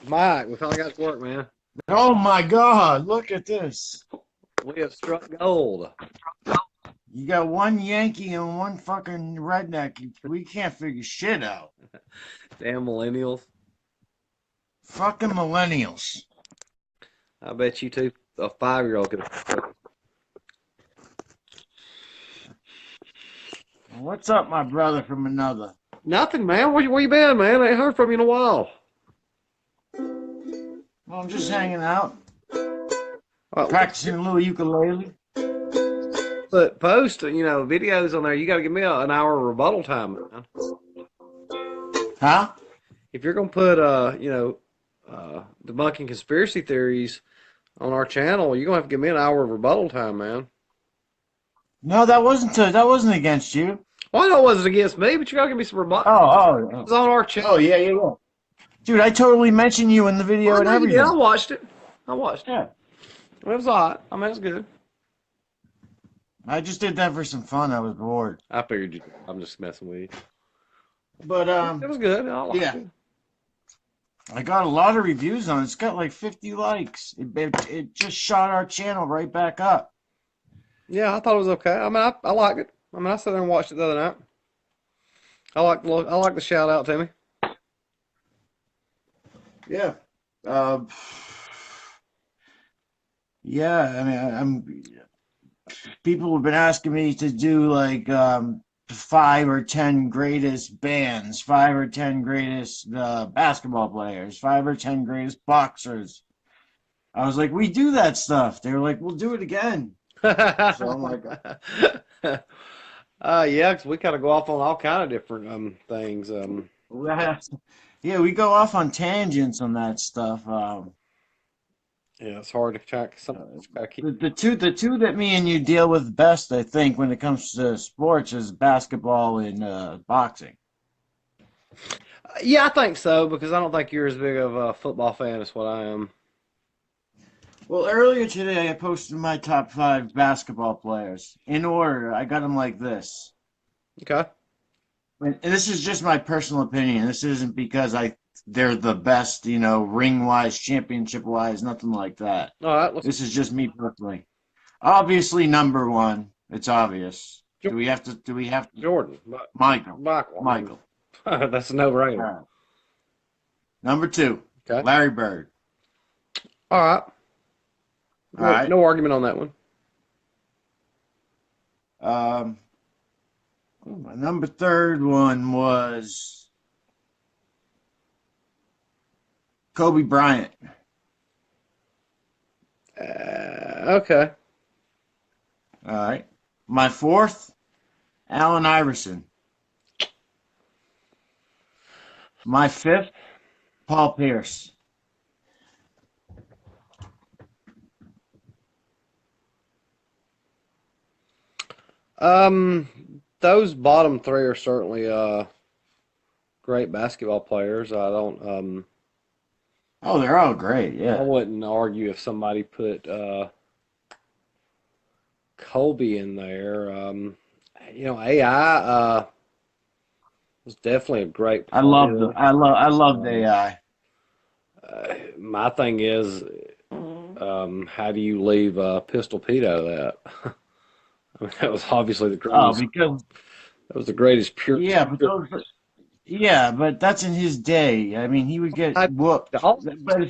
Mike, we finally got to work, man. Oh my God, look at this. We have struck gold. You got one Yankee and one fucking redneck. We can't figure shit out. Damn millennials. Fucking millennials. I bet you two, a 5-year-old could. What's up, my brother from another? Nothing, man. Where you been, man? I ain't heard from you in a while. Well, I'm just hanging out, Uh, practicing a little ukulele. but post, videos on there. You got to give me an hour of rebuttal time, man. Huh? If you're gonna put, debunking conspiracy theories on our channel, you're gonna have to give me an hour of rebuttal time, man. No, that wasn't against you. Well, I know it wasn't against me, but you gotta give me some rebuttal. Oh, It's on our oh, channel. yeah, yeah, yeah. Dude, I totally mentioned you in the video I and know you did. I everything. watched it. I watched it. Yeah. It was alright. I mean, it was good. I just did that for some fun. I was bored. I figured you. I'm just messing with you. But It was good. I liked yeah. it. I got a lot of reviews on it. It's got like 50 likes. It just shot our channel right back up. Yeah, I thought it was okay. I mean, I liked it. I mean, I sat there and watched it the other night. I like the shout out to me. Yeah. Uh, yeah, I mean, people have been asking me to do like 5 or 10 greatest bands, 5 or 10 greatest basketball players, 5 or 10 greatest boxers. I was like, we do that stuff. They were like, we'll do it again. So I'm like, Yeah, 'cause we kind of go off on all kind of different things. yeah, we go off on tangents on that stuff. Yeah, it's hard to track. Some gotta keep. The two that me and you deal with best, I think, when it comes to sports, is basketball and boxing. Yeah, I think so because I don't think you're as big of a football fan as what I am. Well, earlier today, I posted my top 5 basketball players in order. I got them like this. Okay. And this is just my personal opinion. This isn't because they're the best, ring wise, championship wise, nothing like that. All right. Let's This is just me personally. Obviously, number one. It's obvious. Do we have to? Jordan, Michael. Michael. I mean, Michael. that's a All no-brainer. right. Number 2, Okay. Larry Bird. All right. All No, right. no argument on that one. Um, my number third one was Kobe Bryant. Okay. All right. My fourth, Allen Iverson. My fifth, Paul Pierce. Um, those bottom three are certainly great basketball players. I don't Oh, they're all great. I Yeah. wouldn't argue if somebody put Kobe in there. AI was definitely a great player. I loved Um, AI. my thing is, how do you leave Pistol Pete out of that? I mean, that was obviously the Oh, greatest. because That was the greatest pure. yeah, but that's in his day. I mean, he would get I, whooped. all, But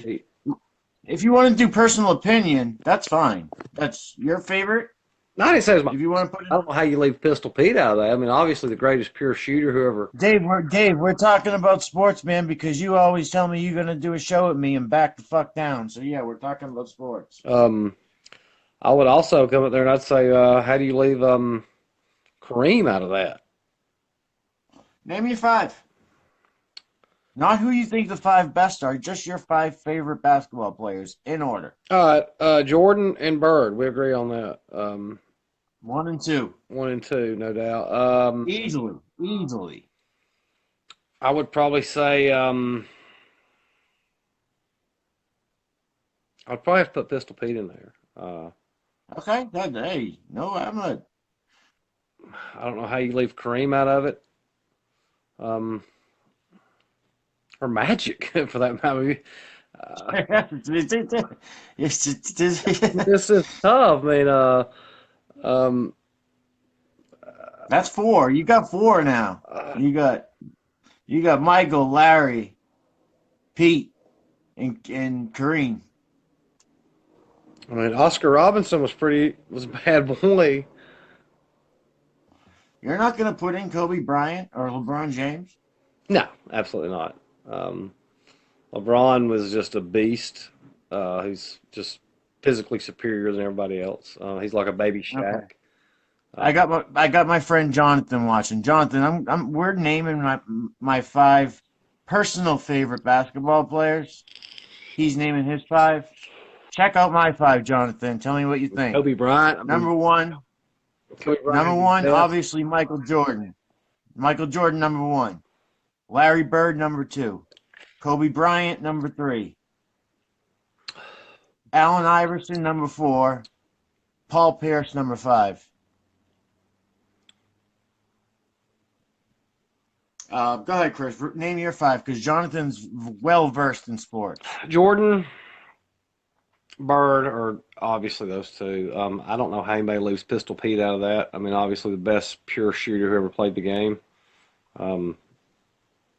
if you want to do personal opinion, that's fine. That's your favorite. I didn't say it was my. If you want to put I it, don't know how you leave Pistol Pete out of that. I mean, obviously the greatest pure shooter who ever. Dave, we're talking about sports, man, because you always tell me you're gonna do a show with me and back the fuck down. So yeah, we're talking about sports. Um, I would also come up there and I'd say, how do you leave Kareem out of that? Name your 5. Not who you think the 5 best are, just your 5 favorite basketball players in order. All right, Jordan and Bird, we agree on that. 1 and 2. 1 and 2, no doubt. Easily. Easily. I would probably say I'd probably have to put Pistol Pete in there. Okay, hey, no, I'm not. I don't know how you leave Kareem out of it. Um, or Magic for that matter. Uh, this is tough. I mean, um, That's four. You got four now. uh, You got Michael, Larry, Pete, and Kareem. I mean, Oscar Robinson was a bad boy. You're not gonna put in Kobe Bryant or LeBron James? No, absolutely not. Um, LeBron was just a beast. He's just physically superior than everybody else. He's like a baby Okay. Shaq. I Um, got my friend Jonathan watching. Jonathan, we're naming my five personal favorite basketball players. He's naming his five. Check out my five, Jonathan. Tell me what you think. Kobe Bryant. I Number mean, one, Kobe number Bryant is one, the best. obviously Michael Jordan. Michael Jordan, number one. Larry Bird, number two. Kobe Bryant, number three. Allen Iverson, number four. Paul Pierce, number five. Go ahead, Chris. Name your five, because Jonathan's well versed in sports. Jordan, Bird are obviously those two. I don't know how anybody leaves Pistol Pete out of that. I mean, obviously the best pure shooter who ever played the game. Um,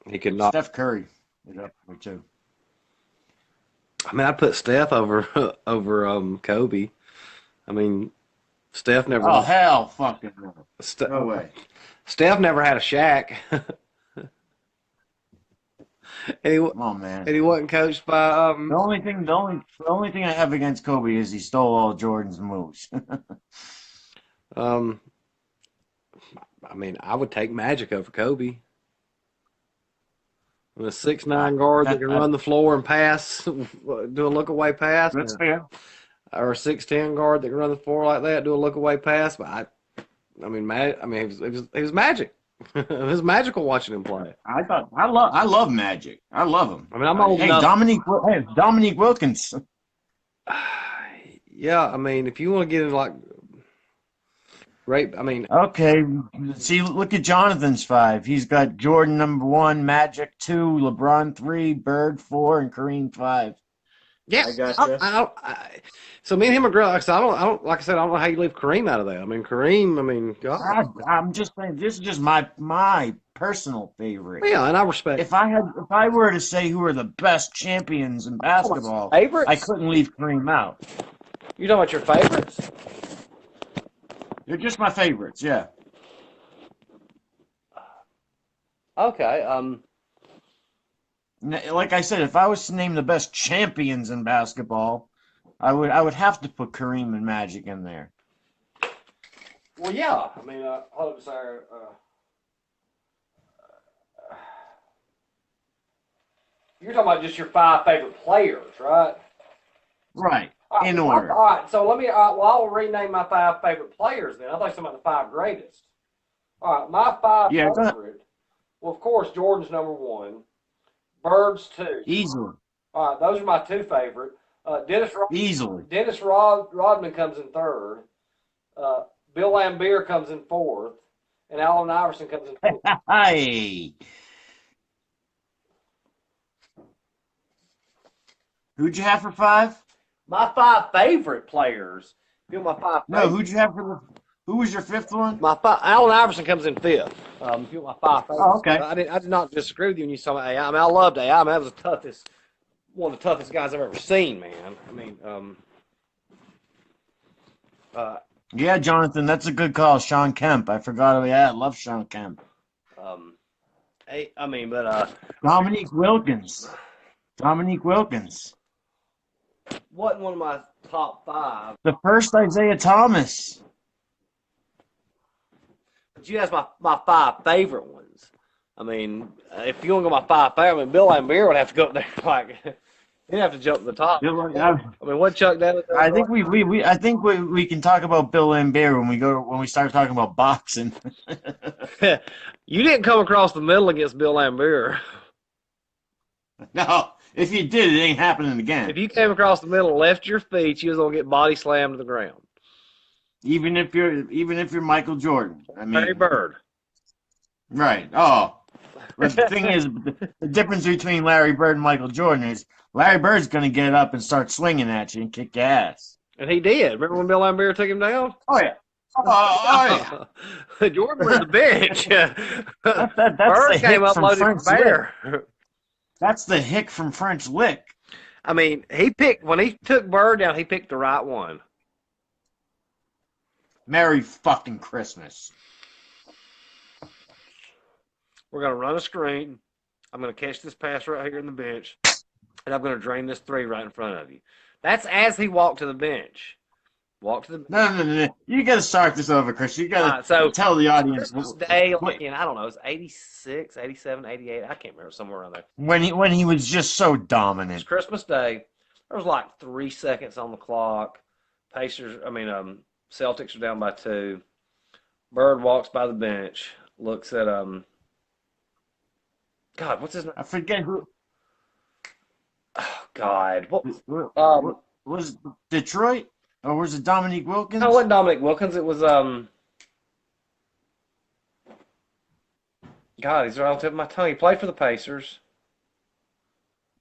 he could not. Steph Curry is up there too. I mean, I'd put Steph over over Kobe. I mean, Steph Oh never. hell, fucking no. Ste- No way. Steph never had a Shaq, and he Come on, man. and he wasn't coached by. The only thing I have against Kobe is he stole all Jordan's moves. Um, I mean, I would take Magic over Kobe. With a 6'9" guard that that, can that run the floor and pass, do a look away pass, that's fair. or a 6'10" guard that can run the floor like that, do a look away pass. But I mean, it was magic. It was magical watching him play. I love Magic. I love him. I mean, I'm old Hey, enough. Dominique Wilkins. Yeah, I mean, if you want to get into like rape, I mean, Okay, see, look at Jonathan's five. He's got Jordan number one, Magic two, LeBron three, Bird four, and Kareem five. yeah. I got you. So me and him are girl. Like I don't. Like I said, I don't know how you leave Kareem out of that. I mean, Kareem. I mean, God. I'm just saying, this is just my personal favorite. Yeah, and I respect. If I were to say who are the best champions in basketball, I Favorites? couldn't leave Kareem out. You talking about your favorites? They're just my favorites. Yeah. Okay. Like I said, if I was to name the best champions in basketball, I would have to put Kareem and Magic in there. Well, yeah. I mean, hold up, sir. You're talking about just your five favorite players, right? Right. All right, In all order. right, so let me. Well, I'll rename my five favorite players then. I thought you were talking about the five greatest. All right, my five Yeah, go ahead. favorite. Well, of course, Jordan's number one. Bird's two. Easily. All right, those are my two favorite. Easily. Rodman comes in third. Bill Laimbeer comes in fourth, and Allen Iverson comes in fifth. Hey. Who'd you have for five? My five favorite players. Feel my five. No, who'd you have for who was your fifth one? Allen Iverson comes in fifth. Feel my five favorites. Oh, okay. I did not disagree with you when you saw AI. I mean, I loved AI. I mean, that was one of the toughest guys I've ever seen, man. I mean, Yeah, Jonathan, that's a good call. Sean Kemp. I forgot. Yeah, I love Sean Kemp. I mean, but Dominique Wilkins. Dominique Wilkins. wasn't one of my top five. The first Isaiah Thomas. But you asked my five favorite ones. I mean, if you want to go my five favorite, I mean, Bill Laimbeer would have to go up there like he'd have to jump to the top. I mean, what Chuck Daly? I think we can talk about Bill Laimbeer when we start talking about boxing. You didn't come across the middle against Bill Laimbeer. No, if you did, it ain't happening again. If you came across the middle and left your feet, you was gonna get body slammed to the ground. Even if you're Michael Jordan. I mean, Larry Bird. right. Oh, But the thing is, the difference between Larry Bird and Michael Jordan is Larry Bird's going to get up and start swinging at you and kick your ass. And he did. Remember when Bill Laimbeer took him down? Oh yeah. Oh yeah. Jordan was the bench. That's the Bird came hick up from loaded French for Lick. bear. That's the hick from French Lick. I mean, when he took Bird down, he picked the right one. Merry fucking Christmas. We're going to run a screen. I'm going to catch this pass right here in the bench, and I'm going to drain this three right in front of you. That's as he walked to the bench. Walk to the bench. No. You got to start this over, Chris. You got to tell the audience. Christmas Day, I don't know, it was 86, 87, 88. I can't remember, somewhere around there. When he was just so dominant. It was Christmas Day. There was like 3 seconds on the clock. Celtics are down by 2. Bird walks by the bench, looks at God, what's his name? I forget who. Oh God, what? Was it Detroit or was it Dominique Wilkins? No, it wasn't Dominic Wilkins. It was God, he's right on the tip of my tongue. He played for the Pacers.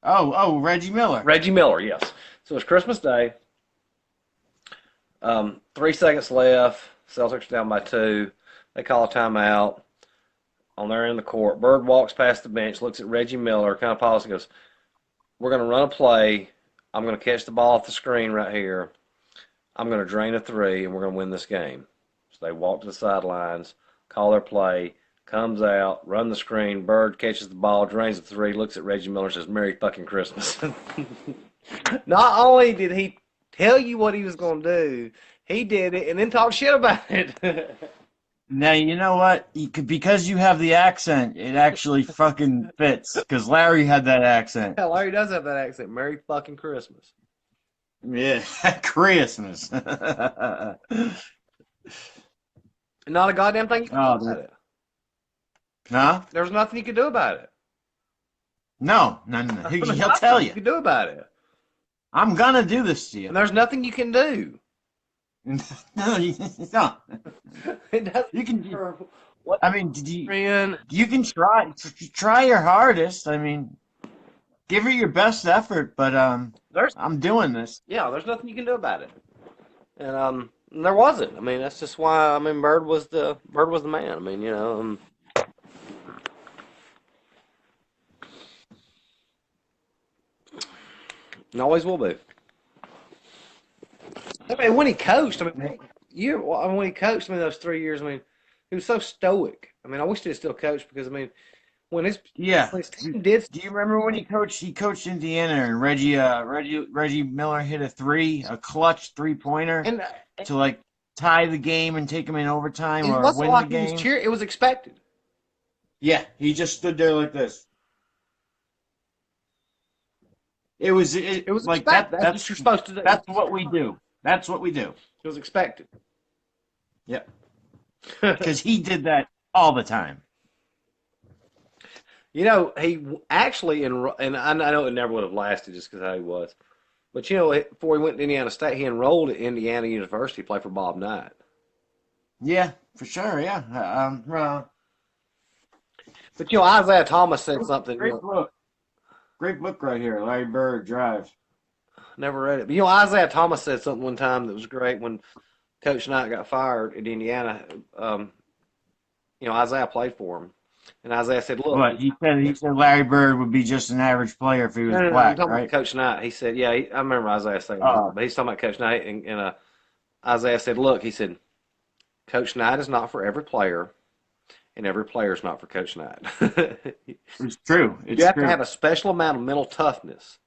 Oh, Reggie Miller. Reggie Miller, yes. So it's Christmas Day. 3 seconds left. Celtics are down by 2. They call a timeout. On their end of the court, Bird walks past the bench, looks at Reggie Miller, kind of pauses and goes, "We're going to run a play. I'm going to catch the ball off the screen right here. I'm going to drain a 3, and we're going to win this game." So they walk to the sidelines, call their play, comes out, run the screen. Bird catches the ball, drains the 3, looks at Reggie Miller, and says, "Merry fucking Christmas." Not only did he tell you what he was going to do, he did it and then talked shit about it. Now, you know what? Because you have the accent, it actually fucking fits. Because Larry had that accent. Yeah, Larry does have that accent. Merry fucking Christmas. Yeah, Christmas. Not a goddamn thing you can do about it. Huh? There's nothing you can do about it. No. He'll tell you. You can do about it. I'm gonna do this to you. And there's nothing you can do. No, you don't. It doesn't. You can. What? I mean, you can try your hardest. I mean, give it your best effort. But I'm doing this. Yeah, there's nothing you can do about it. And there wasn't. I mean, that's just why. I mean, Bird was the man. I mean, you know. And always will be. I mean, when he coached, when he coached, those 3 years, he was so stoic. I mean, I wish he'd still coach because, when his team did. Do you remember when he coached? He coached Indiana, and Reggie Miller hit a clutch 3-pointer to tie the game and take him in overtime or win the game. It was expected. Yeah, he just stood there like this. It was like that. That's what you're supposed to do. That's what we do. That's what we do. It was expected. Yep. Because he did that all the time. You know, he actually, and I know it never would have lasted just because how he was. But, you know, before he went to Indiana State, he enrolled at Indiana University to play for Bob Knight. Yeah, for sure, yeah. But, you know, Isaiah Thomas said something. Great book. Great book right here, Larry Bird Drive. Never read it. But, you know, Isaiah Thomas said something one time that was great when Coach Knight got fired at Indiana. You know, Isaiah played for him. And Isaiah said, "Look." What, he said Larry Bird would be just an average player if he was black, right? About Coach Knight. He said, yeah, I remember Isaiah saying that. But he's talking about Coach Knight. And Isaiah said, "Look," he said, "Coach Knight is not for every player, and every player is not for Coach Knight." It's true. You have to have a special amount of mental toughness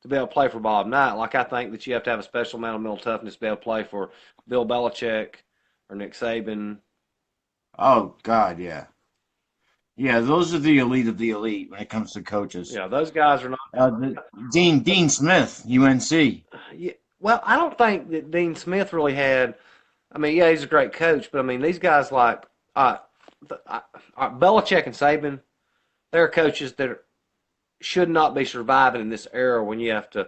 to be able to play for Bob Knight. Like I think that you have to have a special amount of mental toughness to be able to play for Bill Belichick or Nick Saban. Oh, God, yeah. Yeah, those are the elite of the elite when it comes to coaches. Yeah, those guys are not. Dean Smith, UNC. Yeah, well, I don't think that Dean Smith really had. I mean, yeah, he's a great coach, but I mean, these guys like Belichick and Saban, they're coaches that should not be surviving in this era when you have to,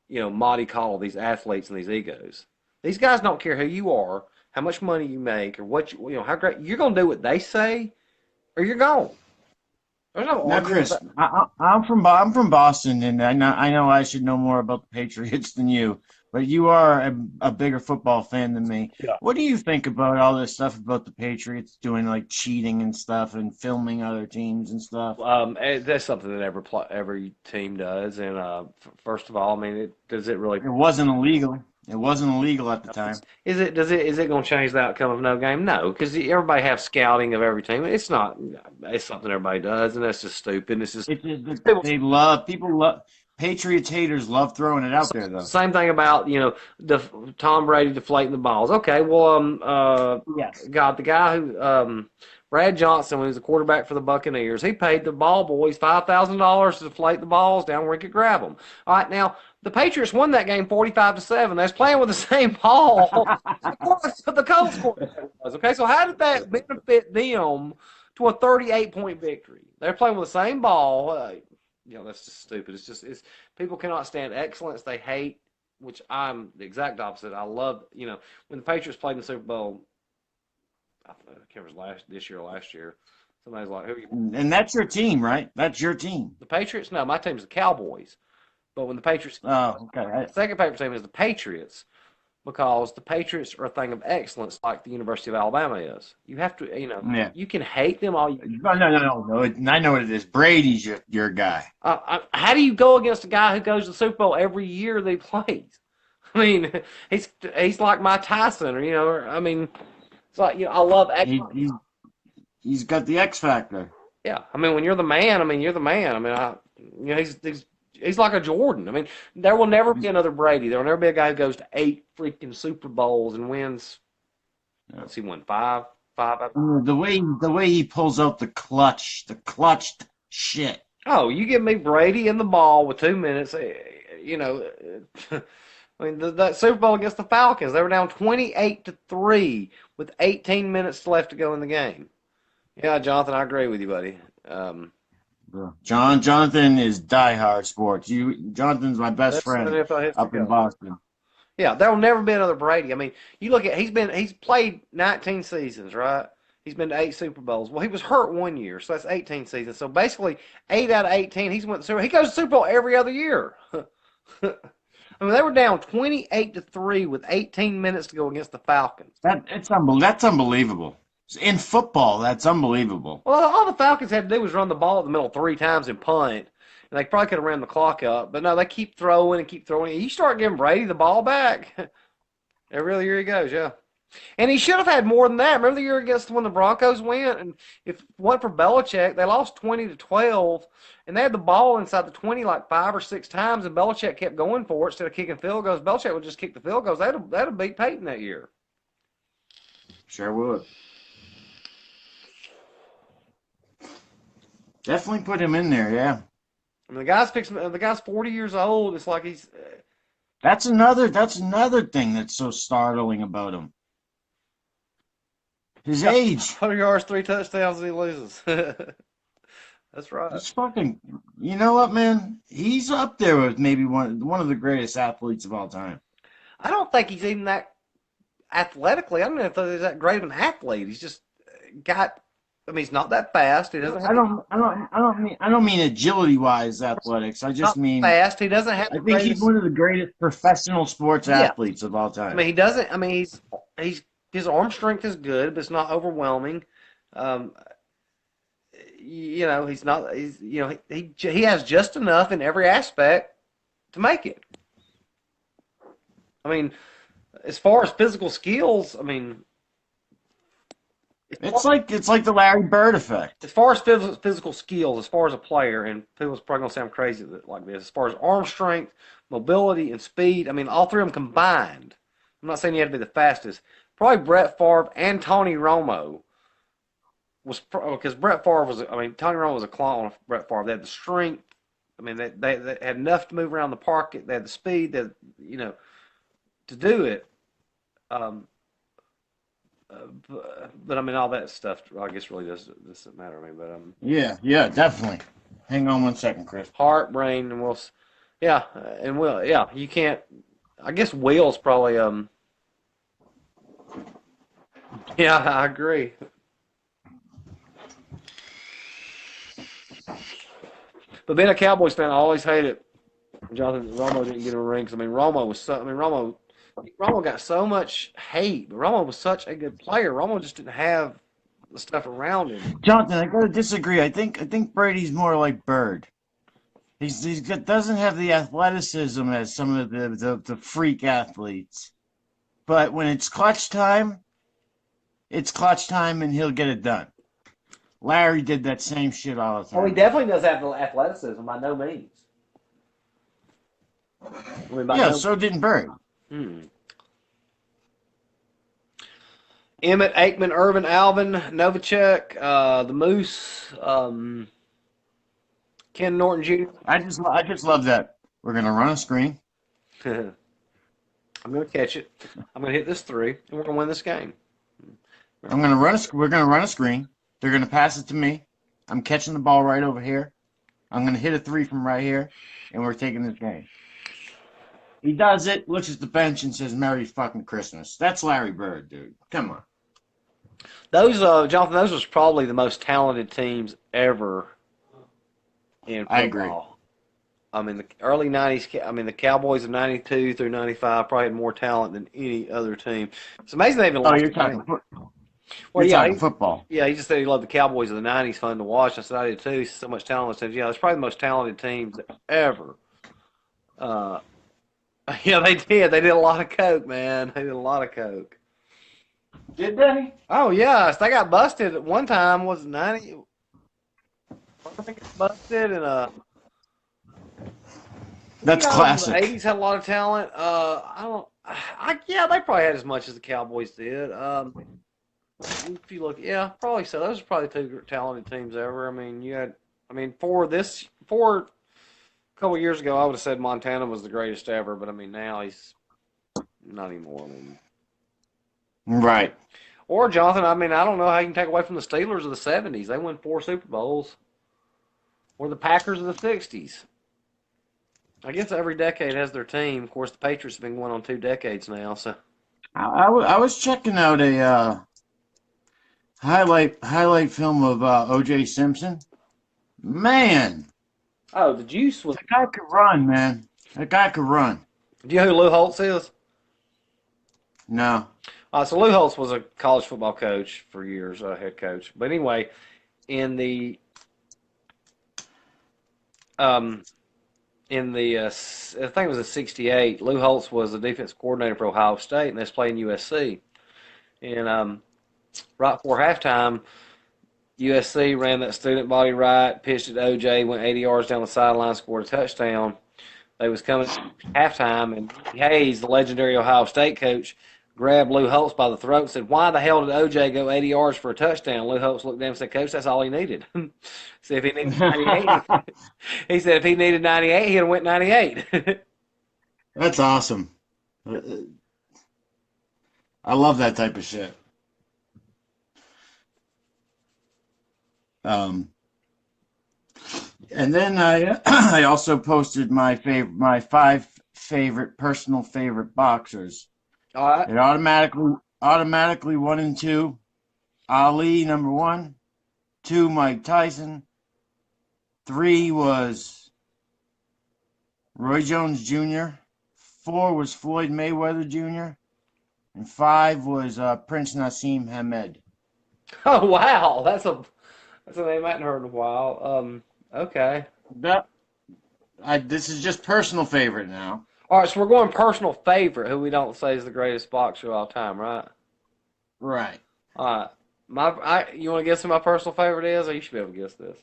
you know, mollycoddle these athletes and these egos. These guys don't care who you are, how much money you make, or what you know, how great you're going to do what they say. Or you're gone. There's no Now, argument Chris, about. I'm from Boston, and I know I should know more about the Patriots than you, but you are a bigger football fan than me. Yeah. What do you think about all this stuff about the Patriots doing like cheating and stuff and filming other teams and stuff? That's something that every team does. And first of all, I mean, does it really? It wasn't illegal. It wasn't illegal at the time. Is it going to change the outcome of no game? No, because everybody has scouting of every team. It's not. It's something everybody does, and that's just stupid. It's just It, it people. they love people love Patriots haters love throwing it out there though. Same thing about the Tom Brady deflating the balls. Okay, well, Yes. God, the guy who Brad Johnson, when he was a quarterback for the Buccaneers, he paid the ball boys $5,000 to deflate the balls down where he could grab them. All right, now the Patriots won that game 45-7. They was playing with the same ball. Of course, the Colts scored. Okay, so how did that benefit them to a 38-point victory? They're playing with the same ball. That's just stupid. It's people cannot stand excellence. They hate, which I'm the exact opposite. I love, when the Patriots played in the Super Bowl, I can't remember this year or last year. Somebody's like, "Who are you?" And that's your team, right? That's your team. The Patriots? No, my team's the Cowboys. But when the Patriots, Oh, okay. the second favorite team is the Patriots because the Patriots are a thing of excellence, like the University of Alabama is. You have to, Yeah. you can hate them all. No, no, no, no, no. I know what it is. Brady's your guy. How do you go against a guy who goes to the Super Bowl every year that he plays? I mean, he's like Mike Tyson, I mean, it's like I love He, excellence. he he's got the X factor. Yeah, I mean, when you're the man, I mean, you're the man. I mean, he's like a Jordan. I mean, there will never be another Brady. There will never be a guy who goes to 8 freaking Super Bowls and wins. Let's see, won five. The way he pulls out the clutched shit. Oh, you give me Brady and the ball with 2 minutes. I mean, that Super Bowl against the Falcons, they were down 28-3 with 18 minutes left to go in the game. Yeah, Jonathan, I agree with you, buddy. Jonathan is diehard sports. Jonathan's my best That's friend NFL history up in goes. Boston. Yeah, there will never be another Brady. I mean, you look at he's played 19 seasons, right? He's been to 8 Super Bowls. Well, he was hurt one year, so that's 18 seasons. So basically, 8 out of 18, he goes to Super Bowl every other year. I mean, they were down 28-3 with 18 minutes to go against the Falcons. That's unbelievable. In football, that's unbelievable. Well, all the Falcons had to do was run the ball at the middle 3 times and punt. And they probably could have ran the clock up. But no, they keep throwing and keep throwing. You start giving Brady the ball back, every other year he goes, yeah. And he should have had more than that. Remember the year against when the Broncos went? And if it wasn't for Belichick, they lost 20-12. And they had the ball inside the 20 like 5 or 6 times. And Belichick kept going for it instead of kicking field goals. Belichick would just kick the field goals. That'd have beat Peyton that year. Sure would. Definitely put him in there, yeah. I mean, the guy's 40 years old. It's like he's. That's another thing that's so startling about him. His age. 100 yards, 3 touchdowns, and he loses. That's right. It's fucking. You know what, man? He's up there with maybe one of the greatest athletes of all time. I don't think he's even that athletically. I don't know if he's that great of an athlete. He's just got. I mean, he's not that fast. He doesn't have. I don't mean agility wise athletics. I just Not mean fast. He doesn't have I the think he's greatest. one of the greatest professional sports Yeah. athletes of all I time. mean, he doesn't. I mean, he's his arm strength is good, but it's not overwhelming. Um, he's not. He has just enough in every aspect to make it. I mean, as far as physical skills, I mean, It's like the Larry Bird effect. as far as physical skills, as far as a player, and people's probably gonna say I'm crazy like this. As far as arm strength, mobility, and speed, I mean, all three of them combined. I'm not saying you had to be the fastest. Probably Brett Favre and Tony Romo was because Brett Favre was. I mean, Tony Romo was a clone of Brett Favre. They had the strength. I mean, they had enough to move around the park. They had the speed. That to do it. Um, but I mean, all that stuff, I guess, really doesn't matter. I mean, but Yeah, definitely. Hang on one second, Chris. heart, brain, and yeah, yeah. You can't. I guess Will's probably Yeah, I agree. But being a Cowboys fan, I always hated Jonathan Romo didn't get in the ring because I mean Romo got so much hate, but Romo was such a good player. Romo just didn't have the stuff around him. Jonathan, I gotta disagree. I think Brady's more like Bird. Doesn't have the athleticism as some of the freak athletes. But when it's clutch time, and he'll get it done. Larry did that same shit all the Oh, he time. definitely does have the athleticism by no means. I mean, by Yeah, no. so didn't Bird. Hmm. Emmett, Aikman, Irvin, Alvin, Novacek, the Moose, Ken Norton Jr. I just love that. We're gonna run a screen. I'm going to catch it. I'm going to hit this three, and we're going to win this game. We're gonna run a screen. They're gonna pass it to me. I'm catching the ball right over here. I'm gonna hit a three from right here, and we're taking this game. He does it, looks at the bench, and says, "Merry fucking Christmas." That's Larry Bird, dude. Come on. Jonathan, those was probably the most talented teams ever in I agree. football. I mean, the early '90s. I mean, the Cowboys of '92 through '95 probably had more talent than any other team. It's amazing they even Oh, lost the game. Well, you're yeah, talking football. he just said he loved the Cowboys of the '90s, fun to watch. I said I did too. He's so much talent. I said, yeah, it's probably the most talented teams ever. Uh, yeah, they did. They did a lot of coke, man. They did a lot of coke. Did they? Oh yes, they got busted at one time. Was it '90? I think it's busted, and That's the classic. '80s had a lot of talent. I don't. Yeah, they probably had as much as the Cowboys did. If you look, yeah, probably so. Those are probably two talented teams ever. I mean, for a couple of years ago, I would have said Montana was the greatest ever, but I mean now he's not anymore. I mean, Right. or Jonathan, I mean, I don't know how you can take away from the Steelers of the '70s. They won 4 Super Bowls, or the Packers of the '60s. I guess every decade has their team. Of course, the Patriots have been going on 2 decades now. So, I was checking out a highlight film of O.J. Simpson. Man, oh, the Juice was. that guy could run, man. That guy could run. Do you know who Lou Holtz is? No. So Lou Holtz was a college football coach for years, head coach. But anyway, in the um, I think it was in '68, Lou Holtz was the defense coordinator for Ohio State, and they was playing USC. And right before halftime, USC ran that student body right, pitched it to OJ, went 80 yards down the sideline, scored a touchdown. They was coming halftime, and Hayes, the legendary Ohio State coach, grabbed Lou Holtz by the throat and said, "Why the hell did OJ go 80 yards for a touchdown?" Lou Holtz looked down and said, "Coach, that's all he needed." See if he needed 98. He said if he needed 98, he'd have went 98. That's awesome. I love that type of shit. Um, and then I I also posted my five personal favorite boxers. All right. It automatically one and two. Ali number one, two Mike Tyson, three was Roy Jones Jr., four was Floyd Mayweather Jr., and five was Prince Nassim Hamed. Oh wow, that's a name I hadn't heard in a while. Okay. That this is just personal favorite now. All right, so we're going personal favorite, who we don't say is the greatest boxer of all time, right? Right. All right. You want to guess who my personal favorite is? Or you should be able to guess this.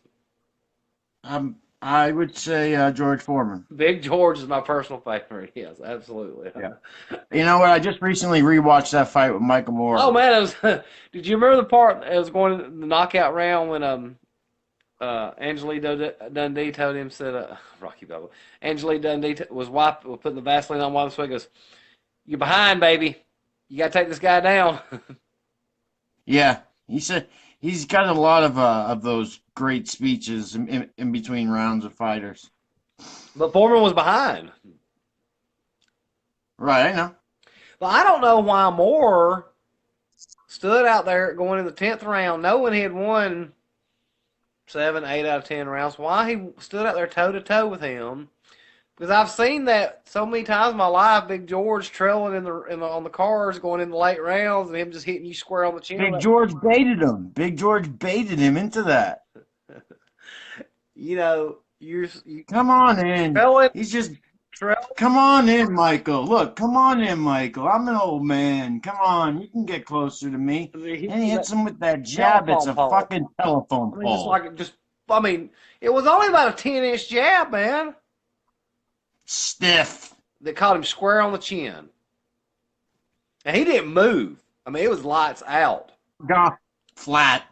I would say George Foreman. Big George is my personal favorite. Yes, absolutely. Yeah. You know what? I just recently rewatched that fight with Michael Moore. Oh man, did you remember the part it was going to the knockout round when Angelique Dundee told him said Rocky Balboa. Angelique Dundee was putting the Vaseline on while the sweat goes, "You're behind, baby. You got to take this guy down." Yeah, he said he's got a lot of those great speeches in between rounds of fighters. But Foreman was behind. Right, I know. But I don't know why Moore stood out there going in the 10th round, knowing he had won 7, 8 out of 10 rounds. Why he stood out there toe to toe with him? Because I've seen that so many times in my life. Big George trailing on the cars going in the late rounds, and him just hitting you square on the chin. Big George baited him. Big George baited him into that. You know, you Come on in. trailing, He's just trailing. come on in, Michael. Look, come on in, Michael. I'm an old man. Come on, you can get closer to me. And he hits him with that jab. It's Telephone a pole. fucking telephone I mean, pole. I mean, it was only about a 10-inch jab, man, Stiff. that caught him square on the chin. And he didn't move. I mean, it was lights out. Gone. Flat.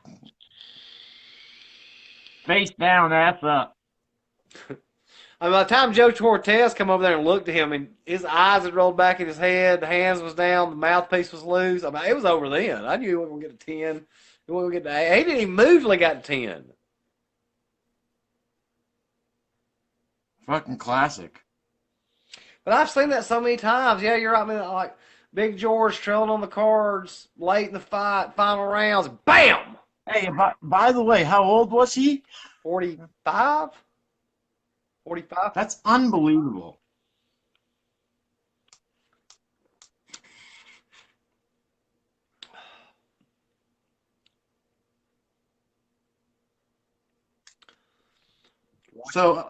Face down, ass up. I mean, by the time Joe Cortez come over there and looked at him, and his eyes had rolled back in his head, the hands was down, the mouthpiece was loose. I mean, it was over then. I knew he wasn't going to get to 10. He wasn't going to get to 8. He didn't even move till he got to 10. Fucking classic. But I've seen that so many times. Yeah, you're right. I mean, like Big George trailing on the cards late in the fight, final rounds, bam! Hey, by the way, how old was he? 45? 45? That's unbelievable. So,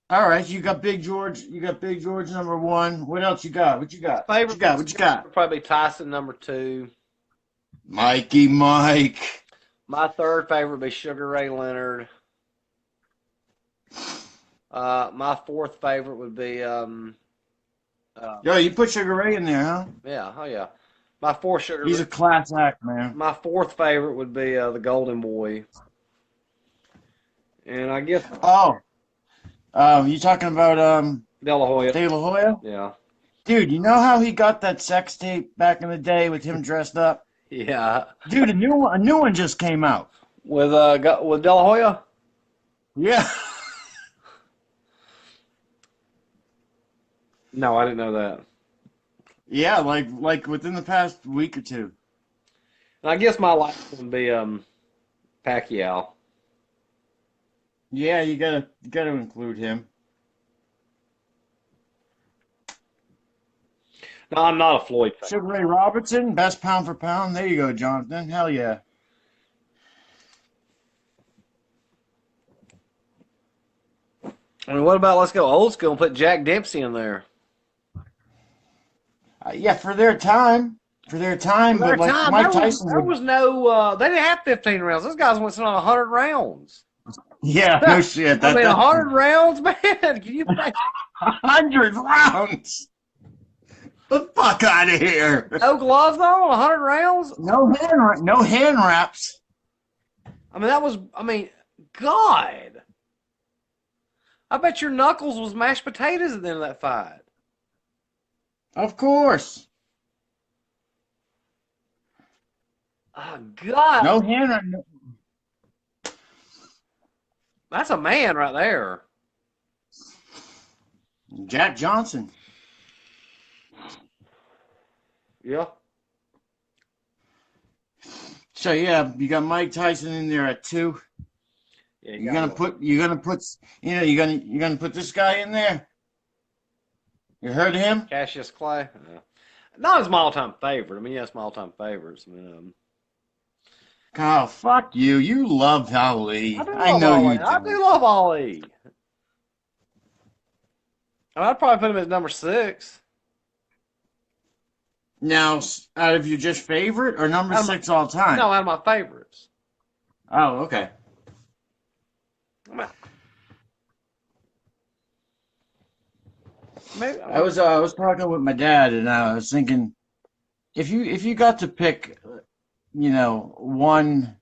all right, you got Big George. You got Big George #1. What else you got? What you got? What you got? What you got? Probably Tyson #2. Mikey Mike. My third favorite would be Sugar Ray Leonard. My fourth favorite would be Yo, you put Sugar Ray in there, huh? yeah, oh yeah. My fourth Sugar He's a class act, man. My fourth favorite would be the Golden Boy. And I guess you talking about De La Hoya. De La Hoya? Yeah. Dude, you know how he got that sex tape back in the day with him dressed up? Yeah. Dude, a new one just came out. With De La Hoya? Yeah. No, I didn't know that. Yeah, like within the past week or two. And I guess my last one would be Pacquiao. Yeah, you gotta include him. No, I'm not a Floyd fan. Sugar Ray Robertson, best pound for pound. There you go, Jonathan. Hell yeah. I mean, what about let's go old school and put Jack Dempsey in there? Yeah, for their time. But like Mike Tyson there was no. They didn't have 15 rounds. Those guys went on 100 rounds. Yeah, no shit. 100 rounds, man. Can you imagine? 100 rounds. The fuck out of here. No gloves on, 100 rounds. No hand wraps. I mean, that was. I mean, God. I bet your knuckles was mashed potatoes at the end of that fight. Of course. Oh God. No hand wrap. That's a man right there. Jack Johnson. Yeah. So yeah, you got Mike Tyson in there at 2. Yeah, you're gonna put this guy in there. You heard of him? Cassius Clay. Not his my all-time favorite. I mean, yes, my all-time favorites. I mean, Kyle, fuck you. You love Ali. I know Ali. you do. I do love Ali. I'd probably put him at #6. Now, out of your just favorite or #6 all time? No, out of my favorites. Oh, okay. Maybe, I was talking with my dad, and I was thinking, if you got to pick, one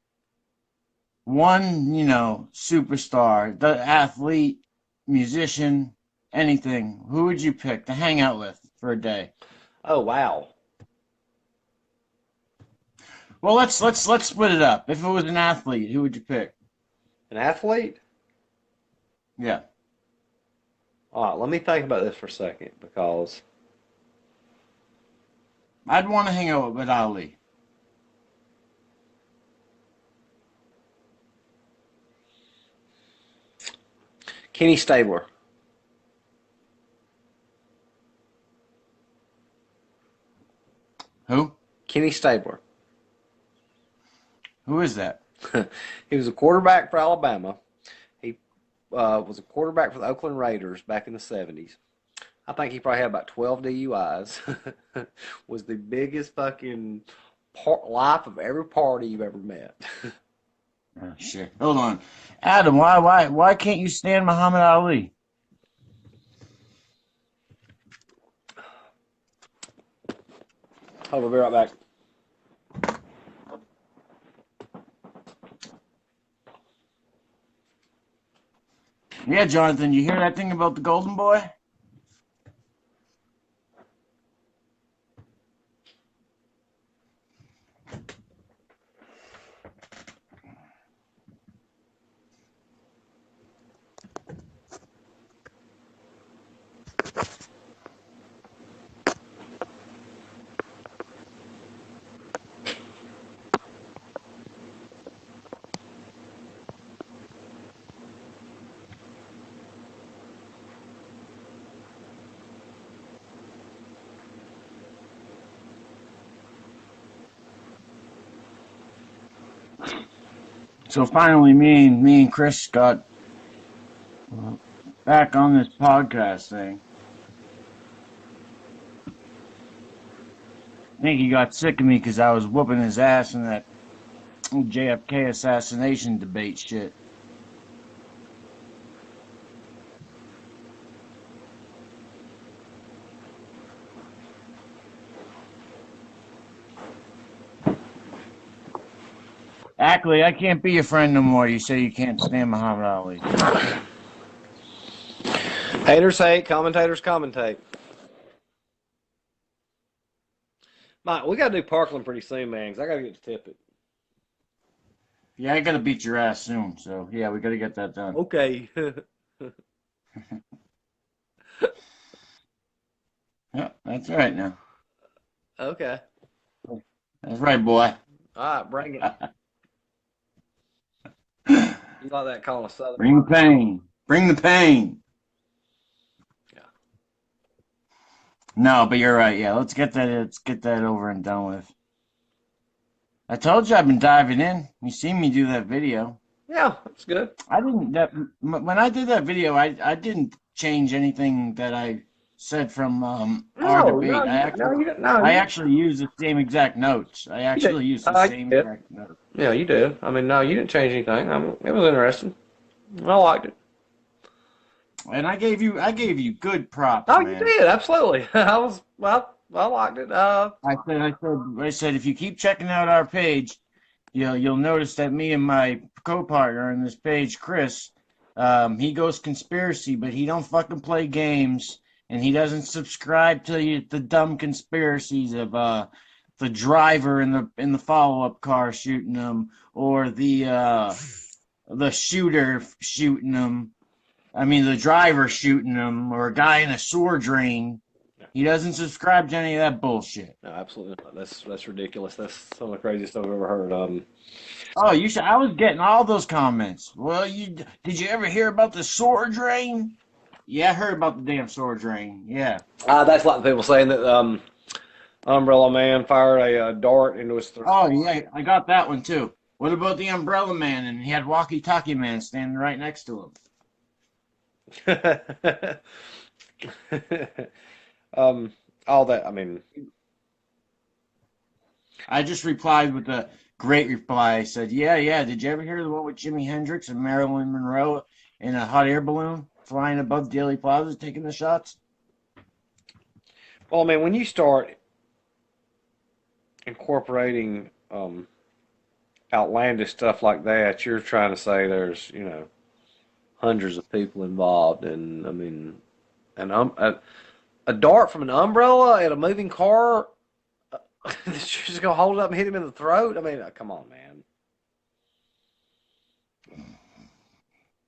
superstar, the athlete, musician, anything, who would you pick to hang out with for a day? Oh wow. Well, let's split it up. If it was an athlete, who would you pick? An athlete? Yeah. All right, let me think about this for a second because I'd want to hang out with Ali. Kenny Stabler. Who? Kenny Stabler. Who is that? He was a quarterback for Alabama. He was a quarterback for the Oakland Raiders back in the 70s. I think he probably had about 12 DUIs. Was the biggest fucking life of every party you've ever met. Oh, shit. Hold on. Adam, why can't you stand Muhammad Ali? Hold on, I'll be right back. Yeah, Jonathan, you hear that thing about the Golden Boy? So finally, me and Chris got back on this podcast thing. I think he got sick of me because I was whooping his ass in that JFK assassination debate shit. Ackley, I can't be your friend no more. You say you can't stand Muhammad Ali. Haters hate, commentators commentate. Mike, we got to do Parkland pretty soon, man, because I got to get to Tippett. Yeah, I gotta beat your ass soon. So yeah, we gotta get that done. Okay. Yeah, that's right now. Okay. That's right, boy. All right, bring it. You like that calling a Southern? Bring the pain. Bring the pain. Yeah. No, but you're right. Yeah, let's get that. Let's get that over and done with. I told you I've been diving in. You seen me do that video. Yeah, that's good. I didn't. When I did that video, I didn't change anything that I said from our No, debate. you didn't. No, I you, actually used the same exact notes. I you did. actually used the You same did. exact notes. Yeah, you did. I mean, no, you didn't change anything. It was interesting. I liked it. And I gave you good props, Oh, you man. did. Absolutely. I liked it. I said, if you keep checking out our page, you'll notice that me and my co-partner on this page, Chris, he goes conspiracy, but he don't fucking play games, and he doesn't subscribe to the dumb conspiracies of the driver in the follow-up car shooting him, or the shooter shooting him. I mean, the driver shooting him, or a guy in a sewer drain. He doesn't subscribe to any of that bullshit. No, absolutely not. That's ridiculous. That's some of the craziest I've ever heard. Oh, you should. I was getting all those comments. Well, did you ever hear about the sewer drain? Yeah, I heard about the damn sewer drain. Yeah. That's like the people saying that Umbrella Man fired a dart into his throat. Oh, yeah, I got that one too. What about the Umbrella Man? And he had Walkie Talkie Man standing right next to him. All that. I mean, I just replied with a great reply. I said, yeah. Did you ever hear the one with Jimi Hendrix and Marilyn Monroe in a hot air balloon flying above Dealey Plaza taking the shots? well, I mean, when you start incorporating outlandish stuff like that, you're trying to say there's hundreds of people involved, and I mean, a dart from an umbrella at a moving car. You're just gonna hold it up and hit him in the throat. I mean, come on, man.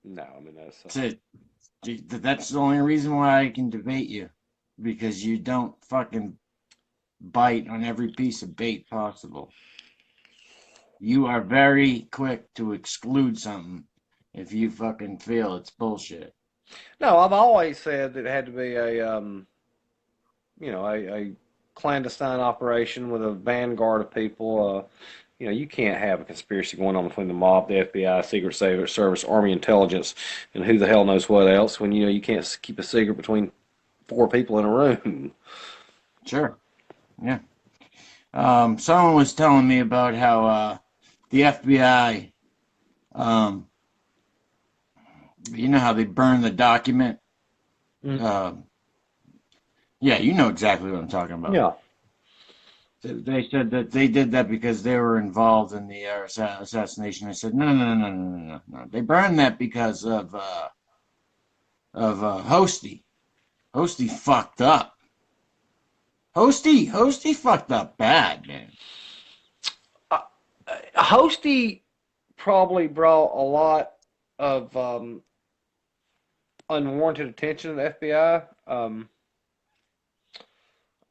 No, I mean That's it. That's the only reason why I can debate you, because you don't fucking bite on every piece of bait possible. You are very quick to exclude something if you fucking feel it's bullshit. No, I've always said that it had to be a clandestine operation with a vanguard of people. You can't have a conspiracy going on between the mob, the FBI, Secret Service, Army intelligence, and who the hell knows what else when you can't keep a secret between four people in a room. Sure. Yeah. Someone was telling me about how the FBI, um, you know how they burn the document? Mm. Uh, yeah, you know exactly what I'm talking about. Yeah. They said that they did that because they were involved in the assassination. I said, no, no, no, no, no, no, no. They burned that because of Hosty. Hosty fucked up. Hosty fucked up bad, man. Uh, Hosty probably brought a lot of unwarranted attention to the FBI.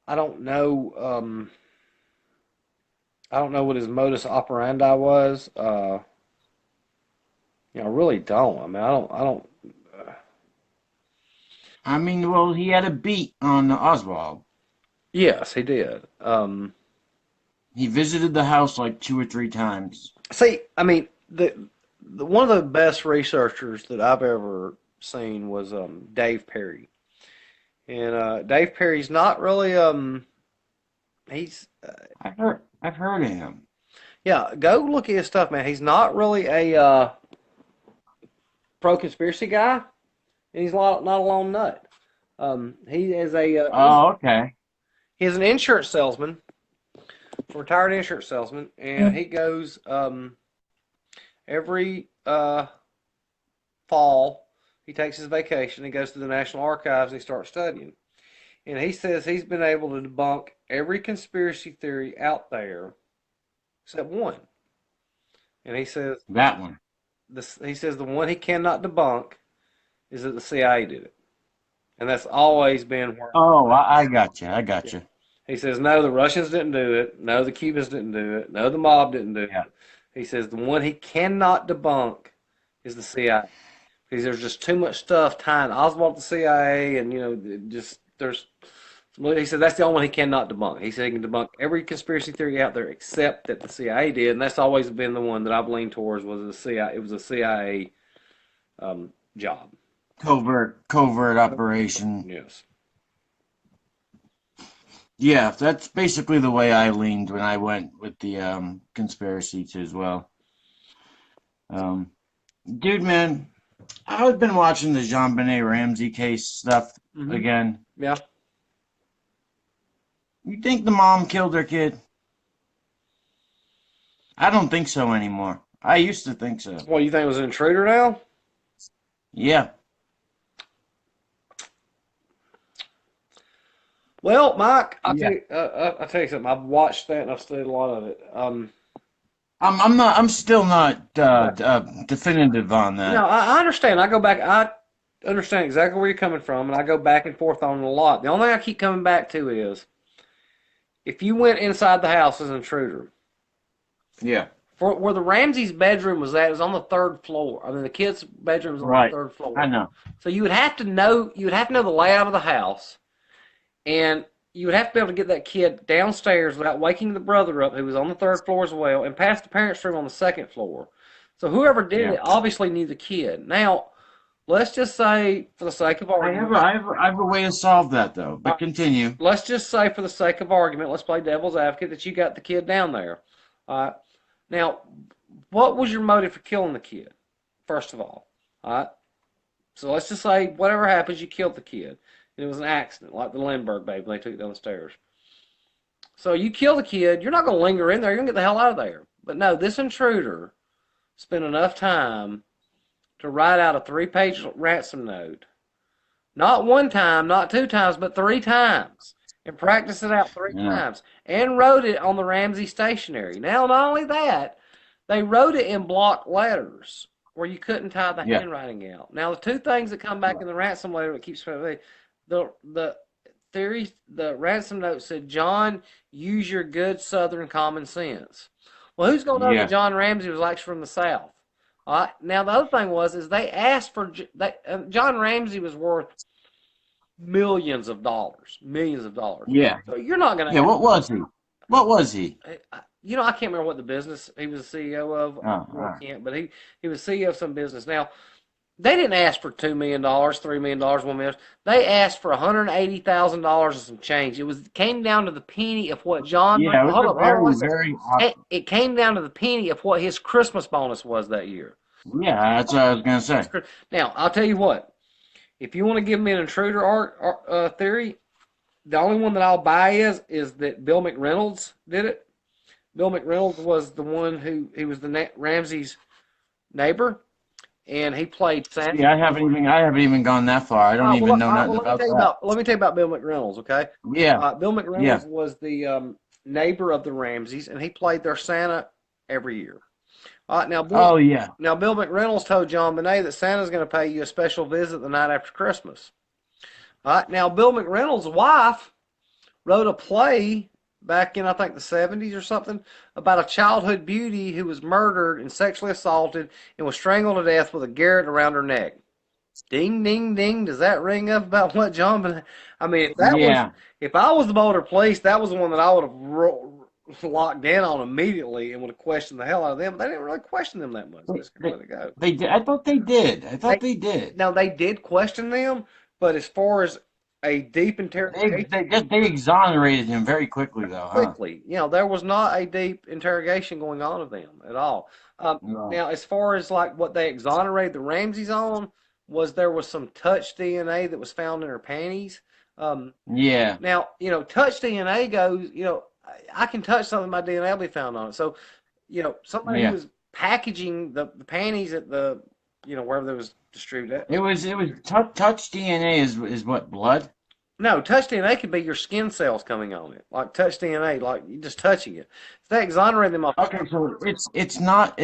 I don't know. I don't know what his modus operandi was. I really don't. I mean, I don't. I don't. I mean, well, he had a beat on Oswald. Yes, he did. He visited the house like 2 or 3 times. See, I mean, the one of the best researchers that I've ever seen was Dave Perry, and Dave Perry's not really he's I've heard of him. yeah. Go look at his stuff, man. He's not really a pro conspiracy guy, and he's not a lone nut. He is Oh, okay. he's an insurance salesman, retired insurance salesman, and he goes every fall. He takes his vacation. He goes to the National Archives and he starts studying. And he says he's been able to debunk every conspiracy theory out there except one. And That one. he says the one he cannot debunk is that the CIA did it, and that's always been where. Oh, I got you. I Yeah. got you. He says no, the Russians didn't do it. No, the Cubans didn't do it. No, the mob didn't do Yeah. it. He says the one he cannot debunk is the CIA because there's just too much stuff tying Oswald to the CIA, and just there's. He said that's the only one he cannot debunk. He said he can debunk every conspiracy theory out there except that the CIA did, and that's always been the one that I've leaned towards was the CIA. It was a CIA job. Covert operation. Yes. Yeah, that's basically the way I leaned when I went with the conspiracy too as well. Um, Dude, man, I've been watching the Jean Benet Ramsey case stuff Hmm. again. Yeah. You think the mom killed her kid? I don't think so anymore. I used to think so. Well, you think it was an intruder now? Yeah, Well, Mike, yeah. I'll tell you something. I've watched that and I've studied a lot of it. I'm still not definitive on No, that. I understand. I go back. I understand exactly where you're coming from, and I go back and forth on it a lot. The only thing I keep coming back to is if you went inside the house as an intruder, Yeah, for where the Ramsey's bedroom was at, it was on the third floor. I mean, the kid's bedroom was on the right. third I floor. know. So you would have to know the layout of the house, and you would have to be able to get that kid downstairs without waking the brother up, who was on the third floor as well, and past the parents' room on the second floor. So whoever did Yeah. it obviously knew the kid. Now, let's just say, for the sake of argument, I have a way to solve that though. uh, But continue. let's just say, for the sake of argument, let's play devil's advocate that you got the kid down there. Now, what was your motive for killing the kid? First of all right. So let's just say whatever happens, you killed the kid. It was an accident, like the Lindbergh baby. They took it down the stairs. So you kill the kid. You're not going to linger in there. You're going to get the hell out of there. But no, this intruder spent enough time to write out a 3-page ransom note. Not one time, not 2 times, but 3 times. And practiced it out three Yeah, times. And wrote it on the Ramsey stationery. Now, not only that, they wrote it in block letters where you couldn't tie the yeah, handwriting out. Now, the two things that come back in the ransom letter that keeps the theory, the ransom note said, John, use your good Southern common sense. Well, who's going to know that yeah. John Ramsey was actually from the South? Now the other thing is they asked for John Ramsey was worth millions of dollars. Yeah. So you're not going Yeah. to What was he? What was he? I can't remember what the business he was the CEO of. Oh, all I right. can't, but he was CEO of some business. Now they didn't ask for $2 million, $3 million, $1 million. They asked for $180,000 and some change. Came down to the penny of what John. Yeah, it was Hold a up, hold on, very, one second. very awesome. It came down to the penny of what his Christmas bonus was that year. Yeah, that's what I was gonna say. Now I'll tell you what. If you want to give me an intruder theory, the only one that I'll buy is that Bill McReynolds did it. Bill McReynolds was the one who he was the Ramsey's neighbor, and he played See, Santa. I haven't even gone that far. I don't even know nothing Well, about that. let me tell you about Bill McReynolds. Okay, Yeah, Bill yeah. McReynolds was the neighbor of the Ramseys, and he played their Santa every year. Oh, yeah. Now Bill McReynolds told John Bonet that Santa's going to pay you a special visit the night after Christmas. All right, now Bill McReynolds' wife wrote a play back in I think the 70s or something about a childhood beauty who was murdered and sexually assaulted and was strangled to death with a garrote around her neck. Ding, ding, ding. Does that ring up about what John? I mean, Yeah. if I was the Boulder Police, that was the one that I would have locked down on immediately and would have questioned the hell out of them. But they didn't really question them that much. They just let it go. They did. I thought they did. I They thought they did. Now they did question them, but as far as a deep interrogation, They exonerated him very quickly though, huh? quickly, there was not a deep interrogation going on of them at all. No. Now, as far as like what they exonerated the Ramseys on, there was some touch DNA that was found in her panties. Yeah. Now, touch DNA goes, I can touch something, my DNA will be found on it. So, somebody who Yeah. was packaging the panties at the, wherever they was distributed. It was touch DNA is what, blood? No, touch DNA could be your skin cells coming on it, like touch DNA, like you just touching it. If they exonerate them off, Okay, so it's not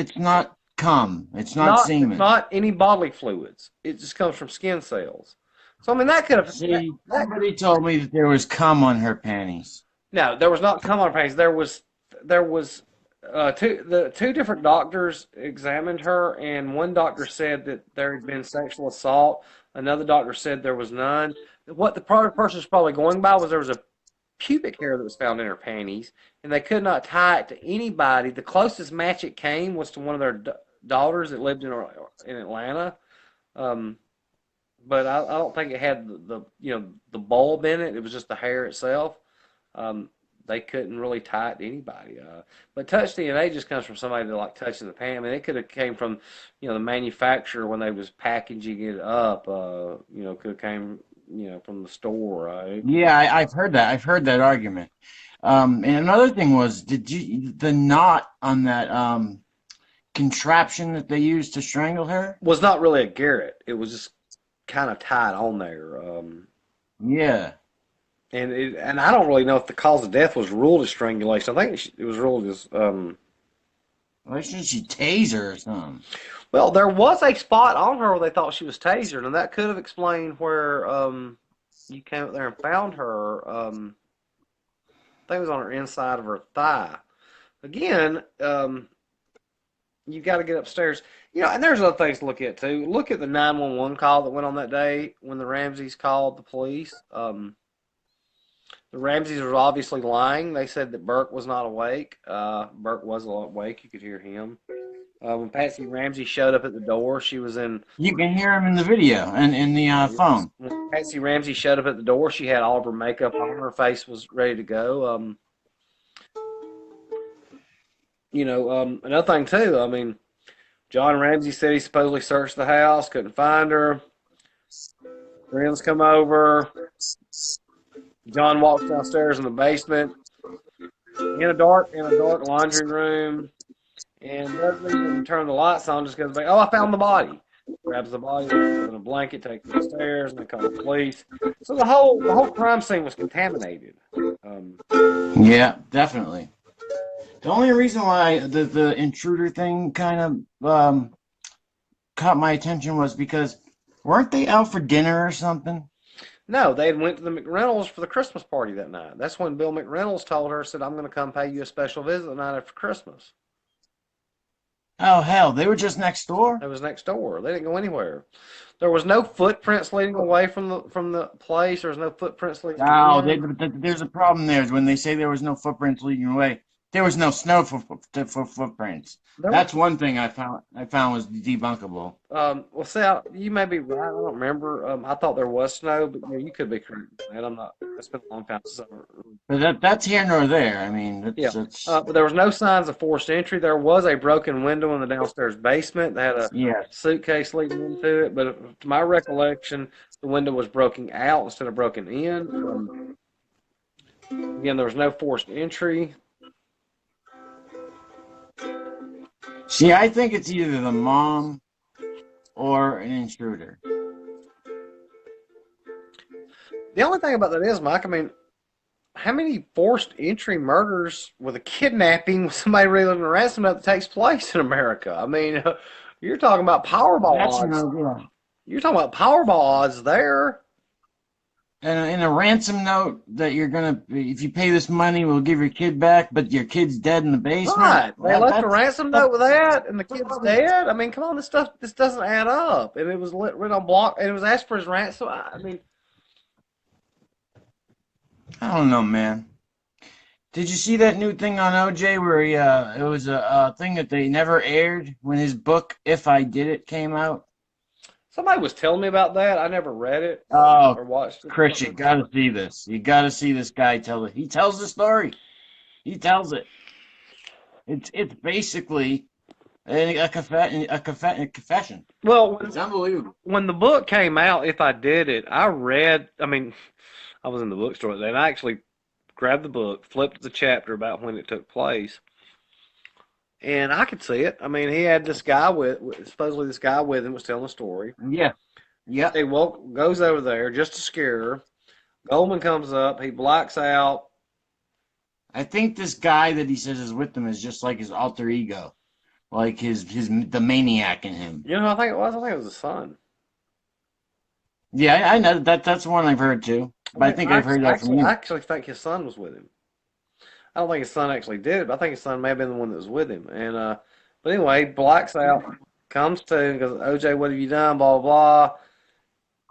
cum. It's not it's semen. not any bodily fluids. It just comes from skin cells. So I mean, that could have See, somebody told me that there was cum on her panties. no, there was not cum on her panties. There was two different doctors examined her, and one doctor said that there had been sexual assault. Another doctor said there was none. What the person was probably going by was there was a pubic hair that was found in her panties, and they could not tie it to anybody. The closest match it came was to one of their daughters that lived in Atlanta. Um, but I don't think it had the bulb in it. It was just the hair itself. Um, they couldn't really tie it to anybody. But touch DNA just comes from somebody that like touching the pan. I mean, it could have came from the manufacturer when they was packaging it up. Could have came from the store. Yeah, I've heard that. I've heard that argument. And another thing was, did you the knot on that contraption that they used to strangle her? Was not really a garret. It was just kind of tied on there. Yeah. And I don't really know if the cause of death was ruled as strangulation. I think it was ruled as Why shouldn't she tase her or something? well, there was a spot on her where they thought she was tasered, and that could have explained where you came up there and found her. I think it was on her inside of her thigh. Again, you got to get upstairs. And there's other things to look at too. Look at the 911 call that went on that day when the Ramseys called the police. The Ramseys were obviously lying. They said that Burke was not awake. Burke was awake. You could hear him. When Patsy Ramsey showed up at the door, she was in. You can hear him in the video and in the phone. When Patsy Ramsey showed up at the door, she had all of her makeup on. Her face was ready to go. Another thing too. I mean, John Ramsey said he supposedly searched the house, couldn't find her. Friends come over. John walks downstairs in the basement, in a dark laundry room, and doesn't even turn the lights on. Just goes, "Oh, I found the body." Grabs the body, puts it in a blanket, takes it upstairs, and they call the police. So the whole crime scene was contaminated. Yeah, definitely. The only reason why the intruder thing kind of caught my attention was because weren't they out for dinner or something? No, they had went to the McReynolds for the Christmas party that night. That's when Bill McReynolds told her, said, "I'm going to come pay you a special visit the night after Christmas." Oh hell, they were just next door. It was next door. They didn't go anywhere. There was no footprints leading away from the place. There was no footprints leading No, in. there's a problem there. When they say there was no footprints leading away, there was no snow for footprints. There was That's one thing I found was debunkable. well, see, you may be right. I don't remember. I thought there was snow, but yeah, you could be correct. And I'm not. It's been a long time since I. But that's here nor there. I mean, Yeah, that's but there was no signs of forced entry. There was a broken window in the downstairs basement that had a yes. suitcase leading into it. But to my recollection, the window was broken out instead of broken in. Again, there was no forced entry. See, I think it's either the mom or an intruder. The only thing about that is, Mike, I mean, how many forced entry murders with a kidnapping with somebody reeling a ransom note that takes place in America? I mean, you're talking about Powerball That's odds. no good. You're talking about Powerball odds there. And in a ransom note that you're gonna, if you pay this money, we'll give your kid back, but your kid's dead in the basement. Right. They left a That's ransom note with that, and the kid's dead. I mean, come on, this doesn't add up. And it was written on block, and it was asked for his ransom. I mean, I don't know, man. Did you see that new thing on OJ where it was a thing that they never aired when his book "If I Did It" came out? somebody was telling me about that. I never read it Oh, or watched it. Chris, you gotta see this. You gotta see this guy tell it. He tells the story. He tells it. It's basically a confession. Well, It's unbelievable. when the book came out, if I did it, I read. I mean, I was in the bookstore then. I actually grabbed the book, flipped the chapter about when it took place, and I could see it. I mean, he had this guy supposedly this guy with him was telling a story. Yeah. Yep. He goes over there just to scare her. Goldman comes up. He blacks out. I think this guy that he says is with him is just like his alter ego, like the maniac in him. You know who I think it was? I think it was his son. Yeah, I know that's one I've heard too. But I think I've heard that from you. I actually think his son was with him. I don't think his son actually did it, but I think his son may have been the one that was with him. And but anyway, blacks out, comes to and goes, OJ, what have you done? Blah blah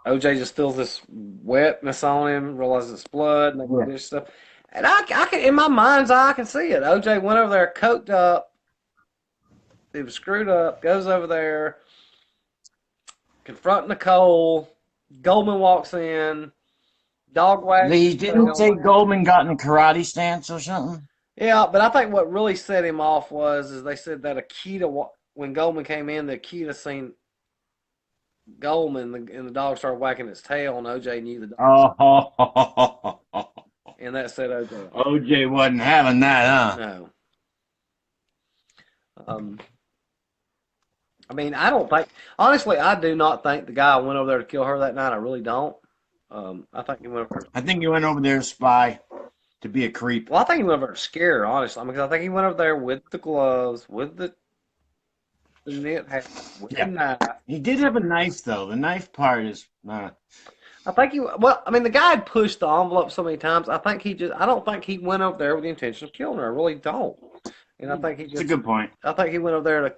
blah. OJ just feels this wetness on him, realizes it's blood, and they do this stuff. And I can, in my mind's eye, I can see it. OJ went over there, coked up. He was screwed up. Goes over there, confronting Nicole. Goldman walks in. Dog wags. He didn't say Goldman got in a karate stance or something. Yeah, but I think what really set him off is they said that Akita, when Goldman came in, the Akita seen Goldman and the dog started whacking its tail, and OJ knew the dog. Oh, And that said OJ. OJ wasn't having that, huh? No. I mean, I don't think, honestly, I do not think the guy went over there to kill her that night. I really don't. I think he went over. I think he went over there to spy, to be a creep. Well, I think he went over to scare her, honestly. I mean, 'cause I think he went over there with the gloves, with the knit hat, with the knife. He did have a knife, though. The knife part is. I think well, I mean, the guy had pushed the envelope so many times. I don't think he went over there with the intention of killing her. I really don't. And I think It's a good point. I think he went over there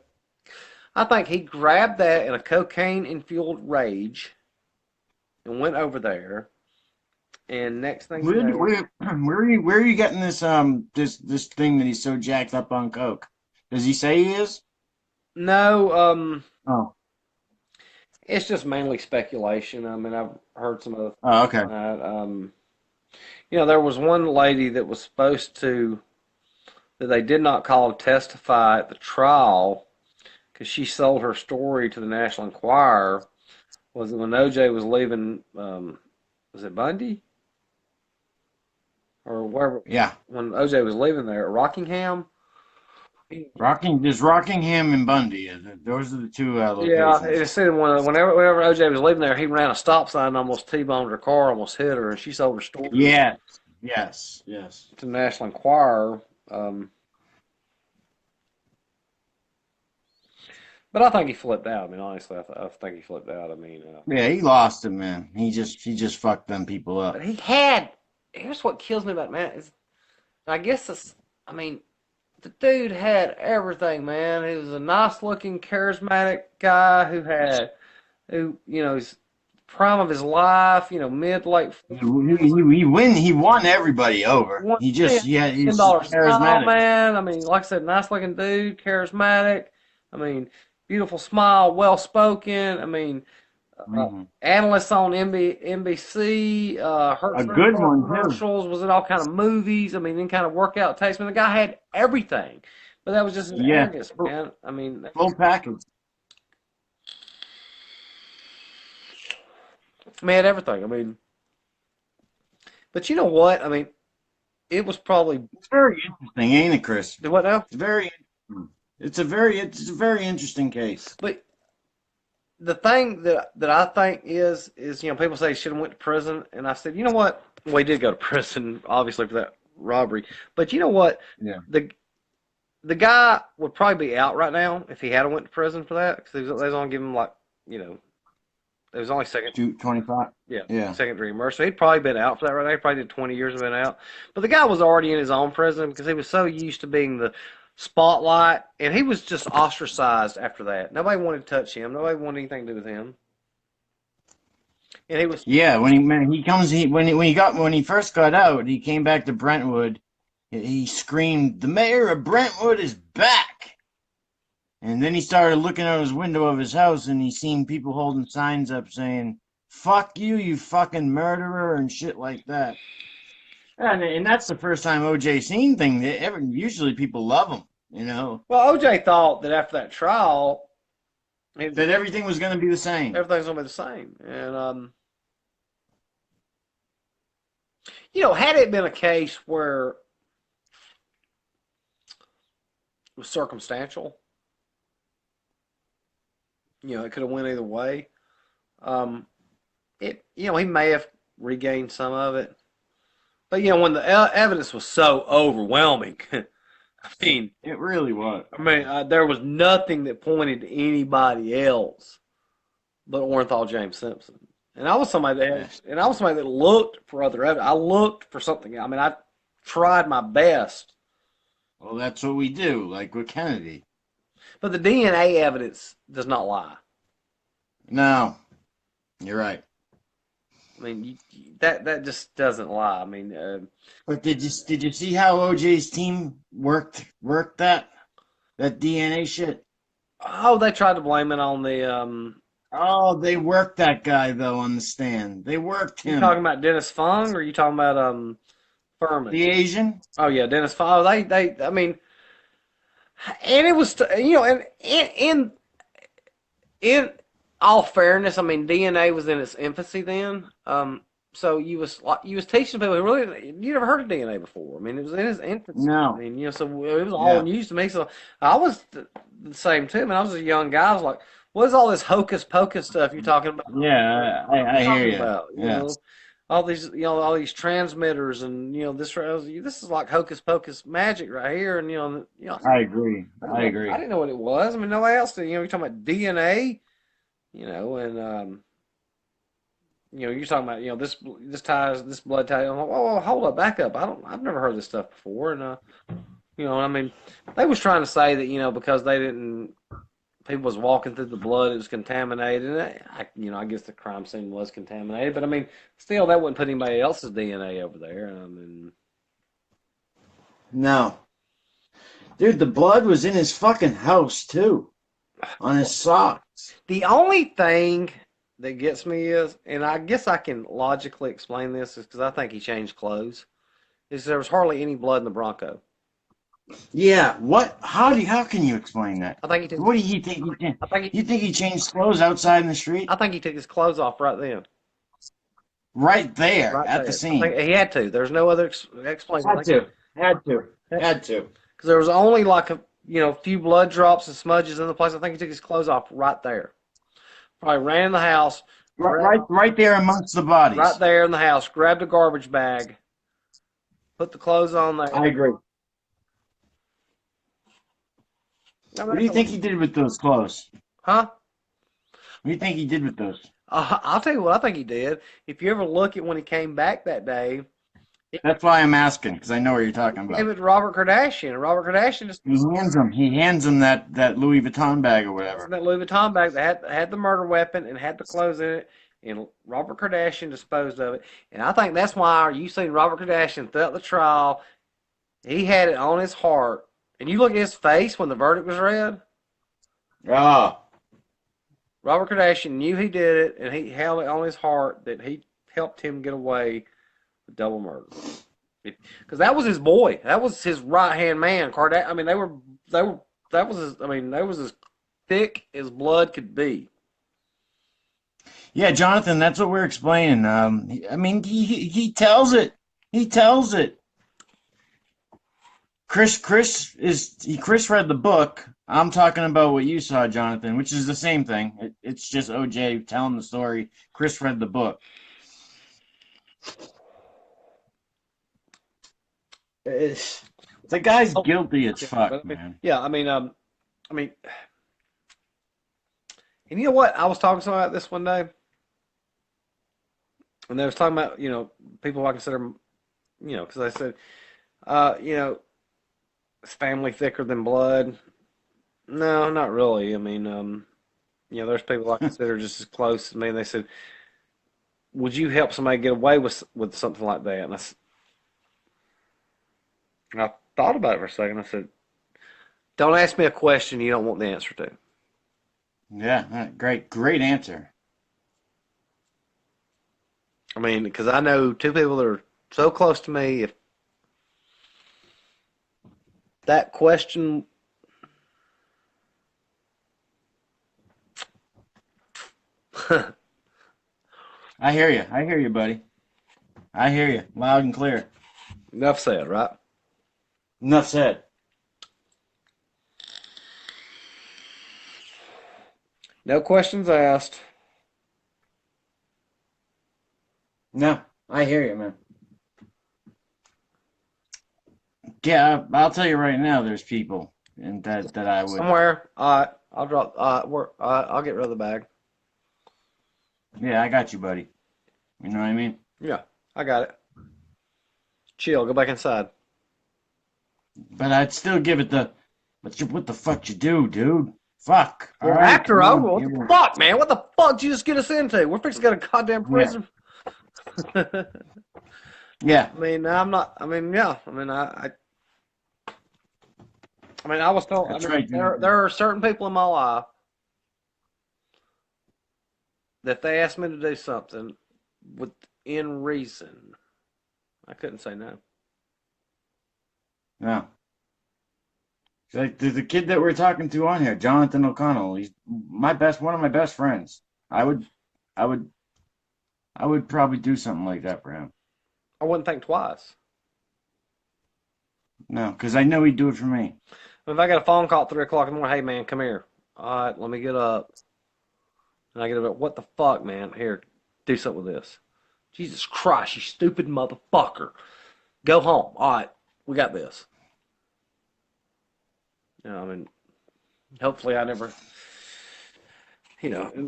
I think he grabbed that in a cocaine-infueled rage and went over there. And next thing you know, where are you getting this this thing that he's so jacked up on coke? Does he say he is? no, Oh. it's just mainly speculation. I mean, I've heard some other Oh, okay. there was one lady that was supposed that they did not call to testify at the trial because she sold her story to the National Enquirer. Was it when OJ was leaving, was it Bundy? Or wherever? Yeah. When OJ was leaving there at Rockingham? There's Rockingham and Bundy. Those are the two locations. Yeah, it said whenever OJ was leaving there, he ran a stop sign and almost T-boned her car, almost hit her, and she sold her story. Yes. To the National Enquirer. But I think he flipped out. I mean, honestly, I think he flipped out. I mean, Yeah, he lost him, man. He just fucked them people up. but here's what kills me about Matt is, I guess I mean, the dude had everything, man. He was a nice looking, charismatic guy who, he's prime of his life, mid late He won everybody over. one He just, yeah, ten he's just dollar smile, charismatic. man. I mean, like I said, nice looking dude, charismatic. I mean, beautiful smile, well spoken. I mean, Mhm. analysts on NBC, A Hertzberg good car one too. commercials, was in all kind of movies. I mean, any kind of workout tapes. I mean, the guy had everything, but that was just his Yeah, arrogance, man. I mean, full package. he had everything. I mean, but you know what? I mean, it was probably It's very interesting, ain't it, Chris? what now? It's very interesting. It's a very interesting case. But the thing that I think is people say he should have went to prison, and I said, you know what? Well, he did go to prison, obviously for that robbery. But you know what? Yeah. The the guy would probably be out right now if he had went to prison for that because they was only giving him like it was only second 225. yeah Yeah. second degree murder. So he'd probably been out for that right now. He probably did 20 years of been out. But the guy was already in his own prison because he was so used to being the spotlight, and he was just ostracized after that. Nobody wanted to touch him. Nobody wanted anything to do with him. And he was Yeah, when he first got out, he came back to Brentwood. He screamed, "The mayor of Brentwood is back!" And then he started looking out his window of his house, and he seen people holding signs up saying, "Fuck you, you fucking murderer," and shit like that. And that's the first time OJ seen thing. Usually people love him, you know, well. OJ thought that after that trial, that everything was going to be the same. everything's gonna be the same. And had it been a case where it was circumstantial, it could have went either way. Um, he may have regained some of it, but when the evidence was so overwhelming, mean, It really was. there was nothing that pointed to anybody else but Orenthal James Simpson. And I was somebody that looked for other evidence. I looked for something. I mean, I tried my best. Well, that's what we do, like with Kennedy. But the DNA evidence does not lie. No, you're right. I mean, that just doesn't lie. I mean, But did you see how OJ's team worked that DNA shit? oh, they tried to blame it on the. Oh, they worked that guy though on the stand. They worked You him. talking about Dennis Fung, or are you talking about Furman? The Asian? Oh yeah, Dennis Fung. Oh, they. I mean, and it was and in all fairness, I mean DNA was in its infancy then. So you was teaching people who really you never heard of DNA before. I mean, it was in its infancy. I No. mean, so it was all Yeah. news to me. So I was the same too. I mean, I was a young guy. I was like, "What is all this hocus pocus stuff you're talking about?" Yeah, I hear Talking you. about Yeah. all these all these transmitters and this is like hocus pocus magic right here. And I agree. I I agree. didn't know what it was. I mean, nobody else did. You're talking about DNA. And you're talking about this blood ties. I'm like, whoa, hold up, back up. I've never heard this stuff before. And I mean, they was trying to say that because they didn't, people was walking through the blood, it was contaminated. And I guess the crime scene was contaminated, but I mean, still, that wouldn't put anybody else's DNA over there. I mean, No. Dude, the blood was in his fucking house too. On his socks. the only thing that gets me is, and I guess I can logically explain this, is because I think he changed clothes. Is there was hardly any blood in the Bronco. Yeah, what? How can you explain that? I think he took. What do you think he did? I think he. You think he changed clothes outside in the street? I think he took his clothes off right then, Right there right at there. the I scene. think he had to. There's no other explanation. Had to. Because there was only like a few blood drops and smudges in the place. I think he took his clothes off right there. Probably ran in the house. Right there amongst the bodies. Right there in the house. Grabbed a garbage bag. Put the clothes on there. I agree. I mean, What do you think he did with those clothes? Huh? What do you think he did with those? I'll tell you what I think he did. If you ever look at when he came back that day, That's why I'm asking, because I know what you're talking Gave about. it to Robert Kardashian, and Robert Kardashian just He hands him that Louis Vuitton bag or was in whatever. that Louis Vuitton bag that had the murder weapon and had the clothes in it, and Robert Kardashian disposed of it. And I think that's why you seen Robert Kardashian throughout the trial. He had it on his heart, and you look at his face when the verdict was read. Ah, Robert Kardashian knew he did it, and he held it on his heart that he helped him get away with double murder. Because that was his boy. That was his right hand man. I mean, they were that was his. I mean, they was as thick as blood could be. yeah, Jonathan, that's what we're explaining. I mean, he tells it. He tells it. Chris read the book. I'm talking about what you saw, Jonathan, which is the same thing. It's just OJ telling the story. Chris read the book. It's, the guy's Oh, guilty as yeah, fuck, but I mean, man. yeah, I mean, and you know what? I was talking to somebody about this one day, and they was talking about people I consider because I said you know is family thicker than blood? No, not really. I mean, there's people I consider just as close to me, and they said, "Would you help somebody get away with something like that?" And I thought about it for a second. I said, "Don't ask me a question you don't want the answer to." Yeah, great answer. I mean, because I know two people that are so close to me. If that question, I hear you. I hear you, buddy. I hear you, loud and clear. enough said, right? Enough said. No questions asked. No, I hear you, man. Yeah, I'll tell you right now. There's people, and that I would. Somewhere, all right, I'll drop. I'll get rid of the bag. Yeah, I got you, buddy. You know what I mean? Yeah, I got it. Chill. Go back inside. But I'd still give it the. What the fuck you do, dude? Fuck. All Well, right, after come over, on. what the fuck, man? What the fuck did you just get us into? We're fixing to go to goddamn Yeah, prison. I yeah. mean, I'm not. I mean, yeah. I mean, I was told. I That's mean, right, Jonathan. there are certain people in my life that if they asked me to do something within reason, I couldn't say no. No. Like the kid that we're talking to on here, Jonathan O'Connell. He's one of my best friends. I would, I would, I would probably do something like that for him. I wouldn't think twice. No, because I know he'd do it for me. If I got a phone call at 3 o'clock in the morning, hey man, come here. All right, let me get up. And I get up. What the fuck, man? Here, do something with this. Jesus Christ, you stupid motherfucker. Go home. All right, we got this. I mean, hopefully I never,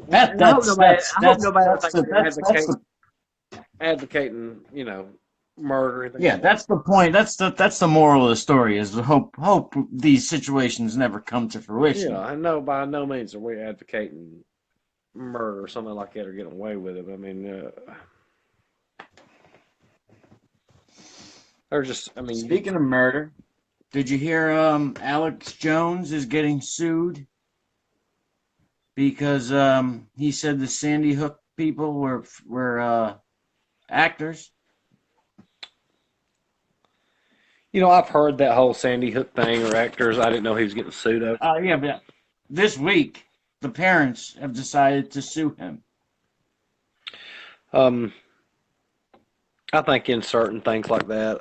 That and that's that's I hope that's nobody that's thinks the I'm that's the advocating, murder or anything yeah, like that. that's the point. That's the moral of the story is hope these situations never come to Yeah, fruition. I know by no means are we advocating murder or something like that or getting away with it. I mean, they're just, I mean, Speaking of murder, did you hear Alex Jones is getting sued because he said the Sandy Hook people were actors? I've heard that whole Sandy Hook thing or actors. I didn't know he was getting sued over. Yeah, but this week the parents have decided to sue him. Um, I think in certain things like that,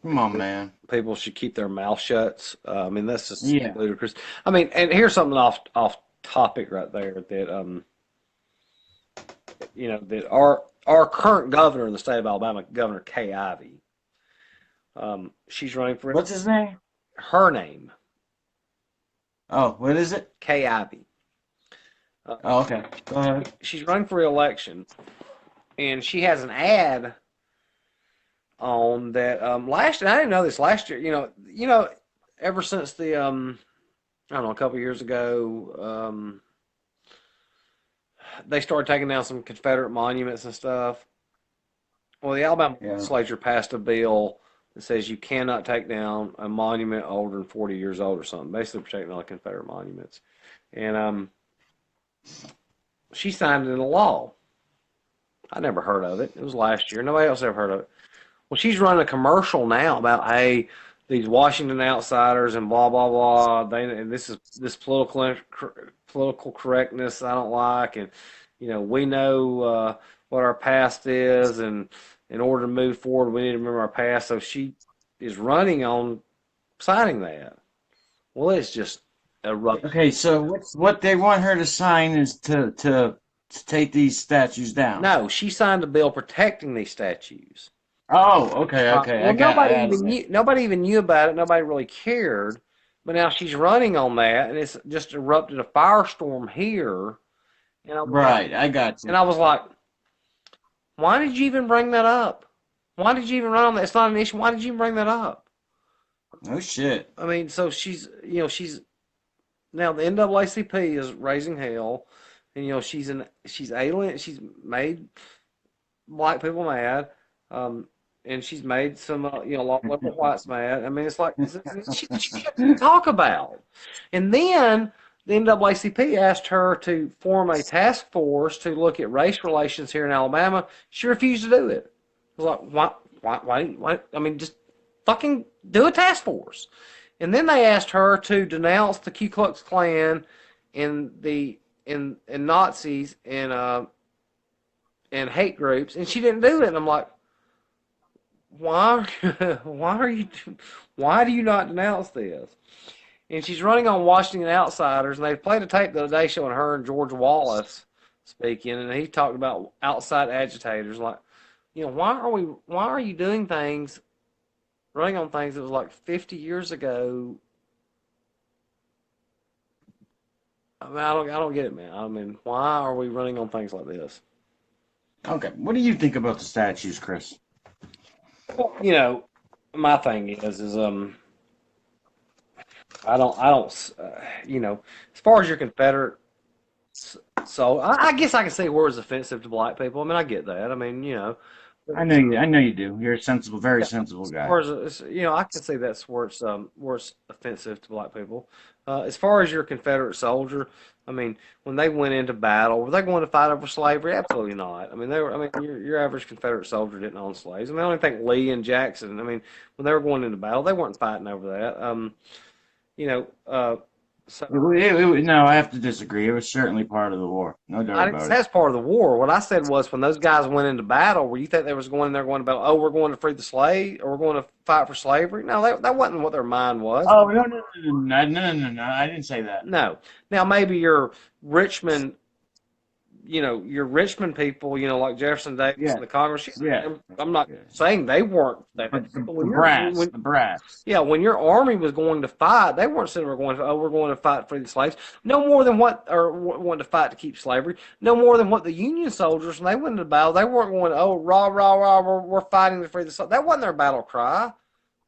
Come on, man. people should keep their mouth shut. I mean, that's just Yeah. ludicrous. I mean, and here's something off topic right there that that our current governor in the state of Alabama, Governor Kay Ivey, she's running for What's his name? her name, Oh, what is it? Kay Ivey. Oh, okay. Go ahead. She's running for re-election, and she has an ad on that last year. I didn't know this last year. Ever since the I don't know, a couple years ago, they started taking down some Confederate monuments and stuff. Well, the Alabama Yeah. legislature passed a bill that says you cannot take down a monument older than 40 years old or something, basically protecting all the Confederate monuments. And she signed it into law. I never heard of it. It was last year. Nobody else ever heard of it. Well, she's running a commercial now about, hey, these Washington outsiders and blah blah blah. And this political correctness I don't like, and we know what our past is, and in order to move forward, we need to remember our past. So she is running on signing that. Well, it's just erupted. Okay, so what they want her to sign is to take these statues down. No, she signed a bill protecting these statues. Oh, okay, okay. Well, I got nobody it. even knew about it. Nobody really cared. But now she's running on that, and it's just erupted a firestorm here. And I was like, Right, I got and you. I was like, why did you even bring that up? Why did you even run on that? It's not an issue. Why did you even bring that up? Oh shit. I mean, so she's now the NAACP is raising hell, and she's alien. She's made black people mad. Um, and she's made some, a lot of liberal whites mad. I mean, it's like she can't talk about. And then the NAACP asked her to form a task force to look at race relations here in Alabama. She refused to do it. I was like, why? I mean, just fucking do a task force. And then they asked her to denounce the Ku Klux Klan and and Nazis and hate groups, and she didn't do it. And I'm like, why why are you why do you not denounce this? And she's running on Washington Outsiders, and they played a tape the other day showing her and George Wallace speaking, and he talked about outside agitators. Like, why are you doing things, running on things that was like 50 years ago? I mean, I don't get it, man. I mean, why are we running on things like this? Okay, what do you think about the statues, Chris? Well, my thing is I don't as far as your Confederate, so I guess I can say words offensive to black people. I mean, I get that. I mean, I know you do. You're a sensible, very yeah, sensible as guy. far as I can say that's where it's offensive to black people. As far as your Confederate soldier, I mean, when they went into battle, were they going to fight over slavery? Absolutely not. I mean, they were. I mean, your average Confederate soldier didn't own slaves. I mean, I don't think Lee and Jackson. I mean, when they were going into battle, they weren't fighting over that. You know, uh, so No, I have to disagree. It was certainly part of the war. No doubt I didn't about say it. that's part of the war. What I said was when those guys went into battle, where you think they was going in there going to battle, oh, we're going to free the slave or we're going to fight for slavery. No, that wasn't what their mind was. Oh, no. I didn't say that. No. Now maybe your Richmond people, like Jefferson Davis Yeah, and the Congress. yeah, I'm not yeah. saying they weren't that. But But the brass. yeah, when your army was going to fight, they weren't saying we're going to fight for the slaves. No more than wanting to fight to keep slavery. No more than what the Union soldiers, when they went into battle, they weren't going, oh, rah, rah, rah, we're fighting to free the slaves. That wasn't their battle cry.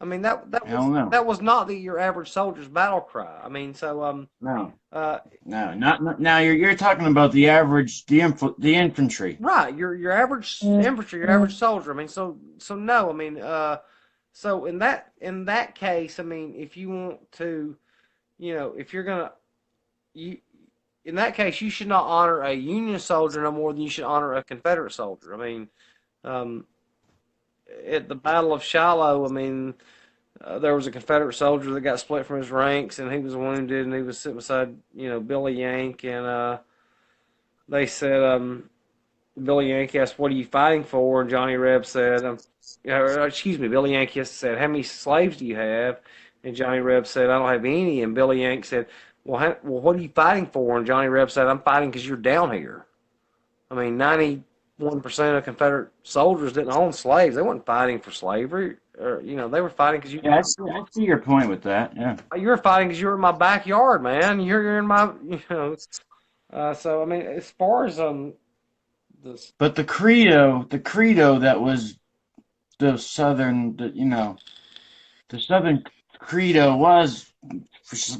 I mean, Hell no. that was not your average soldier's battle cry. I mean, so No, uh, no, not now. You're talking about the average, the infantry. right, your average infantry, your average soldier. I mean, so no, I mean, so in that case, I mean, if you want to, if you're gonna you in that case, you should not honor a Union soldier no more than you should honor a Confederate soldier. I mean, um, at the Battle of Shiloh, I mean, there was a Confederate soldier that got split from his ranks, and he was wounded, and he was sitting beside, Billy Yank, and they said, Billy Yank asked, "What are you fighting for?" And Johnny Reb said, excuse me, Billy Yank said, "How many slaves do you have?" And Johnny Reb said, "I don't have any." And Billy Yank said, "Well, what are you fighting for?" And Johnny Reb said, "I'm fighting because you're down here." I mean, 91% of Confederate soldiers didn't own slaves. They weren't fighting for slavery. Or, they were fighting because Yeah, I see your point with that. Yeah. you were fighting because you were in my backyard, man. You're in my, so I mean, as far as this, But the credo the southern, the southern credo was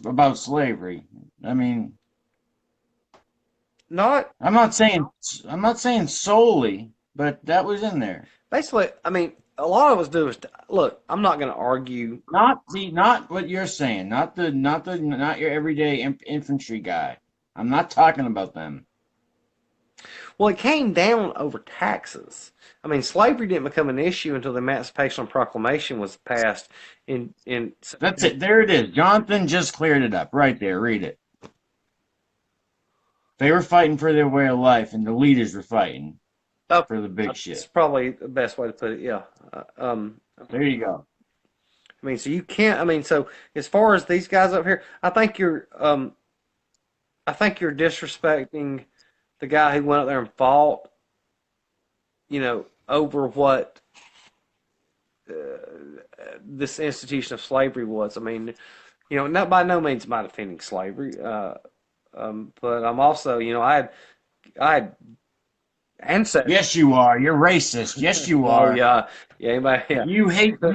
about slavery. I mean, Not I'm not saying solely, but that was in there. basically. I mean, a lot of us do is look. I'm not going to argue. Not what you're saying. Not your everyday infantry guy. I'm not talking about them. Well, it came down over taxes. I mean, slavery didn't become an issue until the Emancipation Proclamation was passed in That's it. There it is. Jonathan just cleared it up right there. Read it. They were fighting for their way of life, and the leaders were fighting Oh, for the big that's shit. probably the best way to put it. Yeah. There you go. I mean, so you can't. I mean, so as far as these guys up here, I think you're disrespecting the guy who went up there and fought. Over what this institution of slavery was. I mean, not by no means am I defending slavery, but I'm also, I had ancestors. Yes, you are. You're racist. Yes, you Oh are. yeah, yeah, anybody, yeah. You hate them.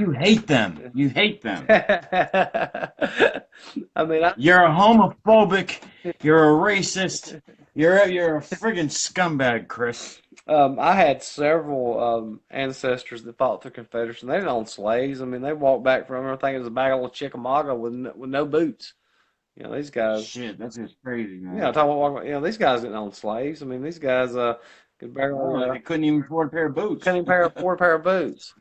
You hate them. I mean, You're a homophobic. You're a racist. You're a friggin' scumbag, Chris. I had several ancestors that fought the Confederacy, and they didn't own slaves. I mean, they walked back from everything. It was a bag of Chickamauga with no boots. These guys. Shit, that's just crazy, Yeah, man. talking about these guys didn't own slaves. I mean, these guys could barely Oh, they couldn't even afford a pair of boots. couldn't even afford a pair of boots.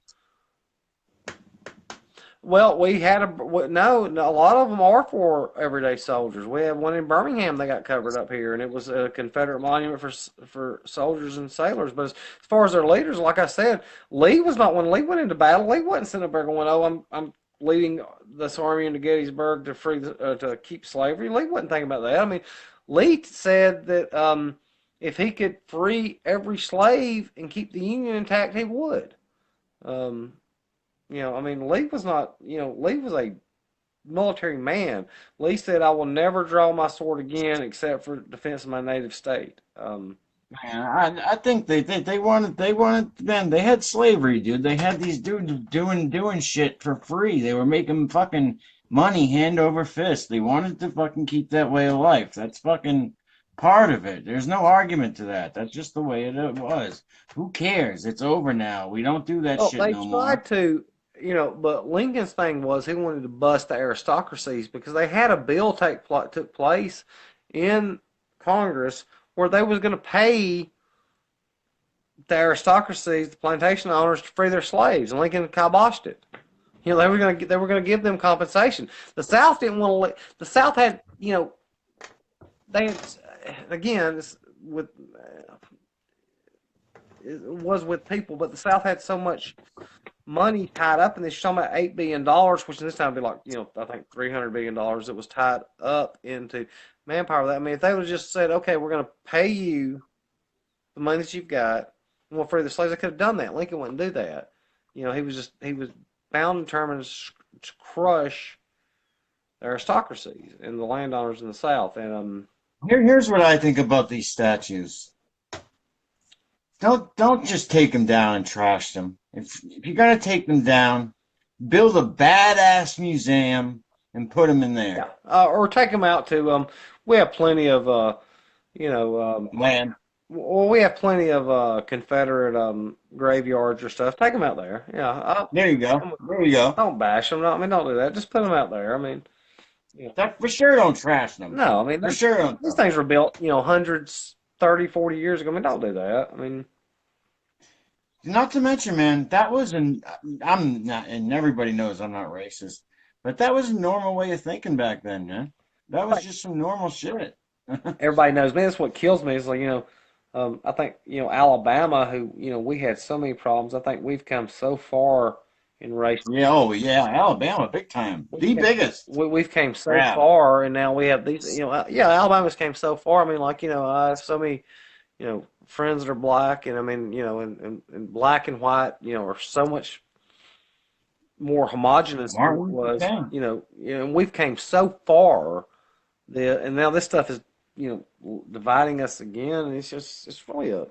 Well, we had no, a lot of them are for everyday soldiers. We have one in Birmingham that got covered up here, and it was a Confederate monument for soldiers and sailors. But as far as their leaders, like I said, Lee was not when Lee went into battle. Lee wasn't sitting up there going, "Oh, I'm leading this army into Gettysburg to to keep slavery." Lee wasn't thinking about that. I mean, Lee said that if he could free every slave and keep the Union intact, he would. Um, I mean, Lee was not, Lee was a military man. Lee said, "I will never draw my sword again except for defense of my native state." Man, I think they wanted man, they had slavery, dude. They had these dudes doing shit for free. They were making fucking money hand over fist. They wanted to fucking keep that way of life. That's fucking part of it. There's no argument to that. That's just the way it was. Who cares? It's over now. We don't do that Well, shit they no more. tried to, but Lincoln's thing was he wanted to bust the aristocracies because they had a bill took place in Congress where they was going to pay the aristocracies, the plantation owners, to free their slaves, and Lincoln kiboshed it. They were going to give them compensation. The South didn't want to. The South had, they had, again with it was with people, but the South had so much money tied up in this. You're talking about $8 billion, which this time would be like, I think $300 billion that was tied up into manpower. I mean, if they would have just said, "Okay, we're going to pay you the money that you've got, and we'll free the slaves," they could have done that. Lincoln wouldn't do that. He was bound and determined to crush the aristocracies and the landowners in the South. And Here's what I think about these statues. Don't just take them down and trash them. If you're gonna take them down, build a badass museum and put them in yeah, there. or take them out to. We have plenty of you know. Man, Well, we have plenty of Confederate graveyards or stuff. Take them out there. Yeah, there you go. There you go. don't bash them. I mean, don't do that. Just put them out there. I mean, That for sure don't trash them. no. I mean, For sure don't. these things were built, hundreds, 30, 40 years ago. I mean, don't do that. I mean, Not to mention, man, that was an I'm not, and everybody knows I'm not racist, but that was a normal way of thinking back then, man. That was just some normal shit. everybody knows. Man, that's what kills me. Is like, I think Alabama, who we had so many problems. I think we've come so far in race. Yeah, oh yeah, Alabama, big time, the biggest. We've came so Yeah, far, and now we have these. Yeah, Alabama's came so far. I mean, like I have so many friends that are black, and I mean, and black and white, are so much more homogenous than it Martin Luther was. King. And we've came so far. And now this stuff is dividing us again, and it's really a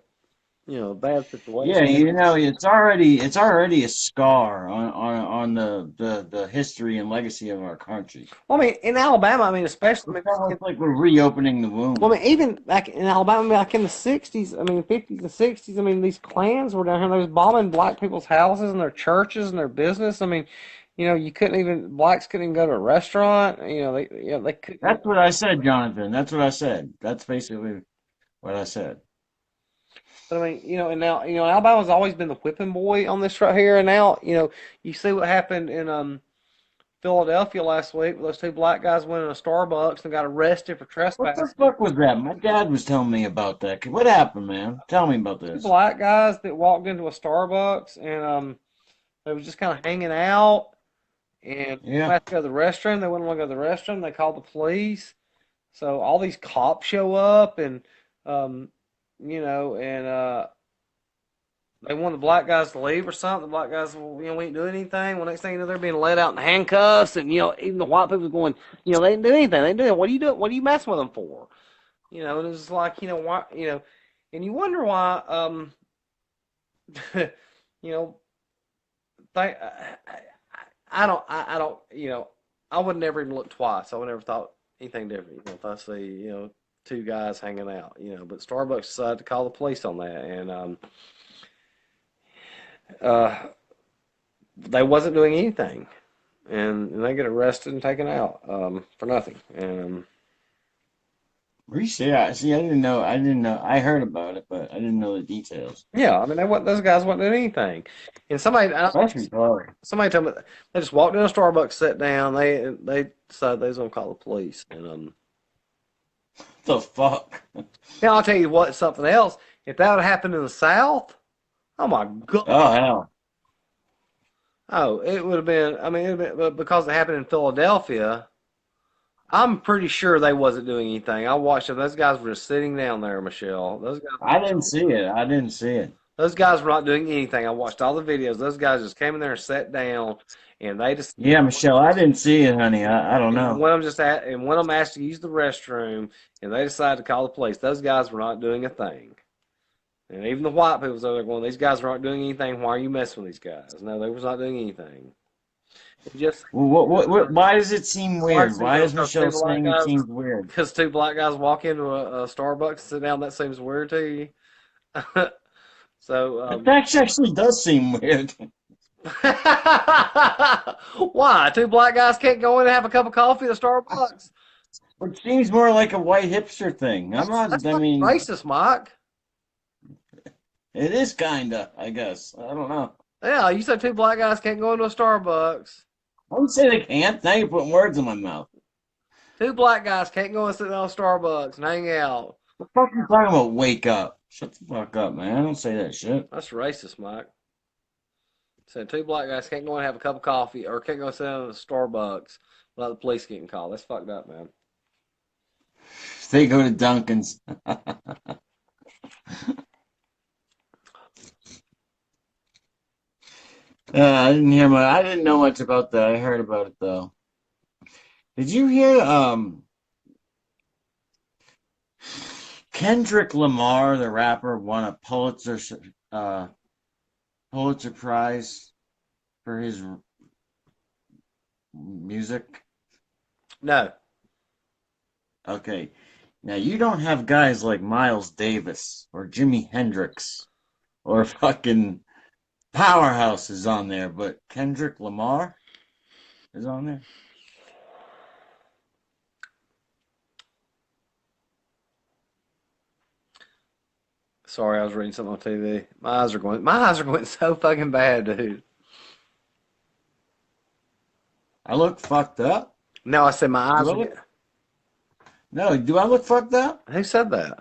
bad Yeah, situation. it's already a scar on the history and legacy of our country. Well, I mean, in Alabama, I mean, especially, I It's mean, almost like we're reopening the well, I wound. mean, even back in Alabama, back in the '60s, I mean, '50s and '60s, I mean, these Klans were down here. They was bombing black people's houses and their churches and their business. I mean, you couldn't even blacks couldn't even go to a restaurant. They couldn't. That's what I said, Jonathan. That's what I said. That's basically what I said. But I mean, and now, Alabama's always been the whipping boy on this right here. And now, you see what happened in Philadelphia last week. Those two black guys went in a Starbucks and got arrested for What the trespassing. fuck was that? My dad was telling me about that. What happened, man? Tell me about Two this. black guys that walked into a Starbucks and they was just kind of hanging out and Yeah. had to go to the restroom. They wouldn't want to go to the restroom. They called the police. So all these cops show up and um, and they want the black guys to leave or something. The black guys, well, we ain't doing anything. Well, next thing you know, they're being let out in handcuffs, and even the white people going, they didn't do anything. They didn't do it. What are you doing? What are you messing with them for? And it's like, why, and you wonder why, you know, they, I don't, I would never even look twice. I would never thought anything different. If I see, two guys hanging out, but Starbucks decided to call the police on that, and uh, they wasn't doing anything, and they get arrested and taken out for nothing. And Yeah, see, I didn't know. I didn't know. I heard about it, but I didn't know the details. yeah, I mean, those guys wasn't doing anything. And That's retarded. somebody told me they just walked in a Starbucks, sat down. They decided they was gonna call the police. And The fuck? now I'll tell you what, something else. If that would happen in the South, oh my God. Oh hell. Oh, it would have been. I mean, but because it happened in Philadelphia, I'm pretty sure they wasn't doing anything. I watched them. Those guys were just sitting down there, Michelle. I didn't see it. I didn't see it. Those guys were not doing anything. I watched all the videos. Those guys just came in there and sat down, and they just Yeah, Michelle, I didn't see it, honey. I don't and know. one of them and one of them asked to use the restroom, and they decided to call the police. Those guys were not doing a thing. And even the white people was over there going, "These guys aren't doing anything. Why are you messing with these guys?" No, they was not doing anything. It just Well, why does it seem why weird? does it Why go? is Because Michelle two black saying it guys, seems weird? because two black guys walk into a Starbucks and sit down. That seems weird to you. So, That actually does seem weird. why? Two black guys can't go in and have a cup of coffee at a Starbucks? It seems more like a white hipster thing. I'm That's not, I fucking mean, racist, Mike. it is kinda, I guess. I don't know. Yeah, you said two black guys can't go into a Starbucks. I would say they can't. Now you're putting words in my mouth. Two black guys can't go and sit down at Starbucks and hang out. What the fuck are you talking about? Wake up. Shut the fuck up, man. I don't say that shit. That's racist, Mike. Said two black guys can't go and have a cup of coffee or can't go sit down at Starbucks without the police getting called. That's fucked up, man. They go to Dunkin's. I didn't know much about that. I heard about it though. Did you hear Kendrick Lamar, the rapper, won a uh Pulitzer Prize for his music? No. Okay. Now you don't have guys like Miles Davis or Jimi Hendrix or fucking Powerhouse is on there, but Kendrick Lamar is on there. Sorry, I was reading something on TV. My eyes are going so fucking bad, dude. I look fucked up. No, I said my Do eyes I are look? getting. No, do I look fucked up? Who said that?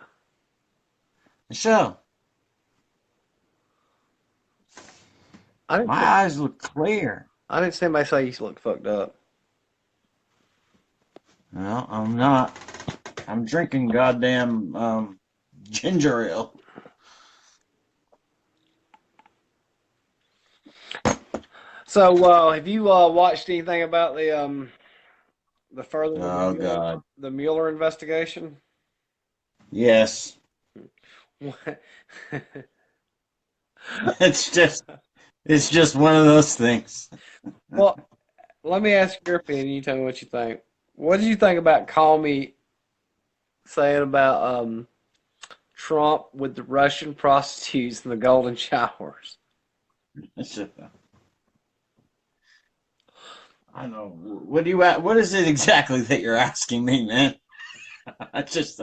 Michelle, I didn't my say, eyes look clear. I didn't see anybody say you look fucked up. No, I'm not. I'm drinking goddamn ginger ale. So, have you watched anything about the further Oh God. the Mueller investigation? Yes. It's just it's just one of those things. Well, let me ask your opinion. You tell me what you think. What did you think about Comey saying about Trump with the Russian prostitutes and the golden showers? It's just, I don't know. What do you what is it exactly that you're asking me, man? I just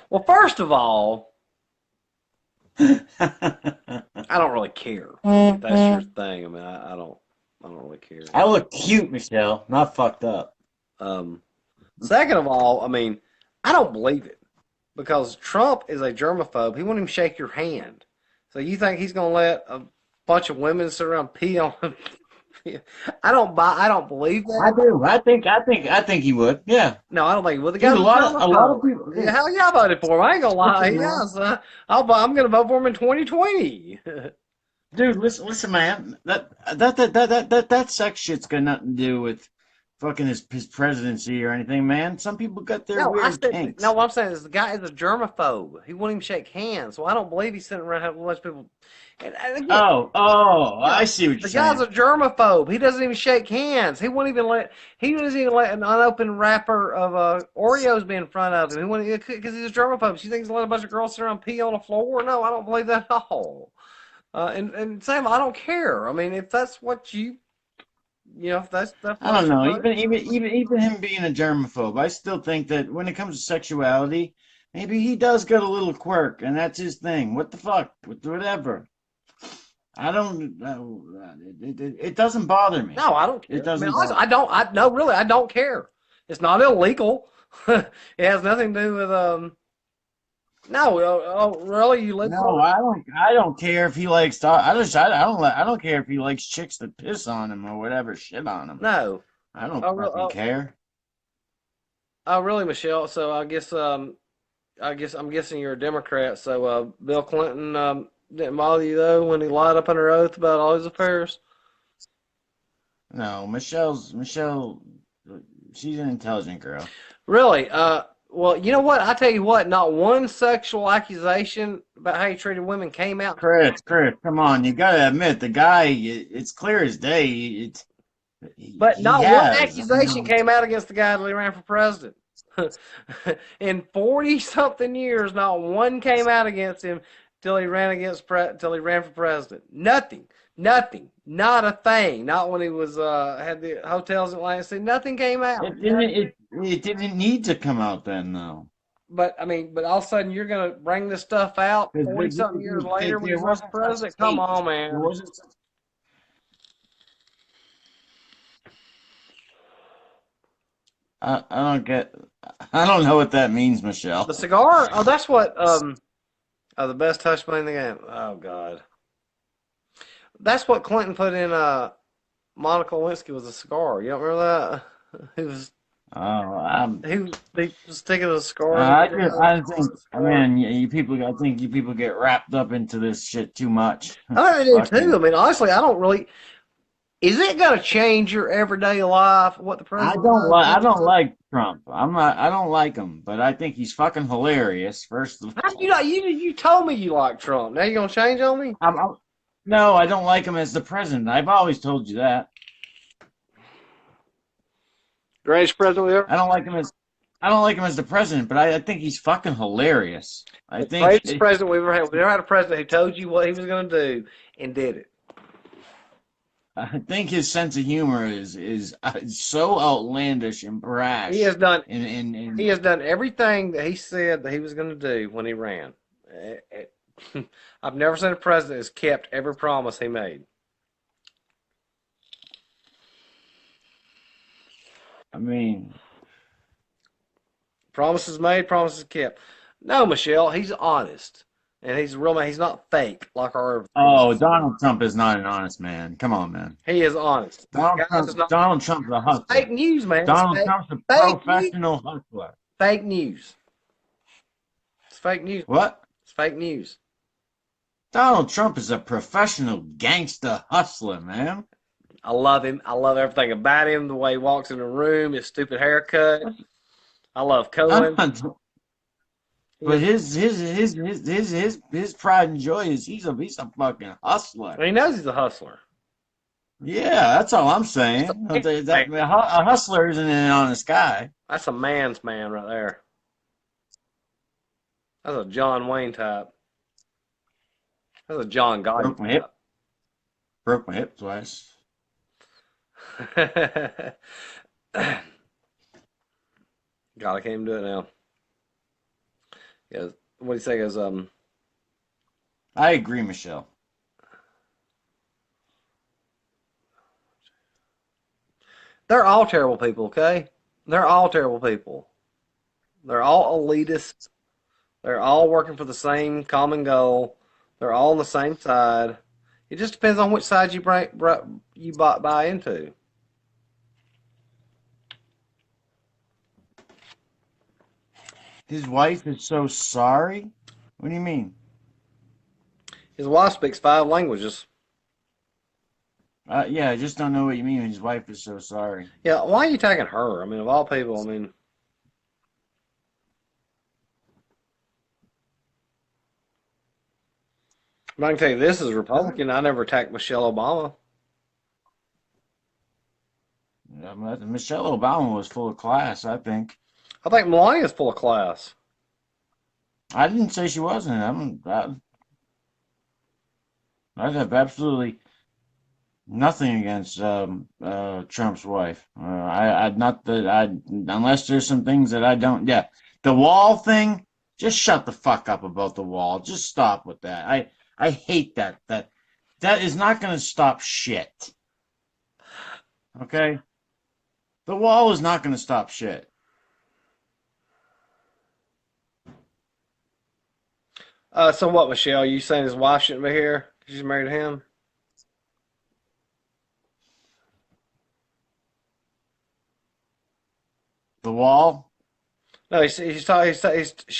Well, first of all, I don't really care if that's your thing. I mean, I don't really care. I look cute, Michelle, not fucked up. Um, Second of all, I mean, I don't believe it because Trump is a germaphobe. He won't even shake your hand. So you think he's gonna let a bunch of women sit around pee on him? I don't buy. I don't believe I that. do. I think he would. Yeah, No, I don't think. Well, the dude. guy's a A lot of germaphobe. people. Yeah, Dude, hell yeah, I voted for him. I ain't gonna lie. listen, man. Yes, I'm gonna vote for him in 2020. Dude, listen, man. That sex shit's got nothing to do with fucking his presidency or anything, man. Some people got their No, I weird said no. kinks. What I'm saying is the guy is a germaphobe. He won't even shake hands. So I don't believe he's sitting around having a bunch of people. And again, I yeah, see what you're the guy's saying. a germaphobe. He doesn't even shake hands. He won't even let. He doesn't even let an unopened wrapper of Oreos be in front of him. He won't because he's a germaphobe. She thinks he's let a bunch of girls sit around and pee on the floor. No, I don't believe that at all. And Sam, I don't care. I mean, if that's what if that's I what don't you know. vote for. Even him being a germaphobe, I still think that when it comes to sexuality, maybe he does got a little quirk, and that's his thing. What the fuck? Whatever. I don't. It doesn't bother me. No, I don't It care. I mean, doesn't honestly, bother. I don't. I no, really, I don't care. It's not illegal. It has nothing to do with No, really, you live No, close? I don't care if he likes. I don't care if he likes chicks that piss on him or whatever, shit on him. No. I don't Oh, really? fucking care. Really, Michelle. So I guess I'm guessing you're a Democrat. So Bill Clinton didn't bother you though when he lied up under oath about all his affairs. No, Michelle. She's an intelligent girl. Really? Well, you know what? I tell you what. Not one sexual accusation about how he treated women came out. Chris, come on. You gotta admit the guy. It's clear as day. But He not one has. I accusation mean, came out against the guy that he ran for president. In 40 something years, not one came out against him till he ran for president. Nothing. Nothing. Not a thing. Not when he was had the hotels in Atlantic City. Nothing came out. it didn't need to come out then though. But I mean, but all of a sudden you're gonna bring this stuff out 40 something years later when There he's running for wasn't such president. Come hate. on, There man. wasn't such. I don't get. I don't know what that means, The Michelle. cigar? Oh, that's what the best touch play in the game. Oh God. That's what Clinton put in Monica Lewinsky was a cigar. You don't remember that? He was Oh, I'm. they was sticking a cigar in the I think. I cigar. mean, you people. I think you people get wrapped up into this shit too much. I do too. I Fucking. mean, honestly, I don't really. Is it going to change your everyday life? What the president does? I don't like Trump. I'm not. I don't like him, but I think he's fucking hilarious. First of How do you all, not? You told me you like Trump. Now you gonna change on me? I'm no, I don't like him as the president. I've always told you that. Greatest president we ever. I don't like him as I don't like him as the president, but I think he's fucking hilarious. I The think greatest president we ever had. We never had a president who told you what he was going to do and did it. I think his sense of humor is so outlandish and He brash. has done. He And has done everything that he said that he was going to do when he ran. I've never seen a president that's kept every promise he made. I mean, Promises made, promises kept. No, Michelle, he's honest. And he's a real man. He's not fake like our oh, presidents. Donald Trump is not an honest man. Come on, man. He is honest. Guys, it's not Donald Trump's a hustler. fake news, man. It's Donald Trump's a fake news. professional hustler. Fake news. It's fake news. What? It's fake news. Donald Trump is a professional gangster hustler, man. I love him. I love everything about him. The way he walks in the room, his stupid haircut. I love I'm Cohen. not, He But is. his pride and joy is he's a fucking hustler. He knows he's a hustler. Yeah, that's all I'm That's a saying. man's man. A hustler isn't an honest guy. That's a man's man right there. That's a John Wayne type. That's a John Gotti Broke my hip, broke my hip twice. type. God, I can't even do it now. Yeah, what do you say is I agree, Michelle. they're all terrible people, okay? They're all terrible people. They're all elitist. They're all working for the same common goal. They're all on the same side. It just depends on which side you buy into. His wife is so sorry. What do you mean? His wife speaks 5 languages. Yeah, I just don't know what you mean. His wife is so sorry. Yeah, why are you tagging her? I mean, of all people, I mean, I can tell you this as a Huh? Republican, I never attacked Michelle Obama. Michelle Obama was full of class, I think. I think Melania's full of class. I didn't say she wasn't. I have absolutely nothing against Trump's wife. I not that I unless there's some things that I don't. Yeah, the wall thing. Just shut the fuck up about the wall. Just stop with that. I hate that. That is not going to stop shit. Okay, the wall is not going to stop shit. So what, Michelle? You saying his wife shouldn't be here? 'Cause she's married to him? The wall. No, she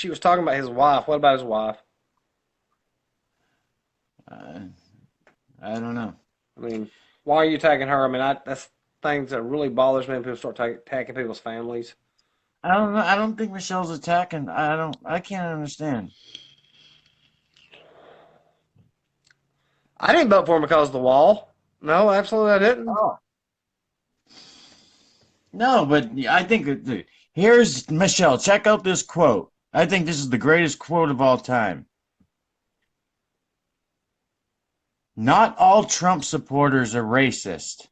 was talking about his wife. What about his wife? Uh, I don't know. I mean, why are you attacking her? I mean, that's things that really bothers me when people start attacking people's families. I don't know. I don't think Michelle's attacking. I don't. I can't understand. I didn't vote for him because of the wall. No, absolutely I didn't. Oh. No, but I think here's Michelle. Check out this quote. I think this is the greatest quote of all time. Not all Trump supporters are racist,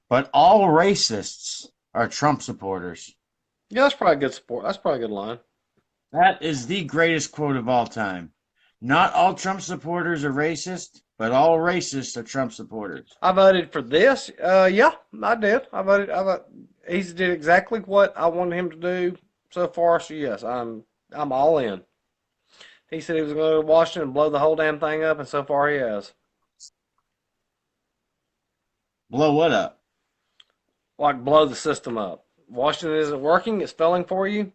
but all racists are Trump supporters. Yeah, that's probably a good support. That's probably a good line. That is the greatest quote of all time. Not all Trump supporters are racist, but all racists are Trump supporters. I voted for this. Yeah, I did. He did exactly what I wanted him to do so far. So yes, I'm all in. He said he was going to go to Washington and blow the whole damn thing up, and so far he has. Blow what up? Like blow the system up. Washington isn't working. It's failing for you.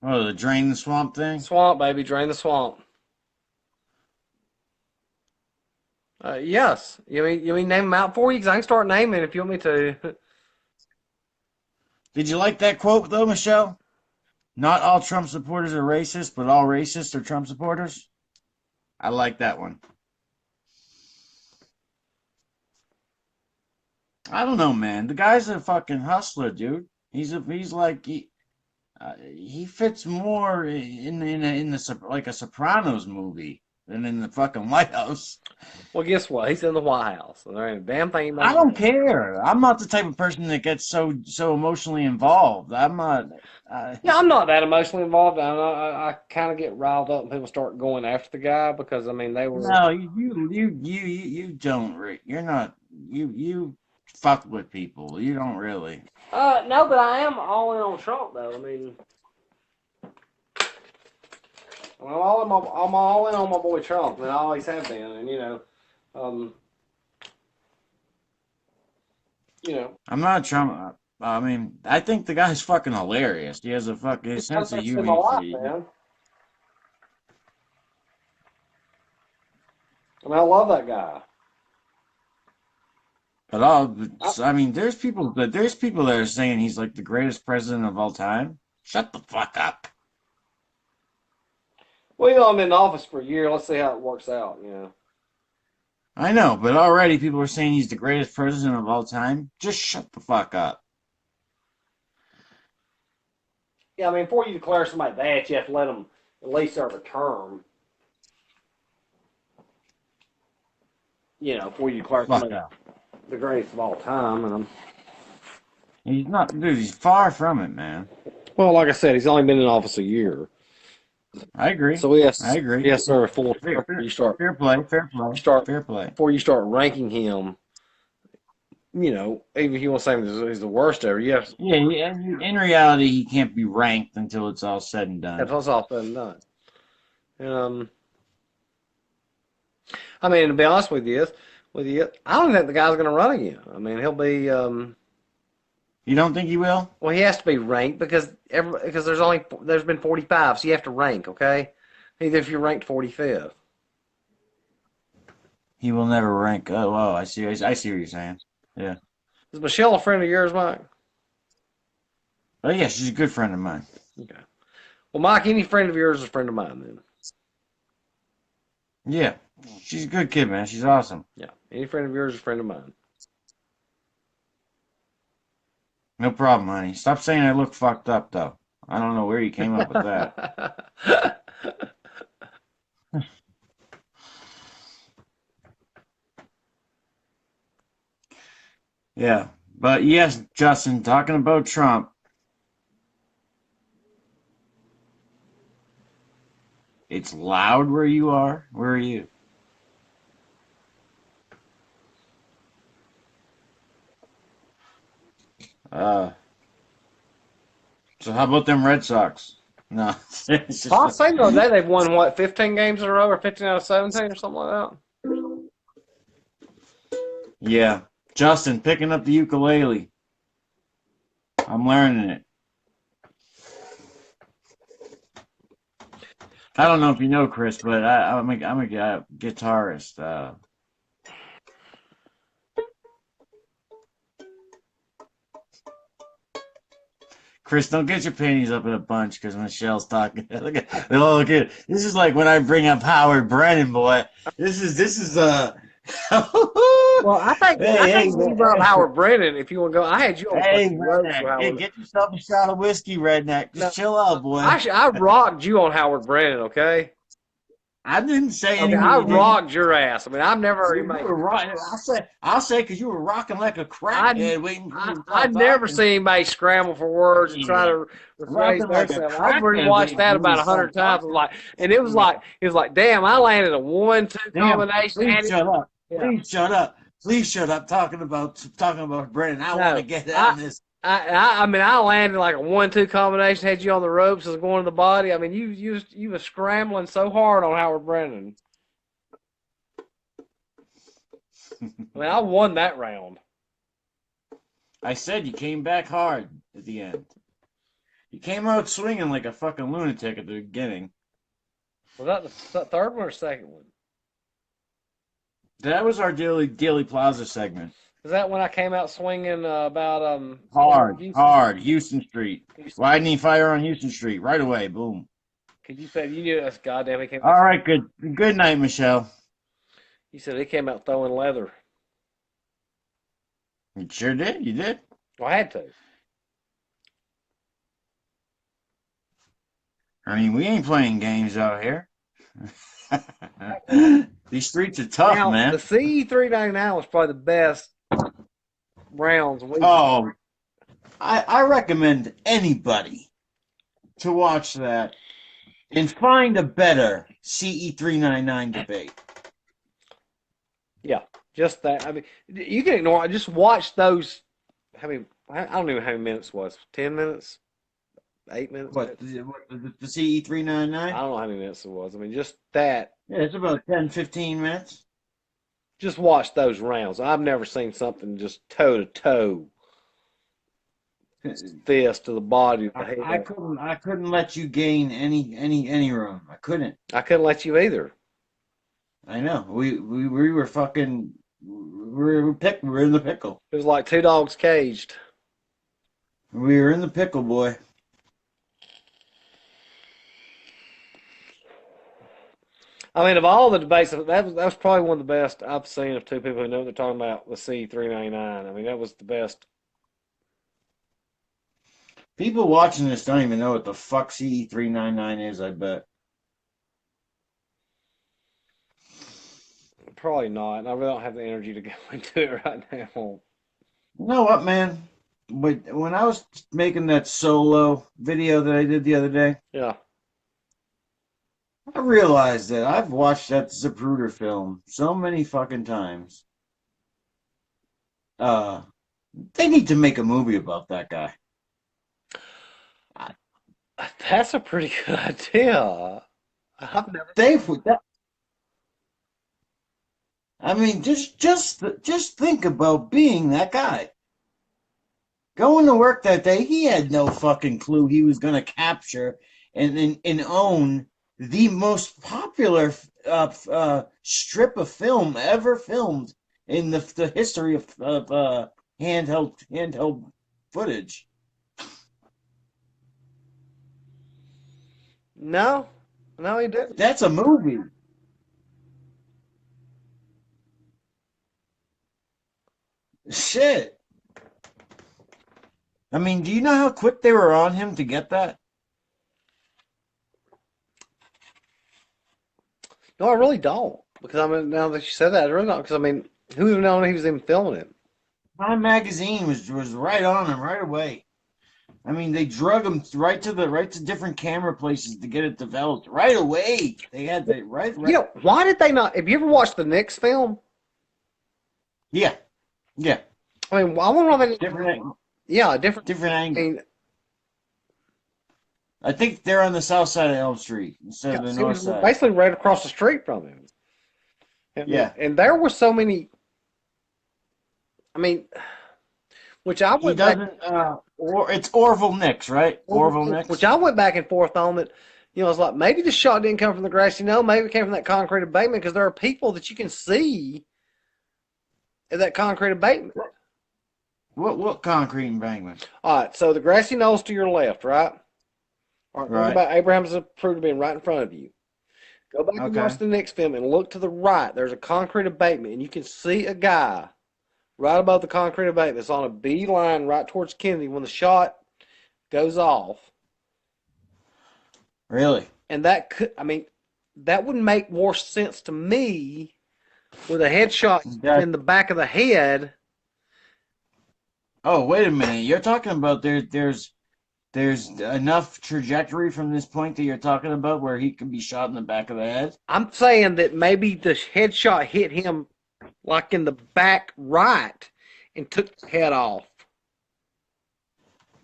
Oh, the drain the swamp thing? Swamp, baby, drain the swamp. Yes. You mean name them out for you? Because I can start naming if you want me to. Did you like that quote though, Michelle? Not all Trump supporters are racist, but all racists are Trump supporters. I like that one. I don't know, man. The guy's a fucking hustler, dude. He's like he fits more in the like a Sopranos movie than in the fucking White House. Well, guess what? He's in the White House, and there ain't a damn thing I about don't it. care. I'm not the type of person that gets so emotionally involved. I'm not. Yeah, I'm not that emotionally involved. I kind of get riled up when people start going after the guy because I mean they were. No, you don't. You're not. You fuck with people. You don't really. No, but I am all in on Trump though. I'm all in on my boy Trump, and I always have been. And um, you know, I'm not Trump. I mean, I think the guy's fucking hilarious. He has a fuck. His sense of that's in humor. my life, man. I mean, I love that guy. But all, I, I mean, there's people that are saying he's like the greatest president of all time. Shut the fuck up. Well, you know, I'm in office for a year. Let's see how it works out. You know. I know, but already people are saying he's the greatest president of all time. Just shut the fuck up. Yeah, I mean, before you declare somebody that, you have to let them at least serve a term. You know, before you declare Fuck somebody up. the greatest of all time. And He's not, dude. He's far from it, man. well, like I said, he's only been in office a year, I agree. so I agree. he has to serve a full Fair, term. fair, fair play. Fair play. Start Fair play. before you start ranking him. You know, even if you want to say he's the worst ever, you have to, Yeah. In reality, he can't be ranked until it's all said and done. that's all said and done. I mean, to be honest with you, I don't think the guy's going to run again. I mean, he'll be. You don't think he will? Well, he has to be ranked because there's been 45, so you have to rank. Okay, either if you're ranked 45th. He will never rank. Oh, wow. I see. I see what you're saying. Yeah. Is Michelle a friend of yours, Mike? Oh, yeah. She's a good friend of mine. Okay. Well, Mike, any friend of yours is a friend of mine then. Yeah. She's a good kid, man. She's awesome. Yeah, any friend of yours is a friend of mine. No problem, honey. Stop saying I look fucked up, though. I don't know where you came up with that. Yeah. But yes, Justin, talking about Trump, it's loud where you are. Where are you? Uh, so how about them Red Sox? No, it's I just was saying the other day they've won what 15 games in a row or 15 out of 17 or something like that. yeah. Justin picking up the ukulele. I'm learning it. I don't know if you know Chris, but I'm a guitarist. Chris, don't get your panties up in a bunch because Michelle's talking. Look at this is like when I bring up Howard Brennan, boy. This is. Well, I Hey, think when you brought up hey, Howard Brennan, if you want to go, I had you on hey, fucking ropes with redneck. Hey, Howard. get yourself a shot of whiskey, redneck. No, Just chill out, boy. I rocked you on Howard Brennan. Okay, I didn't say okay, I anything. You didn't. rocked your ass. I mean, I've never heard You anybody. were rocking. I'll say, because you were rocking like a I crackhead, waiting for you to I stop never talking. seen anybody scramble for words and try Yeah, to rephrase rocking like a themselves. I've crackhead, rewatched waiting that for you about to a hundred stop times. talking. And it was like, damn, I landed a 1-2 Damn, combination. please Had it, shut up. yeah. Please shut up. Please shut up talking about Brennan. I want to No, get on I, this. I mean, I landed like a 1-2 combination. Had you on the ropes, was going to the body. I mean, you was scrambling so hard on Howard Brennan. I mean, I won that round. I said you came back hard at the end. You came out swinging like a fucking lunatic at the beginning. Was that the third one or second one? That was our daily plaza segment. Is that when I came out swinging about Houston? Hard. Houston Street. Houston. Widening fire on Houston Street. Right away. Boom. Cause you said you knew that's goddamn. He came. All right. Good night, Michelle. You said he came out throwing leather. You sure did. You did. Well, I had to. I mean, we ain't playing games out here. These streets are tough, Now man. the CE399 was probably the best rounds. Oh, I recommend anybody to watch that and find a better CE399 debate. Yeah, just that. I mean, you can ignore. Just watch those. I mean, I don't know how many minutes it was. 10 minutes, 8 minutes. What, the CE399? I don't know how many minutes it was. I mean, just that. Yeah, it's about 10, 15 minutes. Just watch those rounds. I've never seen something just toe to toe, fist to the body. I couldn't let you gain any room. I couldn't. I couldn't let you either. I know. We were fucking we were in the pickle. It was like two dogs caged. We were in the pickle, boy. I mean, of all the debates, that was probably one of the best I've seen of two people who know what they're talking about. The C-399. I mean, that was the best. People watching this don't even know what the fuck CE399 is, I bet. Probably not. And I really don't have the energy to go into it right now. You know what, man? When I was making that solo video that I did the other day, Yeah. I realized that I've watched that Zapruder film so many fucking times. Uh, they need to make a movie about that guy. That's a pretty good idea. I've never. They've, that, I mean, just think about being that guy. Going to work that day, he had no fucking clue he was going to capture and own the most popular strip of film ever filmed in the history of handheld footage. No, no, he didn't. That's a movie. Shit. I mean, do you know how quick they were on him to get that? No, I really don't. Because I mean, now that you said that, I really don't. Because I mean, who would have known he was even filming it? Time Magazine was right on him right away. I mean, they drug him right to different camera places to get it developed right away. They had that You right. know, why did they not? Have you ever watched the next film? Yeah, yeah. I mean, I wonder why they. Different Yeah, different. different I angle. mean, I think they're on the south side of Elm Street instead yeah, of the it north was side. basically right across the street from him. Yeah, And there were so many. I mean, which I he went back, doesn't. Or it's Orville Nix, right? Orville which Nix. I went back and forth on that. You know, it's like maybe the shot didn't come from the grass. You know, maybe it came from that concrete abatement because there are people that you can see in that concrete abatement. What concrete embankment? All right, so the grassy knoll's to your left, right? All right, think Right. about Abraham's approved being right in front of you. Go back and watch Okay. the next film and look to the right. There's a concrete abatement, and you can see a guy right above the concrete abatement. It's on a B line right towards Kennedy when the shot goes off. Really? And that could, I mean, that would make more sense to me with a headshot That. in the back of the head. Oh, wait a minute. You're talking about there's enough trajectory from this point that you're talking about where he can be shot in the back of the head. I'm saying that maybe the headshot hit him like in the back right and took the head off.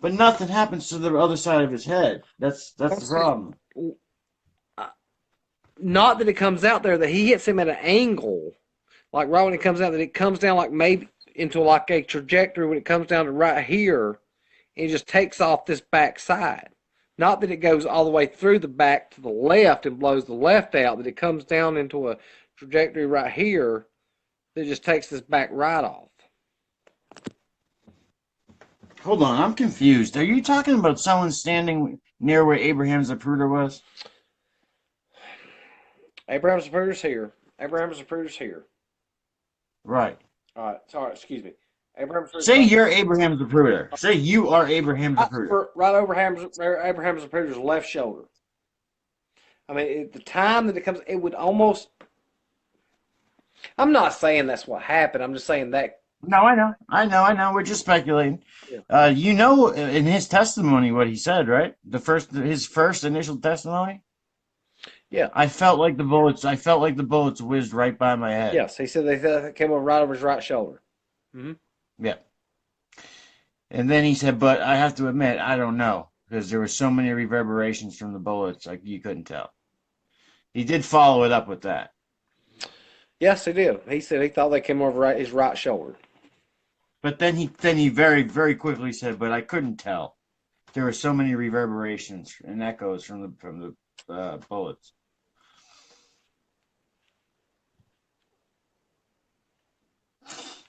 But nothing happens to the other side of his head. That's the problem. Not that it comes out there, that he hits him at an angle, like right when it comes out, that it comes down like maybe into like a trajectory when it comes down to right here, and it just takes off this back side. Not that it goes all the way through the back to the left and blows the left out, that it comes down into a trajectory right here that just takes this back right off. Hold on, I'm confused. Are you talking about someone standing near where Abraham Zapruder was? Abraham Zapruder's here. Abraham Zapruder's here. Right. All right, sorry, excuse me. Abraham Zapruder's Say you're Abraham Zapruder. Say you are Abraham right, Zapruder. right over Abraham Zapruder's left shoulder. I mean, at the time that it comes, it would almost. I'm not saying that's what happened. I'm just saying that. No, I know. We're just speculating. Yeah. You know, in his testimony, what he said, right? His first initial testimony. Yeah. I felt like the bullets whizzed right by my head. Yes, he said they came over right over his right shoulder. Mm-hmm. Yeah. And then he said, but I have to admit, I don't know because there were so many reverberations from the bullets, like you couldn't tell. He did follow it up with that. Yes, he did. He said he thought they came over his right shoulder. But then he very, very quickly said, but I couldn't tell. There were so many reverberations and echoes from the bullets.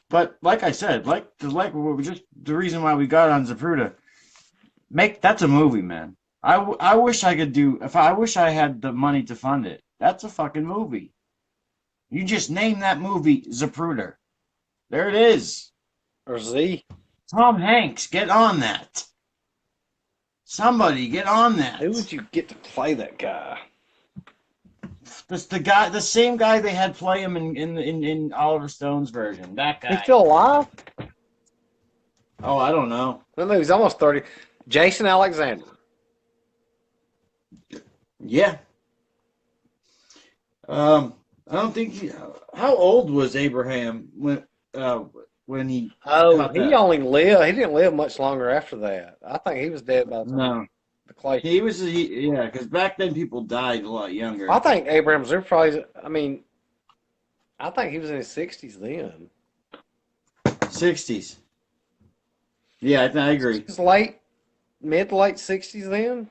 But like I said, like just the reason why we got on Zapruder, that's a movie, man. I wish I could do if I wish I had the money to fund it. That's a fucking movie. You just name that movie Zapruder. There it is. Or Z. Tom Hanks, get on that. Somebody get on that. Who would you get to play that guy? This the guy, the same guy they had play him in Oliver Stone's version. That He's guy. still alive? Oh, I don't know. No, he's almost 30. Jason Alexander. Yeah. I don't think how old was Abraham when he Oh, caught he that? only lived. He didn't live much longer after that. I think he was dead by the time No, the clay. yeah, because back then people died a lot younger. I think Abraham Lincoln probably. I mean, I think he was in his 60s then. 60s. Yeah, I agree. He was mid to late 60s then.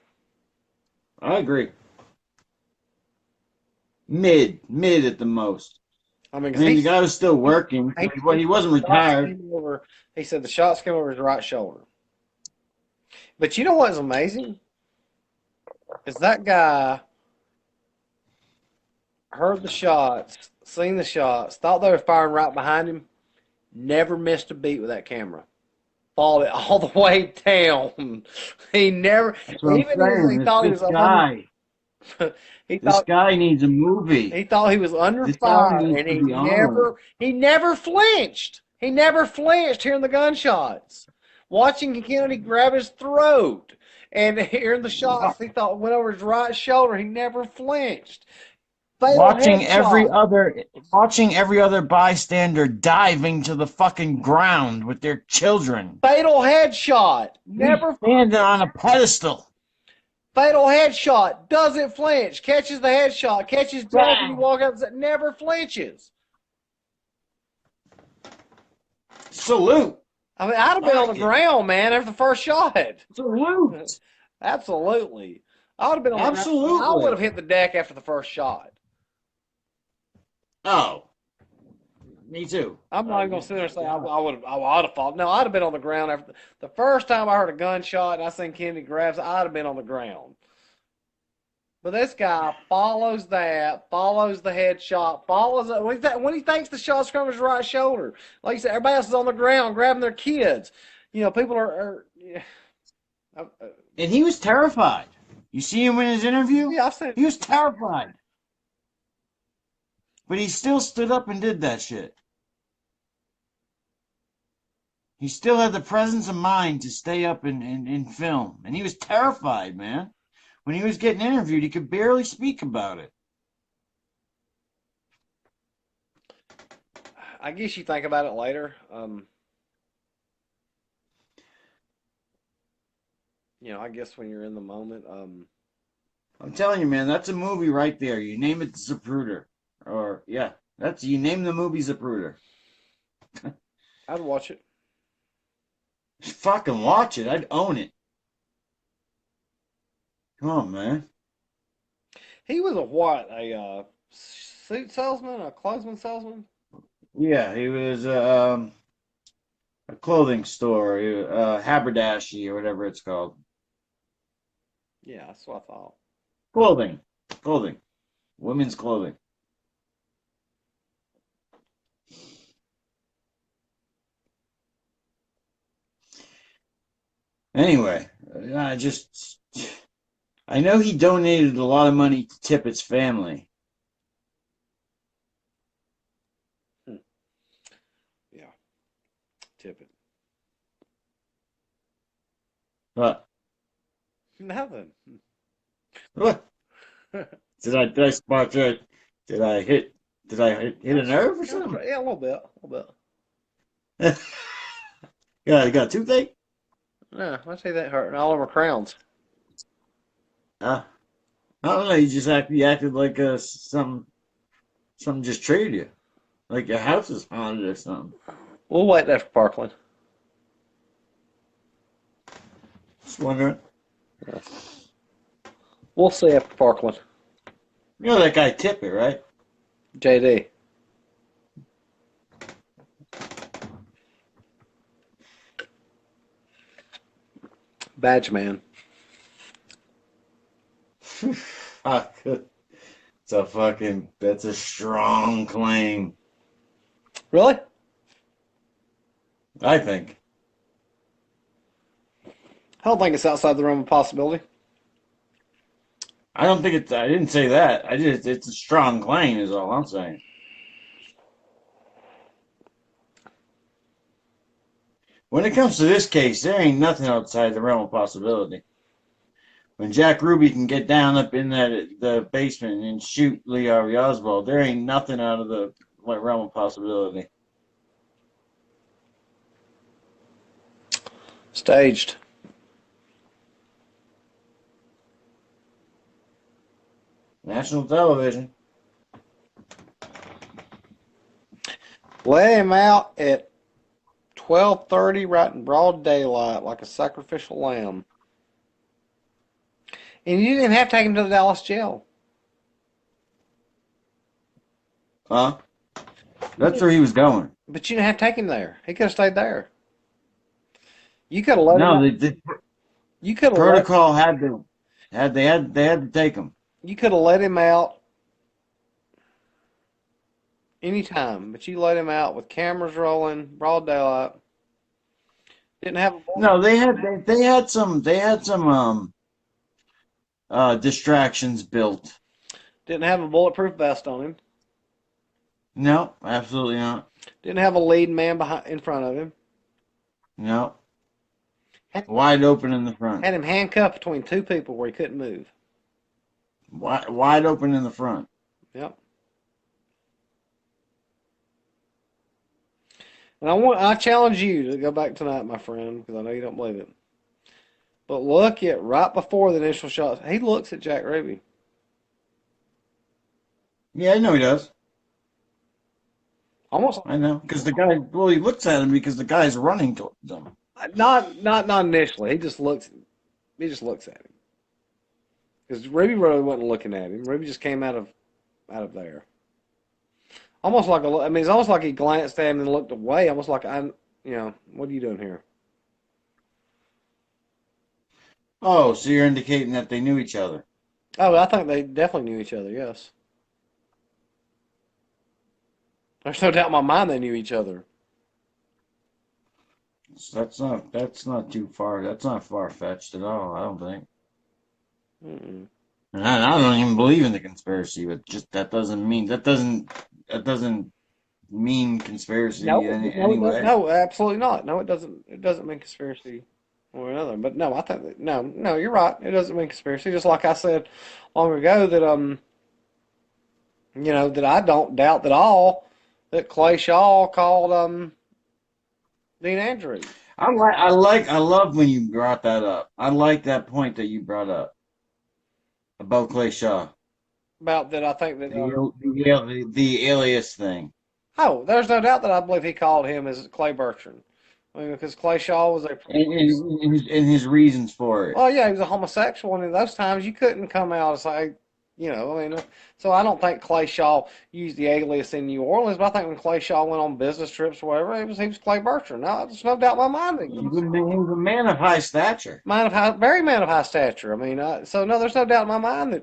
I agree. Mid at the most. I mean, I mean, the he, guy was still working. He wasn't retired. He said the shots came over his right shoulder. But you know what's amazing? Is that guy heard the shots, seen the shots, thought they were firing right behind him, never missed a beat with that camera. Followed it all the way down. He never, That's what even I'm as saying. he thought he This was guy, he this thought guy needs a movie. he thought he was under This guy fire, needs and to be on. he never flinched. He never flinched hearing the gunshots. Watching Kennedy grab his throat and hearing the shots, he thought went over his right shoulder. He never flinched. Watching every other bystander diving to the fucking ground with their children. Fatal headshot. Never standing on a pedestal. Fatal headshot. Doesn't flinch. Catches the headshot. Catches death and you walk up and never flinches. Salute. I mean, I'd have been on the ground, man, after the first shot. Salute. Absolutely. I would have been on the Absolutely. ground. I would have hit the deck after the first shot. Oh. Me too. I'm not even going to sit there and say I would have fought. No, I'd have been on the ground after the first time I heard a gunshot and I seen Kennedy grabs, I'd have been on the ground. But this guy follows the headshot, follows it. When he thinks the shot's from his right shoulder, like you said, everybody else is on the ground grabbing their kids. You know, people are and he was terrified. You see him in his interview? Yeah, I've seen it. He was terrified. But he still stood up and did that shit. He still had the presence of mind to stay up and film. And he was terrified, man. When he was getting interviewed, he could barely speak about it. I guess you think about it later. You know, I guess when you're in the moment. I'm telling you, man, that's a movie right there. You name it Zapruder. Or, yeah, you name the movie Zapruder. I'd watch it. Fucking watch it. I'd own it. Come on, man. He was a suit salesman, a clothesman salesman? Yeah, he was a clothing store, haberdashery or whatever it's called. Yeah, that's what I thought. Clothing, women's clothing. Anyway, I know he donated a lot of money to Tippett's family. Yeah, Tippett. What? Nothing. What? Did I spot that? Did I hit a nerve or something? Yeah, a little bit. Yeah, you got a toothache? Yeah, I see that hurting all over crowns. I don't know. You acted like something just treated you, like your house is haunted or something. We'll wait after Parkland. Just wondering. Yeah. We'll see after Parkland. You know that guy Tippett, right? JD. Badge man. Fuck. That's a strong claim, Really? I think. I don't think it's outside the realm of possibility. I didn't say that. It's a strong claim, is all I'm saying. When it comes to this case, there ain't nothing outside the realm of possibility. When Jack Ruby can get down up in the basement and shoot Lee Harvey Oswald, there ain't nothing out of the realm of possibility. Staged. National television. Let him out at 12:30, right in broad daylight, like a sacrificial lamb. And you didn't have to take him to the Dallas jail. Huh? That's where he was going. But you didn't have to take him there. He could have stayed there. You could have let him No, out. the You could have let. protocol they had to take him. You could have let him out anytime, but you let him out with cameras rolling, broad daylight. Didn't have a No, they had some distractions built. didn't have a bulletproof vest on him. No, absolutely not. Didn't have a lead man behind in front of him. No, Had, wide open in the front. had him handcuffed between two people where he couldn't move. Wide open in the front. Yep. And I challenge you to go back tonight, my friend, because I know you don't believe it. But look at right before the initial shots. He looks at Jack Ruby. Yeah, I know he does. Almost I know because the guy. Well, he looks at him because the guy's running towards him. not initially. He just looks at him. Because Ruby really wasn't looking at him. Ruby just came out of there. Almost like I mean, it's almost like he glanced at him and looked away. Almost like what are you doing here? Oh, so you're indicating that they knew each other. Oh, I think they definitely knew each other. Yes, there's no doubt in my mind they knew each other. So that's not too far. That's not far fetched at all. I don't think. Mm-mm. And I don't even believe in the conspiracy, but just that doesn't mean conspiracy anyway. No, absolutely not. No, it doesn't. It doesn't mean conspiracy or another. But no, I think no, you're right. It doesn't mean conspiracy. Just like I said long ago that that I don't doubt at all that Clay Shaw called Dean Andrews I love when you brought that up. I like that point that you brought up about Clay Shaw, about that. I think that the alias thing. oh, there's no doubt that I believe he called him as Clay Bertrand. I mean, because Clay Shaw was a And his reasons for it. well, yeah, he was a homosexual, and in those times you couldn't come out and say, I mean, so I don't think Clay Shaw used the alias in New Orleans, but I think when Clay Shaw went on business trips or whatever, he was Clay Bertrand. No, there's no doubt in my mind that He was a man of high stature. very man of high stature. I mean, so no, there's no doubt in my mind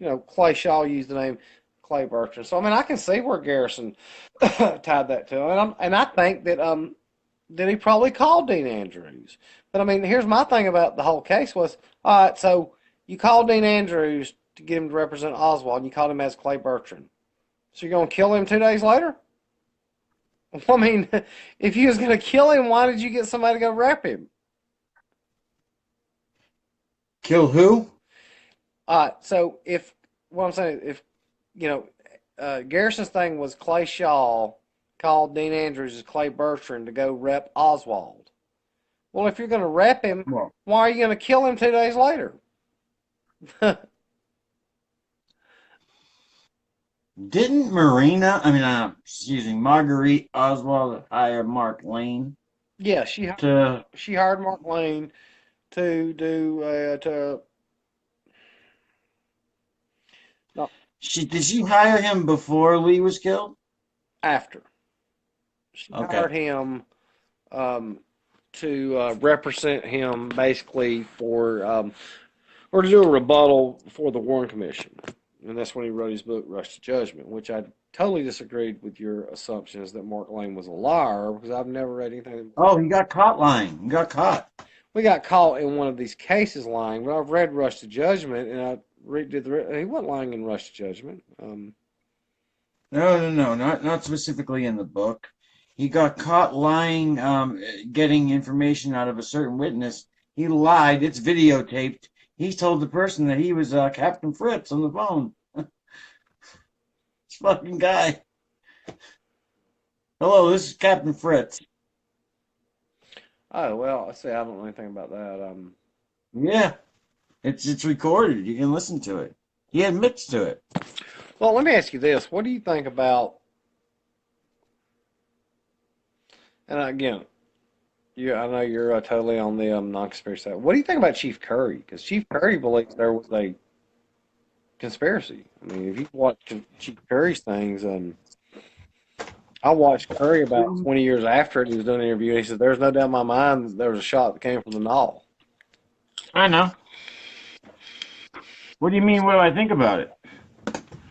that Clay Shaw used the name Clay Bertrand. So I mean, I can see where Garrison tied that to him, and I think that he probably called Dean Andrews. But I mean, here's my thing about the whole case was, all right, so you called Dean Andrews to get him to represent Oswald, and you called him as Clay Bertrand. So you're going to kill him 2 days later? I mean, if you was going to kill him, why did you get somebody to go rep him? Kill who? So if what I'm saying, if you know, Garrison's thing was Clay Shaw called Dean Andrews as Clay Bertrand to go rep Oswald. Well, if you're going to rep him, Well, why are you going to kill him 2 days later? didn't Marina, I mean, excuse me, Marguerite Oswald hire Mark Lane Yeah, to, she hired Mark Lane to do to no did she hire him before Lee was killed? after she Okay. hired him um, to represent him basically for or to do a rebuttal for the Warren Commission. and that's when he wrote his book Rush to Judgment, which I totally disagreed with your assumptions that Mark Lane was a liar because I've never read anything. Oh, he got caught lying. He got caught. We got caught in one of these cases lying, but I've read Rush to Judgment, and I did he wasn't lying in Rush to Judgment. No, no, no, not specifically in the book. He got caught lying, getting information out of a certain witness. He lied. It's videotaped. He told the person that he was Captain Fritz on the phone. This fucking guy. Hello, this is Captain Fritz. Oh well, I say I don't know anything about that. Yeah, it's recorded. You can listen to it. He admits to it. Well, let me ask you this: what do you think about? And again, I know you're totally on the non-conspiracy side. What do you think about Chief Curry? Because Chief Curry believes there was a conspiracy. I mean, if you watch Chief Curry's things, I watched Curry about 20 years after it. He was doing an interview, and he said, "There's no doubt in my mind that there was a shot that came from the knoll." I know. What do you mean? What do I think about it?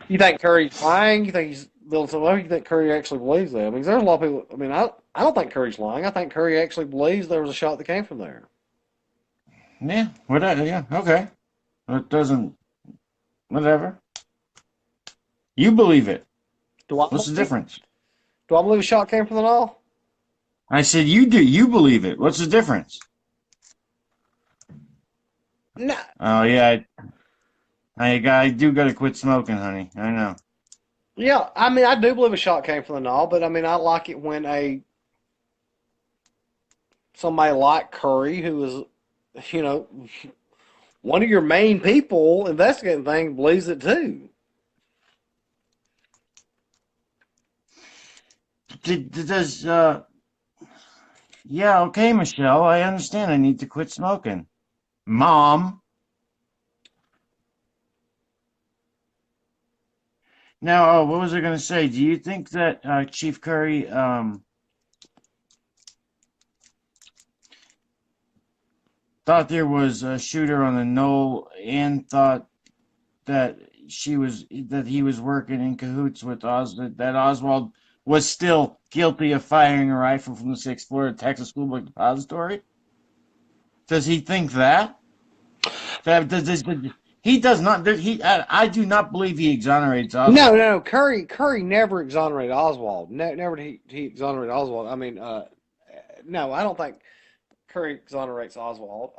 You think Curry's lying? You think he's building something up? You think Curry actually believes that? I mean, there's a lot of people. I mean, I don't think Curry's lying. I think Curry actually believes there was a shot that came from there. Yeah, whatever. Yeah, okay. It doesn't. Whatever. You believe it. Do I What's the believe? difference? Do I believe a shot came from the knoll? I said you do. You believe it. What's the difference? No. Oh yeah, I do gotta quit smoking, honey. I know. Yeah, I mean, I do believe a shot came from the knoll, but I mean, I like it when a somebody like Curry, who is, one of your main people investigating things, believes it too. Does yeah, okay, Michelle. I understand. I need to quit smoking. Mom. Now, what was I gonna say? Do you think that Chief Curry thought there was a shooter on the knoll and thought that he was working in cahoots with that Oswald was still guilty of firing a rifle from the sixth floor of Texas School Book Depository? Does he think that? He does not. I do not believe he exonerates No, no, Oswald. no. Curry never exonerated Oswald. Never did he exonerated Oswald. I mean, no, I don't think Curry exonerates Oswald.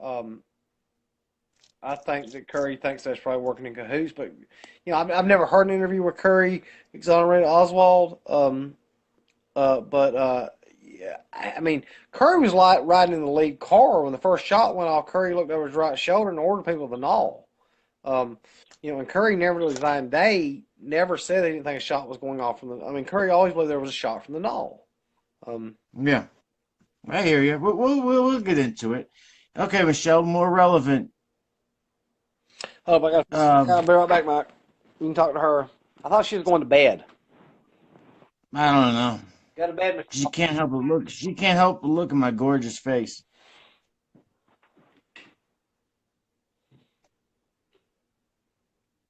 I think that Curry thinks that's probably working in cahoots, but I've never heard an interview where Curry exonerated Oswald. But yeah, I mean, Curry was like riding in the lead car when the first shot went off. Curry looked over his right shoulder and ordered people to null. Um, and Curry never really designed day, never said he didn't think a shot was going off from the. I mean, Curry always believed there was a shot from the null. Um, Yeah, I hear you. We'll get into it. Okay, Michelle, more relevant. oh, I got. Um, I'll be right back, Mike. You can talk to her. I thought she was going to bed. I don't know. Got to bed, She Michelle. can't help but look. She can't help but look at my gorgeous face.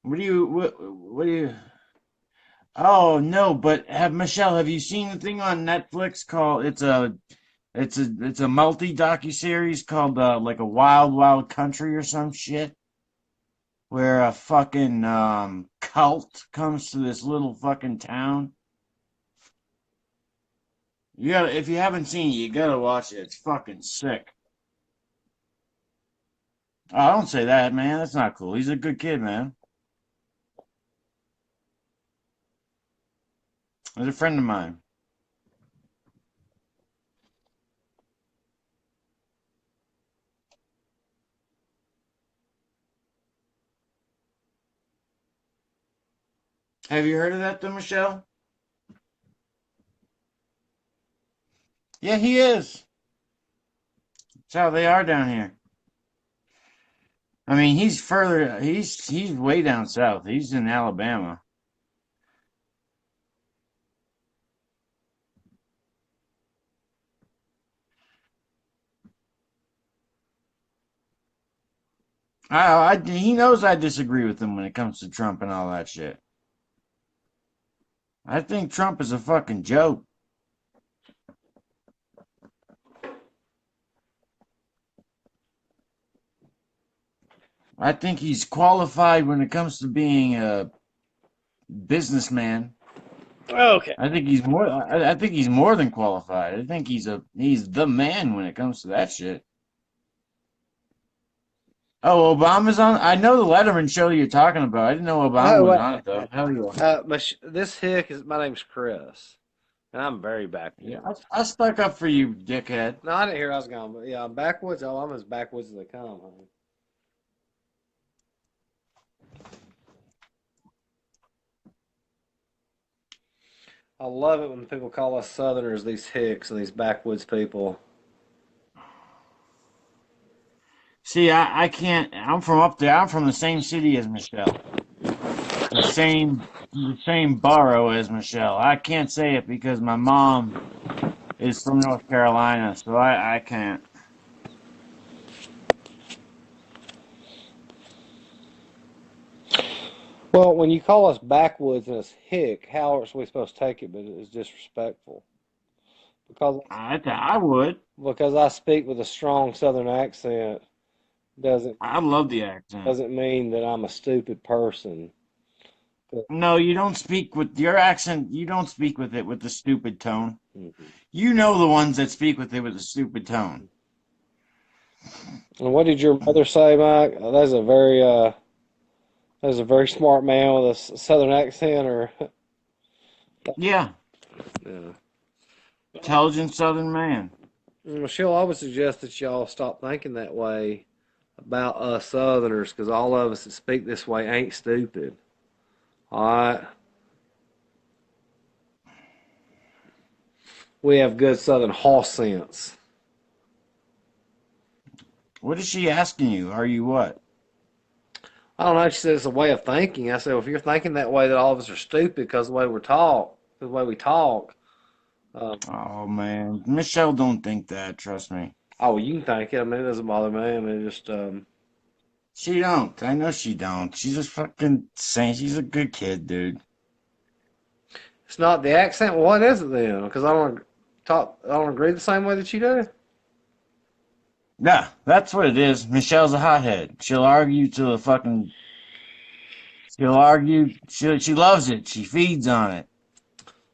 What do you? Oh no, but have you seen the thing on Netflix called it's a multi docu series called like a Wild Wild Country or some shit where a fucking cult comes to this little fucking town. You gotta if you haven't seen it, you gotta watch it. It's fucking sick. Oh, don't say that, man. That's not cool. He's a good kid, man. He's a friend of mine. Have you heard of that, though, Michelle? Yeah, he is. That's how they are down here. I mean, he's further. He's way down south. He's in Alabama. He knows I disagree with him when it comes to Trump and all that shit. I think Trump is a fucking joke. I think he's qualified when it comes to being a businessman. Okay. I think he's more than qualified. I think he's the man when it comes to that shit. Oh, Obama's on. I know the Letterman show you're talking about. I didn't know Obama Oh, was wait. on it though. Hell yeah. This hick is my name's Chris, and I'm very Yeah, backwoods. I stuck up for you, dickhead. No, I didn't hear I was going, but yeah, I'm backwoods. Oh, I'm as backwoods as they come, honey. I love it when people call us Southerners these hicks and these backwoods people. See, I can't. I'm from up there. I'm from the same city as Michelle. The same borough as Michelle. I can't say it because my mom is from North Carolina, so I can't. Well, when you call us backwoods and us hick, how are we supposed to take it? But it's disrespectful because I would. I speak with a strong Southern accent doesn't I love the accent. doesn't mean that I'm a stupid person. No, you don't speak with your accent. You don't speak with it with the stupid tone. Mhm. You know the ones that speak with it with a stupid tone. And what did your mother say, Mike? That's a very smart man with a Southern accent, or Yeah, yeah. intelligent Southern man. Michelle, I would suggest that y'all stop thinking that way about us Southerners, because all of us that speak this way ain't stupid. All right, we have good Southern horse sense. What is she asking you? Are you what? I don't know. She said it's a way of thinking. I said, well, if you're thinking that way, that all of us are stupid because the way we talk. Um, Oh man, Michelle don't think that. Trust me. oh, you can think it. I mean, it doesn't bother me. I mean, just She don't. I know she don't. She's just fucking saying she's a good kid, dude. it's not the accent. What is it then? Because I don't talk. I don't agree the same way that you do. Yeah, that's what it is. Michelle's a hothead. She'll argue till the fucking. She'll argue. She loves it. She feeds on it.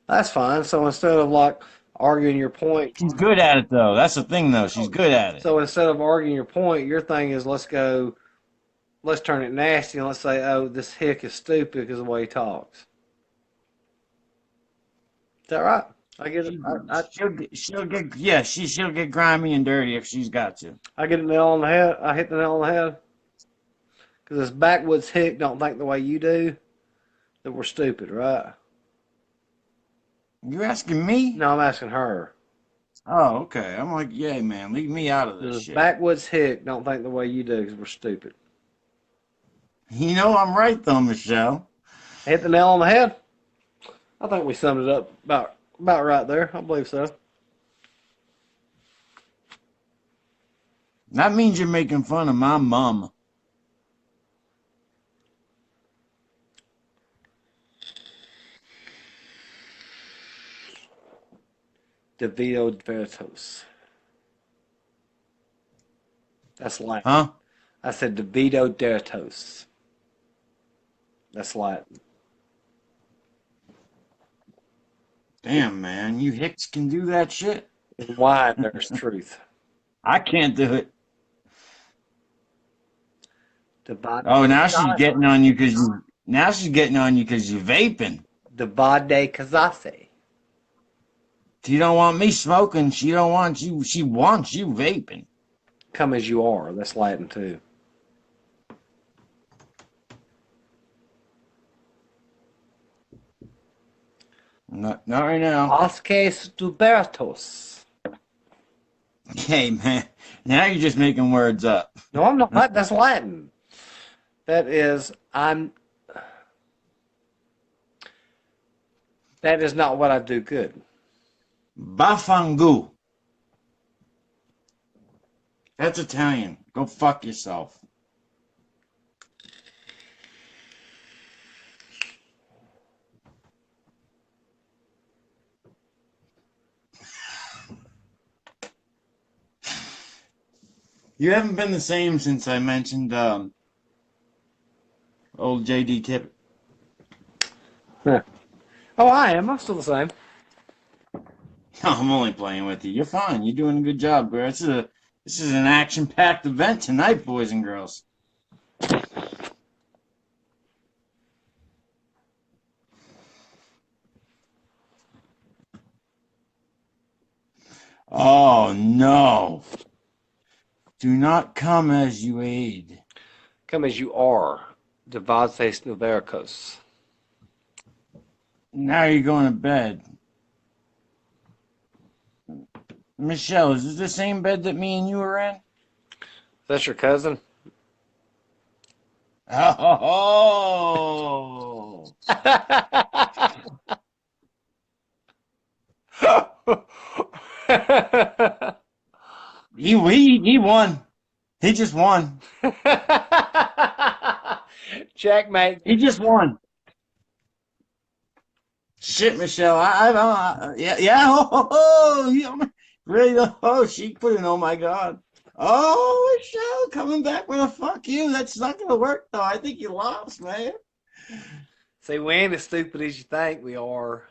That's fine. So instead of like arguing your point, She's good at it though. That's the thing though. She's good at it. so instead of arguing your point, your thing is let's turn it nasty and let's say, oh, this hick is stupid because of the way he talks. Is that right? I get it. She, she'll get yeah. She'll get grimy and dirty if she's got to. I get a nail on the head. I hit the nail on the head because this backwoods hick don't think the way you do. That we're stupid, right? You asking me? No, I'm asking her. Oh, okay. I'm like, yeah, man, leave me out of this This shit. backwoods hick don't think the way you do because we're stupid. You know I'm right though, Michelle. I hit the nail on the head. I think we summed it up about right there. I believe so. That means you're making fun of my mom. Devito Veritas. That's Latin. Huh? I said Devito Veritas. That's Latin. Damn, man, you hicks can do that shit. In wine, there's truth. I can't do it. Devade Oh, now she's getting on you because you. Now she's getting on you because you're vaping. Kazase. She don't want me smoking. She don't want you. She wants you vaping. Come as you are. That's Latin too. Not right now. Asques tubertos. Hey, man. Now you're just making words up. No, I'm not. That's Latin. That is, I'm. That is not what I do good. Bafangu. That's Italian. Go fuck yourself. You haven't been the same since I mentioned old JD Tip. Yeah. Oh, I am. I'm still the same. No, I'm only playing with you. You're fine. You're doing a good job, bro. This is an action-packed event tonight, boys and girls. Oh no! Do not come as you aid. Come as you are. Devases Novericos. Now you're going to bed. Michelle, is this the same bed that me and you were in? That's your cousin? Oh! He won. He just won. Checkmate. He just won. Shit, Michelle. Yeah, yeah. Really? Oh, she put in. Oh my God. Oh, Michelle, coming back with a fuck you. That's not gonna work though. I think you lost, man. See, we ain't as stupid as you think we are.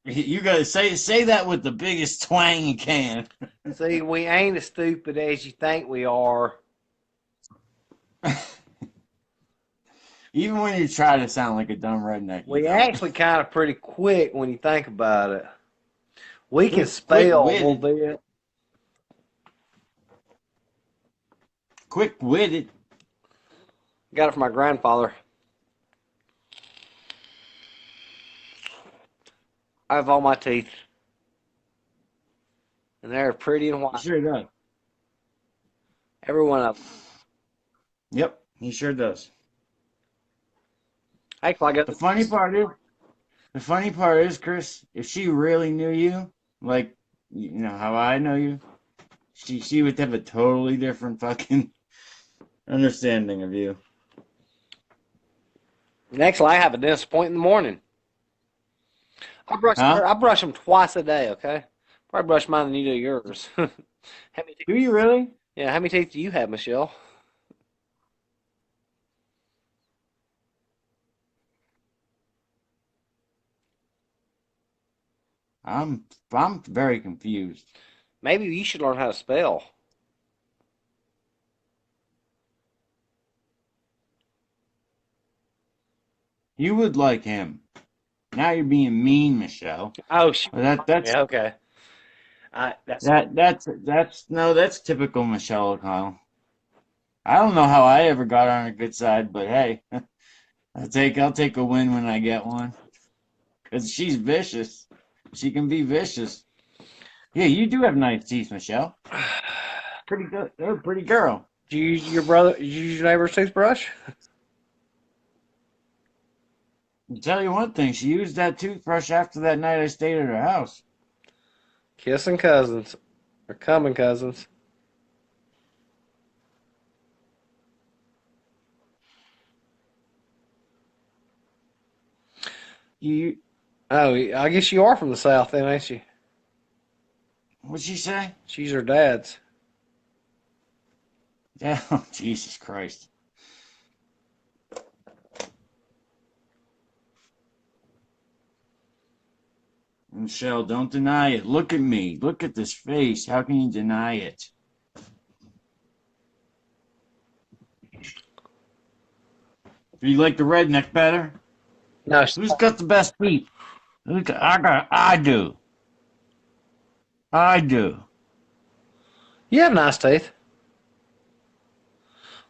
You gotta say that with the biggest twang you can. See, we ain't as stupid as you think we are. Even when you try to sound like a dumb redneck, you We don't. actually kind of pretty quick when you think about it. We can Quick spell a little witted, bit. quick witted. Got it from my grandfather. I have all my teeth, and they're pretty and He white. sure does. Every one of them. Yep, he sure does. Actually, I got The funny part is, the funny part is, Chris, if she really knew you, like you know how I know you, she would have a totally different fucking understanding of you. Actually, I have a dentist appointment in the morning. Huh? I brush them twice a day. Okay, probably brush mine than you do yours. How many teeth? Do you really? Yeah, how many teeth do you have, Michelle? I'm very confused. Maybe you should learn how to spell. You would like him. Now you're being mean, Michelle. Oh, shoot. Well, that's Yeah, okay. That's that's no, that's typical Michelle O'Connell. I don't know how I ever got on her good side, but hey, I'll take a win when I get one. Cause she's vicious. She can be vicious. Yeah, you do have nice teeth, Michelle. Pretty good. You're a pretty girl. Do you use your brother? You use your neighbor's toothbrush? I'll tell you one thing, she used that toothbrush after that night I stayed at her house. Kissing cousins or coming cousins. You Oh, I guess you are from the south, then, ain't you? what'd she say? She's her dad's. Yeah, oh, Jesus Christ. Michelle, don't deny it. Look at me. Look at this face. How can you deny it? Do you like the redneck better? No, Who's got the best teeth? I do. I do. you have nice teeth.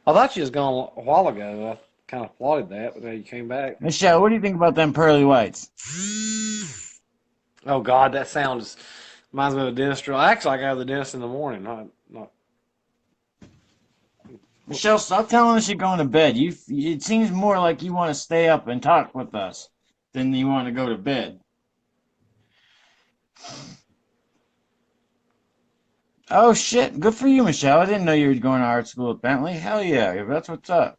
I thought you was gone a while ago. I kind of plotted that, but now you came back. Michelle, what do you think about them pearly whites? Oh God, that sounds reminds me of a dentist drill. Actually, I go to the dentist in the morning. Not. Michelle, stop telling us you're going to bed. It seems more like you want to stay up and talk with us than you want to go to bed. Oh shit, good for you, Michelle. I didn't know you were going to art school at Bentley. Hell yeah, that's what's up.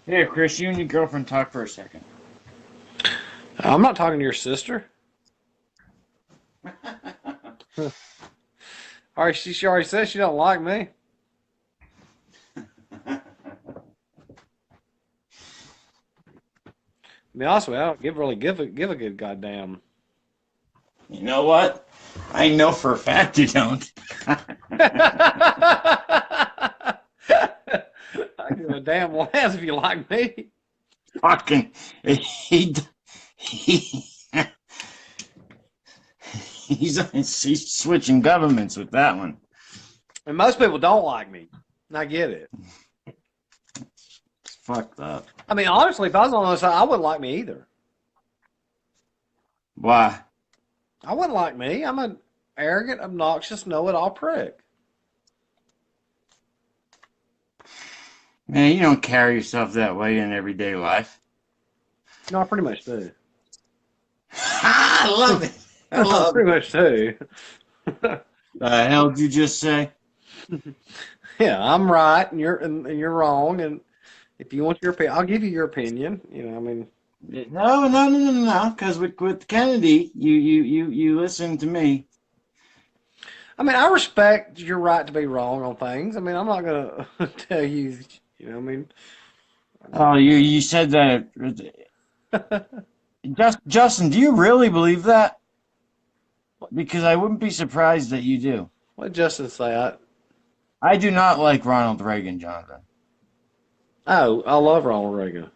Here, Chris, you and your girlfriend talk for a second. I'm not talking to your sister. All right, she already said she don't like me. To be honest with you, I don't really give a good goddamn. You know what? I know for a fact you don't. I give a damn ass if you like me. Fucking, he, he, he's switching governments with that one. And most people don't like me. And I get it. It's fucked up. I mean, honestly, if I was on the other side, I wouldn't like me either. Why? I wouldn't like me. I'm an arrogant, obnoxious, know-it-all prick. Man, you don't carry yourself that way in everyday life. No, I pretty much do. I love it. I I love it. pretty much do. The hell did you just say? Yeah, I'm right and you're wrong. And if you want your opinion, I'll give you your opinion. You know, I mean, No. Because with Kennedy, you listen to me. I respect your right to be wrong on things. I mean, I'm not gonna tell you. You know, I mean, Oh, you said that. Justin, do you really believe that? Because I wouldn't be surprised that you do. what did Justin say? I do not like Ronald Reagan, Jonathan. I love Ronald Reagan.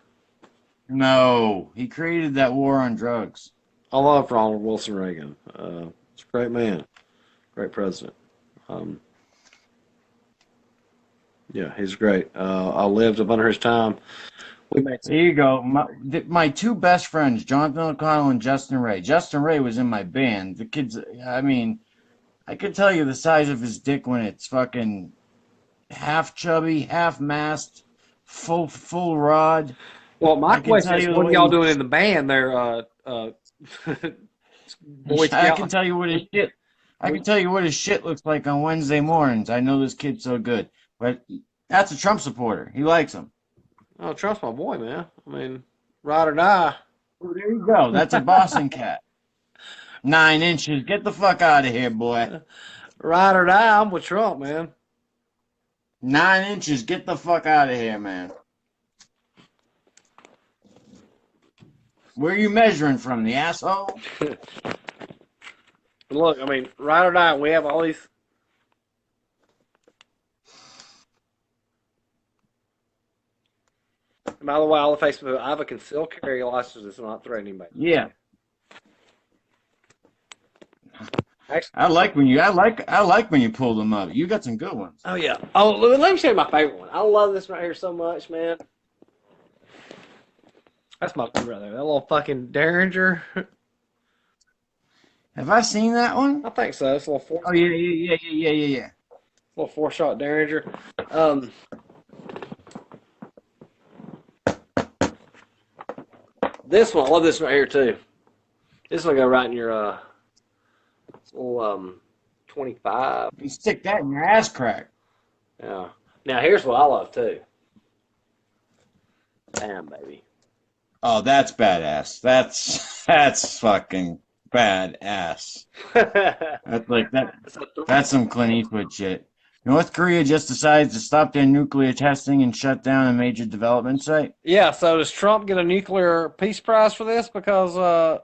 No, he created that war on drugs. I love Ronald Wilson Reagan. He's a great man, great president. Um, yeah, he's great. I lived up under his time. We made There you go. My two best friends, Jonathan O'Connell and Justin Ray. Justin Ray was in my band. The kids, I mean, I could tell you the size of his dick when it's fucking half chubby, half masked, full rod. Well, my I can question tell is, you the what are way y'all doing in the band there? Boy I Scout. can tell you what his shit. I can tell you what his shit looks like on Wednesday mornings. I know this kid's so good, but that's a Trump supporter. He likes him. Oh, trust my boy, man. I mean, ride or die. Oh, there you go. That's a Boston cat. 9 inches. Get the fuck out of here, boy. Ride or die. I'm with Trump, man. 9 inches. Get the fuck out of here, man. Where are you measuring from? The asshole? Look, I mean, ride or die. We have all these. And by the way, all the Facebook, I have a concealed carry license that's not threatening anybody. Yeah. Actually, I like when you pull them up. You got some good ones. oh yeah. Oh, let me show you my favorite one. I love this right here so much, man. That's my favorite right there. That little fucking Derringer. Have I seen that one? I think so. It's a little Oh yeah. little four-shot Derringer. This one, I love this right here too. This one go right in your little 25. You stick that in your ass crack. Yeah. Now here's what I love too. Damn, baby. Oh, that's badass. That's fucking badass. That's like that. That's some Clint Eastwood shit. North Korea just decides to stop their nuclear testing and shut down a major development site. Yeah. So does Trump get a nuclear peace prize for this? Because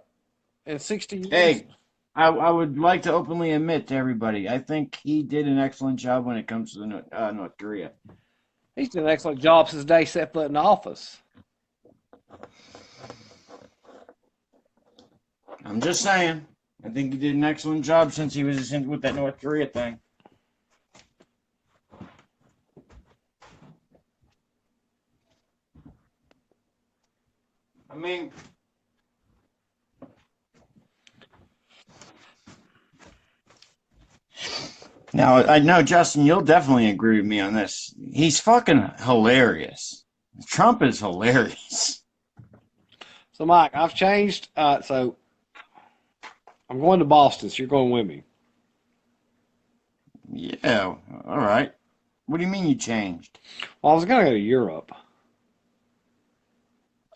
in 60 years. Hey, I would like to openly admit to everybody, I think he did an excellent job when it comes to the North Korea. He's done an excellent job since the day he set foot in office. I'm just saying. I think he did an excellent job since he was in with that North Korea thing. I mean, now I know Justin, you'll definitely agree with me on this. He's fucking hilarious. Trump is hilarious. So, Mike, I've changed. So, I'm going to Boston, so you're going with me. Yeah, all right. What do you mean you changed? Well, I was going to go to Europe.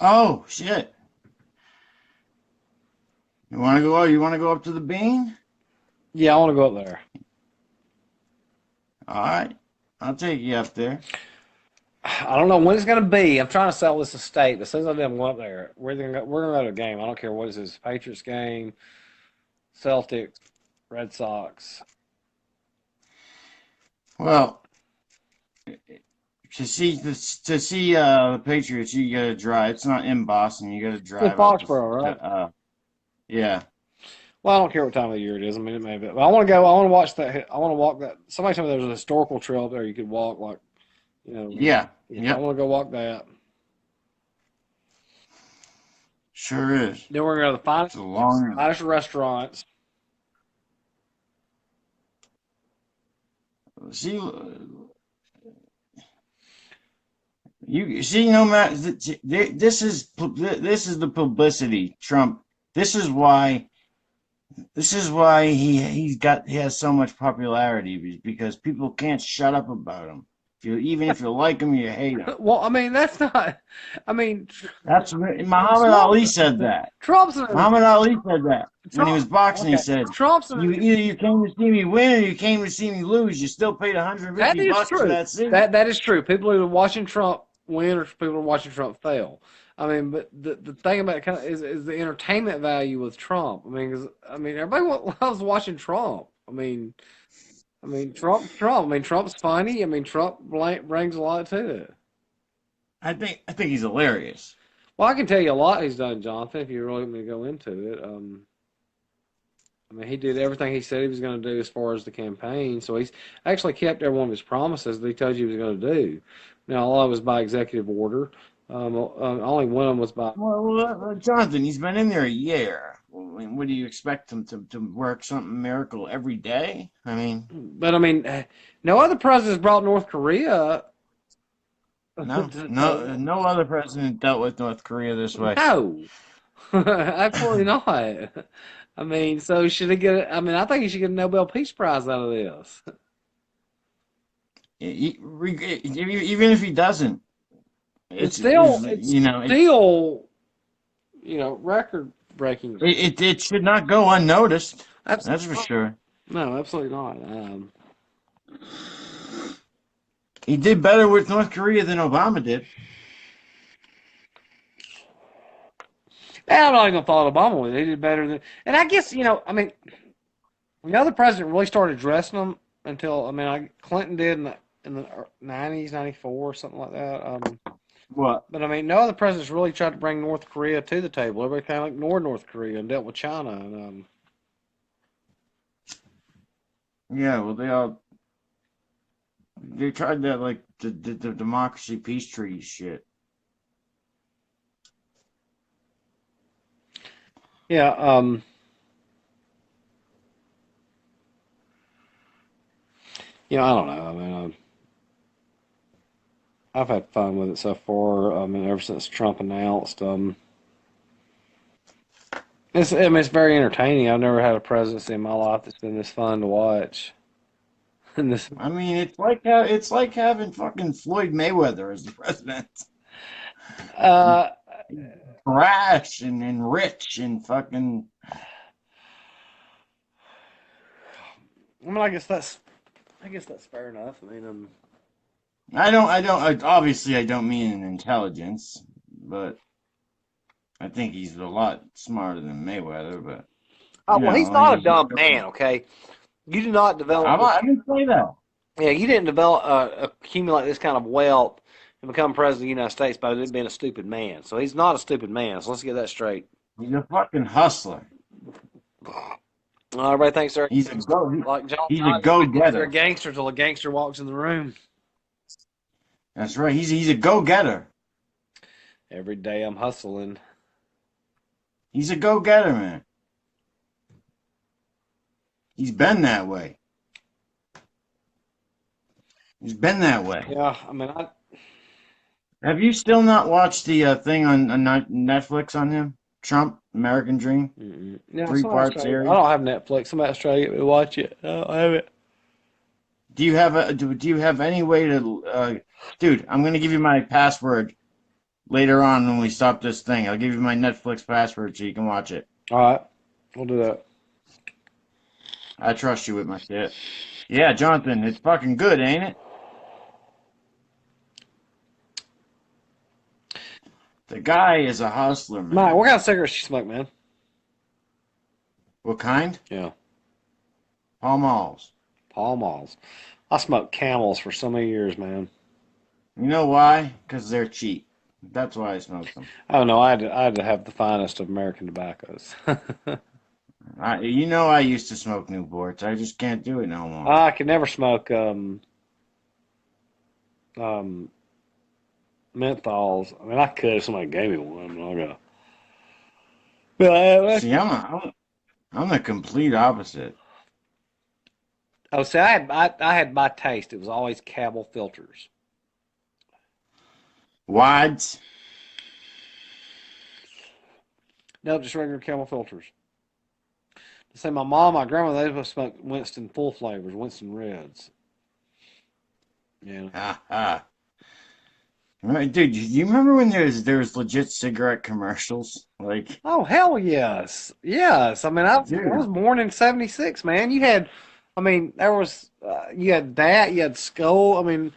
Oh shit! You want to go? You want to go up to the Bean? Yeah, I want to go up there. All right, I'll take you up there. I don't know when it's going to be. I'm trying to sell this estate, but as soon as I do, I'm going up there. We're going to go to a game. I don't care what it is. Patriots game, Celtics, Red Sox. Well, to see the Patriots, you gotta drive. It's not in Boston. You gotta It's in drive up Foxborough, right? yeah. Well, I don't care what time of the year it is. I mean, it may be. But I want to go. I want to watch that. I want to walk that. Somebody told me there was a historical trail up there you could walk, like, you know. Yeah. Yeah, I Yep. want to go walk that. Sure is. Then we're going to go to the It's a long run. finest restaurants. See, you see, no matter this is the publicity, Trump. This is why. This is why he has so much popularity because people can't shut up about him. Even if you like him, you hate him. Well, I mean, that's not. I mean, That's Muhammad Trump's Ali said that. Trump's an Muhammad Ali said that when he Trump. was boxing. He Okay, said, Trump's "You an. either you came to see me win or you came to see me lose. You still paid That 150 is bucks for true. that seat." That is true. People who are watching Trump win or people who are watching Trump fail. I mean, but the thing about it kind of is the entertainment value with Trump. I mean, 'cause, I mean, everybody loves watching Trump. Trump. I mean, Trump's funny. I mean, Trump brings a lot to it. I think he's hilarious. Well, I can tell you a lot he's done, Jonathan. If you really want me to go into it, I mean, he did everything he said he was going to do as far as the campaign. So he's actually kept every one of his promises that he told you he was going to do. Now, a lot of it was by executive order. Only one of them was by. Jonathan, he's been in there a year. I mean, what do you expect him to work something miracle every day? I mean, But I mean, no other president's brought North Korea. no other president dealt with North Korea this way. No, absolutely not. I mean, so should he get? I mean, I think he should get a Nobel Peace Prize out of this. Even if he doesn't, It's it's still, it's you know still, record breaking. it should not go unnoticed. That's Absolutely for not. sure. No, absolutely not. He did better with North Korea than Obama did. I'm not even gonna follow Obama with it. He did better than, and I guess I mean, the other president really started addressing them until I mean, Clinton did in the '90s, '94, something like that. What? But I mean, no other presidents really tried to bring North Korea to the table. Everybody kind of ignored North Korea and dealt with China. And Yeah, well, they tried that like the democracy peace treaty shit. yeah, I don't know. I mean, I've had fun with it so far. I mean, ever since Trump announced, it's very entertaining. I've never had a presidency in my life that's been this fun to watch. And this, I mean, it's like having fucking Floyd Mayweather as the president. uh, Brash and rich and fucking. I mean, I guess that's fair enough. I mean, Obviously, I don't mean in intelligence, but I think he's a lot smarter than Mayweather. But well, he's not a dumb man. Okay, you do not develop. I didn't say that. Yeah, you didn't develop accumulate this kind of wealth and become president of the United States by being a stupid man. So he's not a stupid man. So let's get that straight. He's a fucking hustler. Everybody thinks they're He's a go. like John. He's a They're a go-getter. gangster till a gangster walks in the room. That's right. He's a go-getter. Every day I'm hustling. He's a go-getter, man. He's been that way. He's been that way. Yeah, I mean, Have you still not watched the thing on Netflix on him? Trump, American Dream, yeah, three-part I series. don't have Netflix. Somebody's trying to get me to watch it. I don't have it. Do you have any way to, dude? I'm gonna give you my password. later on when we stop this thing. I'll give you my Netflix password so you can watch it. All right, we'll do that. I trust you with my shit. Yeah, Jonathan, it's fucking good, ain't it? The guy is a hustler, Mike, what man. kind of cigarettes you smoke, man? What kind? Yeah, Pall Malls. Pall Malls. I smoked Camels for so many years, man. You know why? Because they're cheap. That's why I smoke them. Oh no, I had to have the finest of American tobaccos. I used to smoke Newports. I just can't do it no more. I could never smoke um, menthols. I mean, I could if somebody gave me one. I'm not gonna. But See, I'm the complete opposite. oh, see, I had my taste. It was always Camel filters. Wads? No, just regular Camel filters. To say my mom, my grandma, they both smoked Winston full flavors, Winston Reds. Yeah. Ha ha. Right, dude, you remember when there was legit cigarette commercials? Like, Oh hell yes, yes. I mean, I was dude, born in '76, man. You had, I mean, there was you had that, you had Skull. I mean,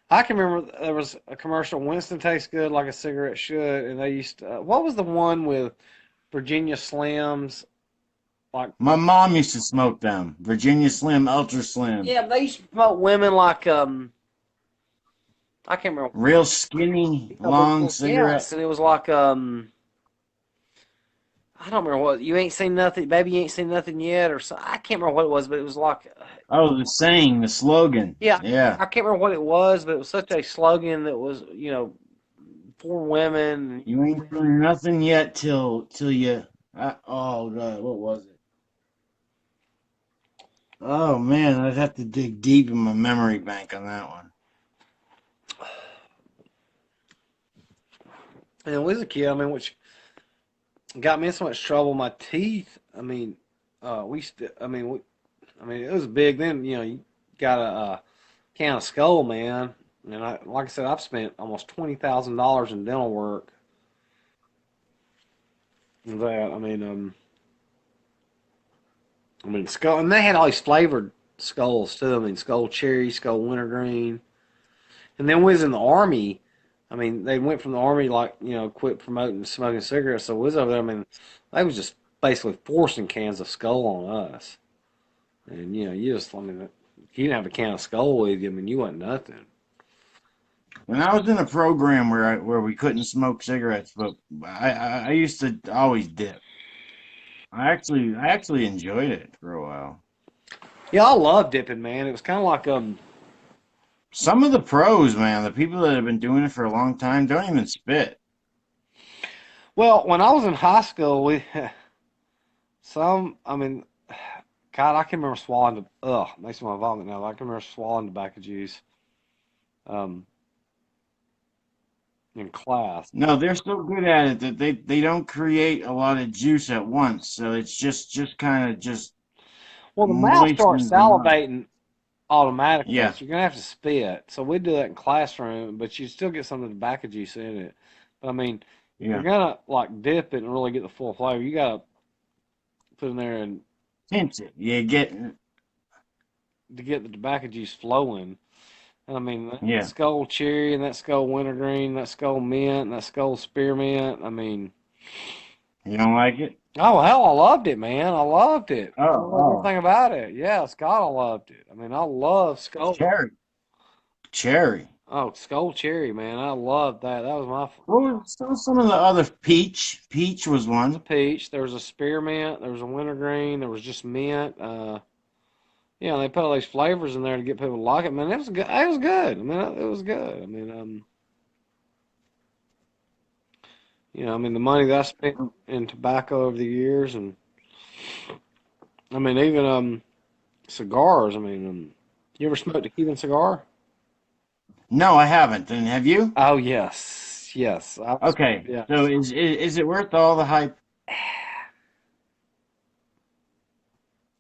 I can remember there was a commercial. Winston tastes good like a cigarette should, and they used to, what was the one with Virginia Slims? Like, my mom used to smoke them. Virginia Slim, Ultra Slim. yeah, they used to promote women like I can't remember. Real skinny, long Yes, cigarette. and it was like I don't remember what you ain't seen nothing, baby. You ain't seen nothing yet, or so. I can't remember what it was, but it was like, Oh, the saying, the slogan. yeah, Yeah. I can't remember what it was, but it was such a slogan that was, for women. You ain't doing nothing yet till you. Oh God, what was it? Oh man, I'd have to dig deep in my memory bank on that one. And when I was a kid, I mean, which got me in so much trouble. My teeth. I mean, I mean, it was big then. You got a can of Skull, man. And like I said, I've spent almost $20,000 in dental work. That I mean, Skull, and they had all these flavored skulls too. I mean, Skull Cherry, Skull Wintergreen, and then we was in the army. I mean, they went from the army like quit promoting smoking cigarettes. So we was over there. I mean, they was just basically forcing cans of Skull on us, and I mean, if you didn't have a can of Skull with you, I mean, you wasn't nothing. When I was in a program where we couldn't smoke cigarettes, but I used to always dip. I actually enjoyed it for a while. Yeah, I love dipping, man. It was kind of like Some of the pros, man, the people that have been doing it for a long time, don't even spit. well, when I was in high school, we I mean, God, I can remember swallowing makes me want to vomit now. I can remember swallowing tobacco juice um, in class. No, they're so good at it that they don't create a lot of juice at once, so it's just kind of just Well, the mouth starts moistens the mouth. salivating automatically, Yeah, so you're gonna have to spit. So we do that in classroom, but you still get some of the tobacco juice in it. But I mean, if you're yeah. gonna like dip it and really get the full flavor, you gotta put in there and Tints it. You get, to get the tobacco juice flowing. And I mean, that yeah. Skull Cherry and that Skull Wintergreen, that Skull Mint, and that Skull Spearmint. I mean, You don't like it? oh hell, I loved it, man. I loved it. Oh, I love oh. everything about it. Yes, God, I loved it. I mean, I love Skull. Cherry. Cherry. Oh, Skull Cherry, man. I loved that. That was What was some of the other peach? Peach was was a one. peach. There was a spearmint. There was a wintergreen. There was just mint. They put all these flavors in there to get people to like it. Man, it was good. It was good. I mean, it was good. I mean, I mean, the money that I spent in tobacco over the years, and I mean, even cigars. I mean, you ever smoked a Cuban cigar? No, I haven't. And have you? Oh yes, yes. Okay. So Yes. is it worth all the hype?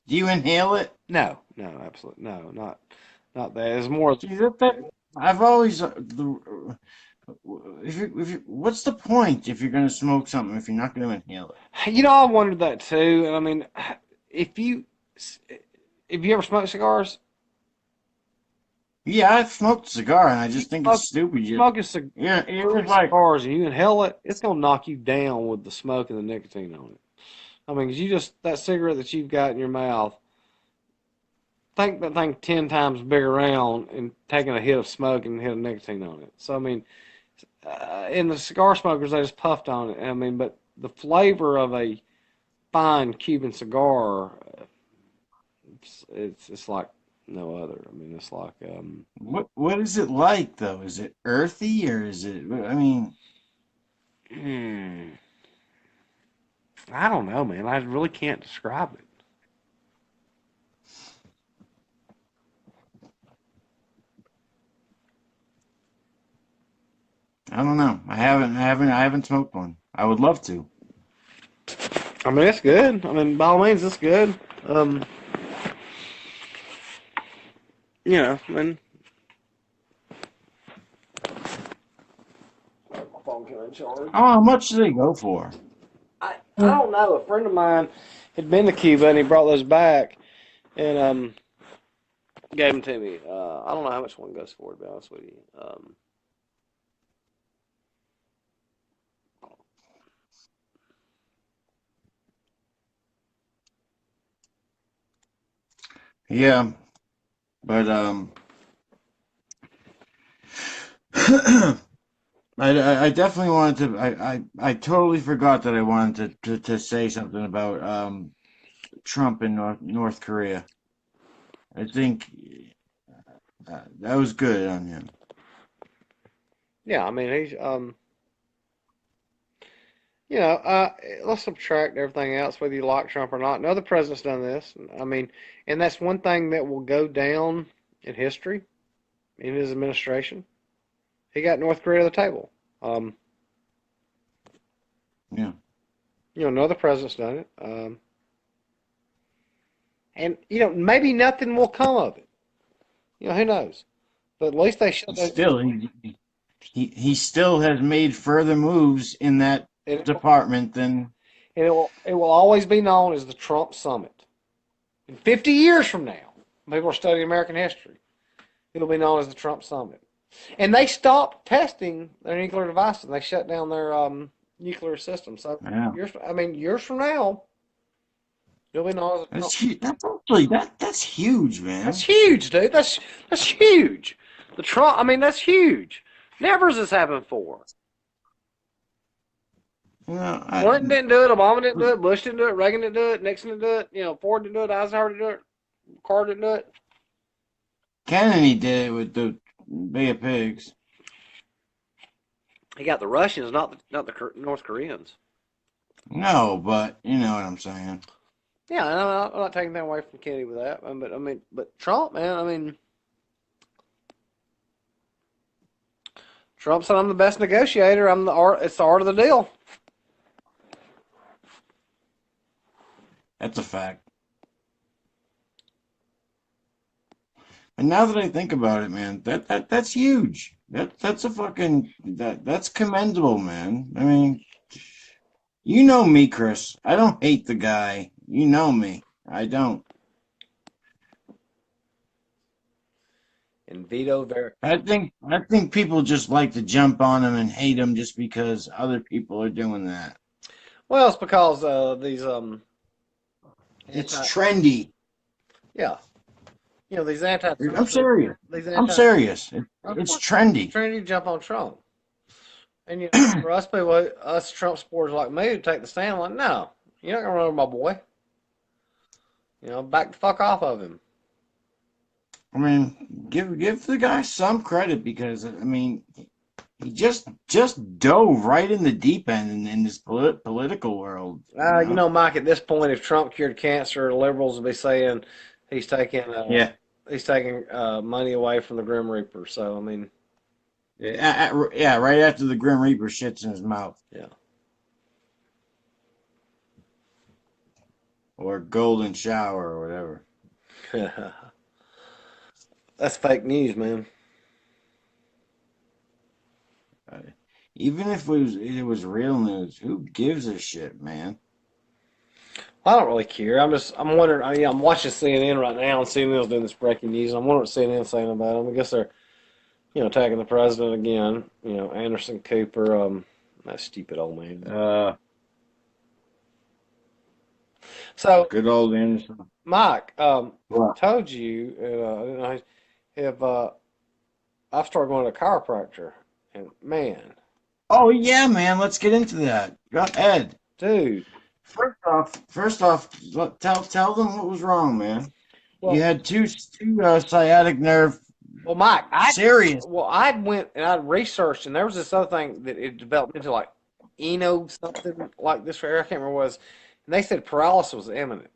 Do you inhale it? No, no, absolutely no, not that. It's more. See, that I've always what's the point if you're gonna smoke something if you're not gonna inhale it? I wondered that too. And I mean, if you if you ever smoke cigars, Yeah, I've smoked a cigar, and I if you just think it's smoke stupid. smoking Yeah, you're smoking just like, cigars and you inhale it, it's gonna knock you down with the smoke and the nicotine on it. I mean, 'cause you just that cigarette that you've got in your mouth, think that thing 10 times bigger around and taking a hit of smoke and a hit of nicotine on it. So I mean, in the cigar smokers, they just puffed on it. I mean, but the flavor of a fine Cuban cigar, it's like no other. I mean, it's like what is it like though? Is it earthy or is it? I mean, hmm, I don't know, man. I really can't describe it. I don't know. I haven't smoked one. I would love to. I mean, it's good. I mean, by all means, it's good. Um, I mean, my phone can charge. Oh, how much do they go for? I don't know. A friend of mine had been to Cuba and he brought those back and gave them to me. I don't know how much one goes for, to be honest with you. Yeah, but I definitely wanted to. I totally forgot that I wanted to say something about Trump in North Korea. I think that was good on him. Yeah, I mean, let's subtract everything else, whether you like Trump or not. And other presidents done this. I mean, and that's one thing that will go down in history in his administration. He got North Korea to the table. Um, Yeah, Another president's done it. And maybe nothing will come of it. Who knows? But at least they shut those. still he still has made further moves in that And department than it will always be known as the Trump Summit. In 50 years from now, people are studying American history. It'll be known as the Trump Summit. And they stopped testing their nuclear devices. They shut down their nuclear system. So yeah. years from now, it'll be known as the Trump. That's actually that's huge, That's man. huge, dude. That's huge. The Trump. I mean, that's huge. Never has this happened before. You know, Clinton didn't do it. Obama didn't do it. Bush didn't do it. Reagan didn't do it. Nixon didn't do it. Ford didn't do it. Eisenhower didn't do it. Carter didn't do it. Kennedy did it with the Bay of Pigs. He got the Russians, not the North Koreans. No, but you know what I'm saying. Yeah, I'm not taking that away from Kennedy with that. But Trump, man. I mean, Trump said I'm the best negotiator. I'm the art. It's the art of the deal. That's a fact. And now that I think about it, man, that's huge. That's a fucking that's commendable, man. I mean, you know me, Chris. I don't hate the guy. You know me. I don't. And veto very. I think people just like to jump on him and hate him just because other people are doing that. Well, it's because these It's anti. trendy. Yeah, these anti-Trump I'm people. serious. These I'm anti. serious. Of It's course, trendy. trying to jump on Trump. And for us people, us Trump supporters like me, who take the stand like, no, you're not gonna run over my boy. Back the fuck off of him. I mean, give the guy some credit because I mean he just dove right in the deep end in this political world. You know. Mike, at this point, if Trump cured cancer, liberals would be saying he's taking uh, Yeah. he's taking money away from the Grim Reaper. So I mean, Yeah. Right after the Grim Reaper shits in his mouth yeah. or golden shower or whatever. That's fake news, man. Even if it was real news, who gives a shit, man? I don't really care. I'm wondering. I'm watching CNN right now, and CNN's doing this breaking news. And I'm wondering what CNN's saying about them. I guess they're attacking the president again. Anderson Cooper, that stupid old man. Uh, So, good old Anderson. Mike, What? told you, have I've started going to a chiropractor, and man, Oh yeah, man. Let's get into that. Go ahead. dude. First off, tell them what was wrong, man. You Well, had two sciatic nerve well, Mike, serious. I went and I researched, and there was this other thing that it developed into like eno something like this. I can't remember what it was, and they said paralysis was imminent,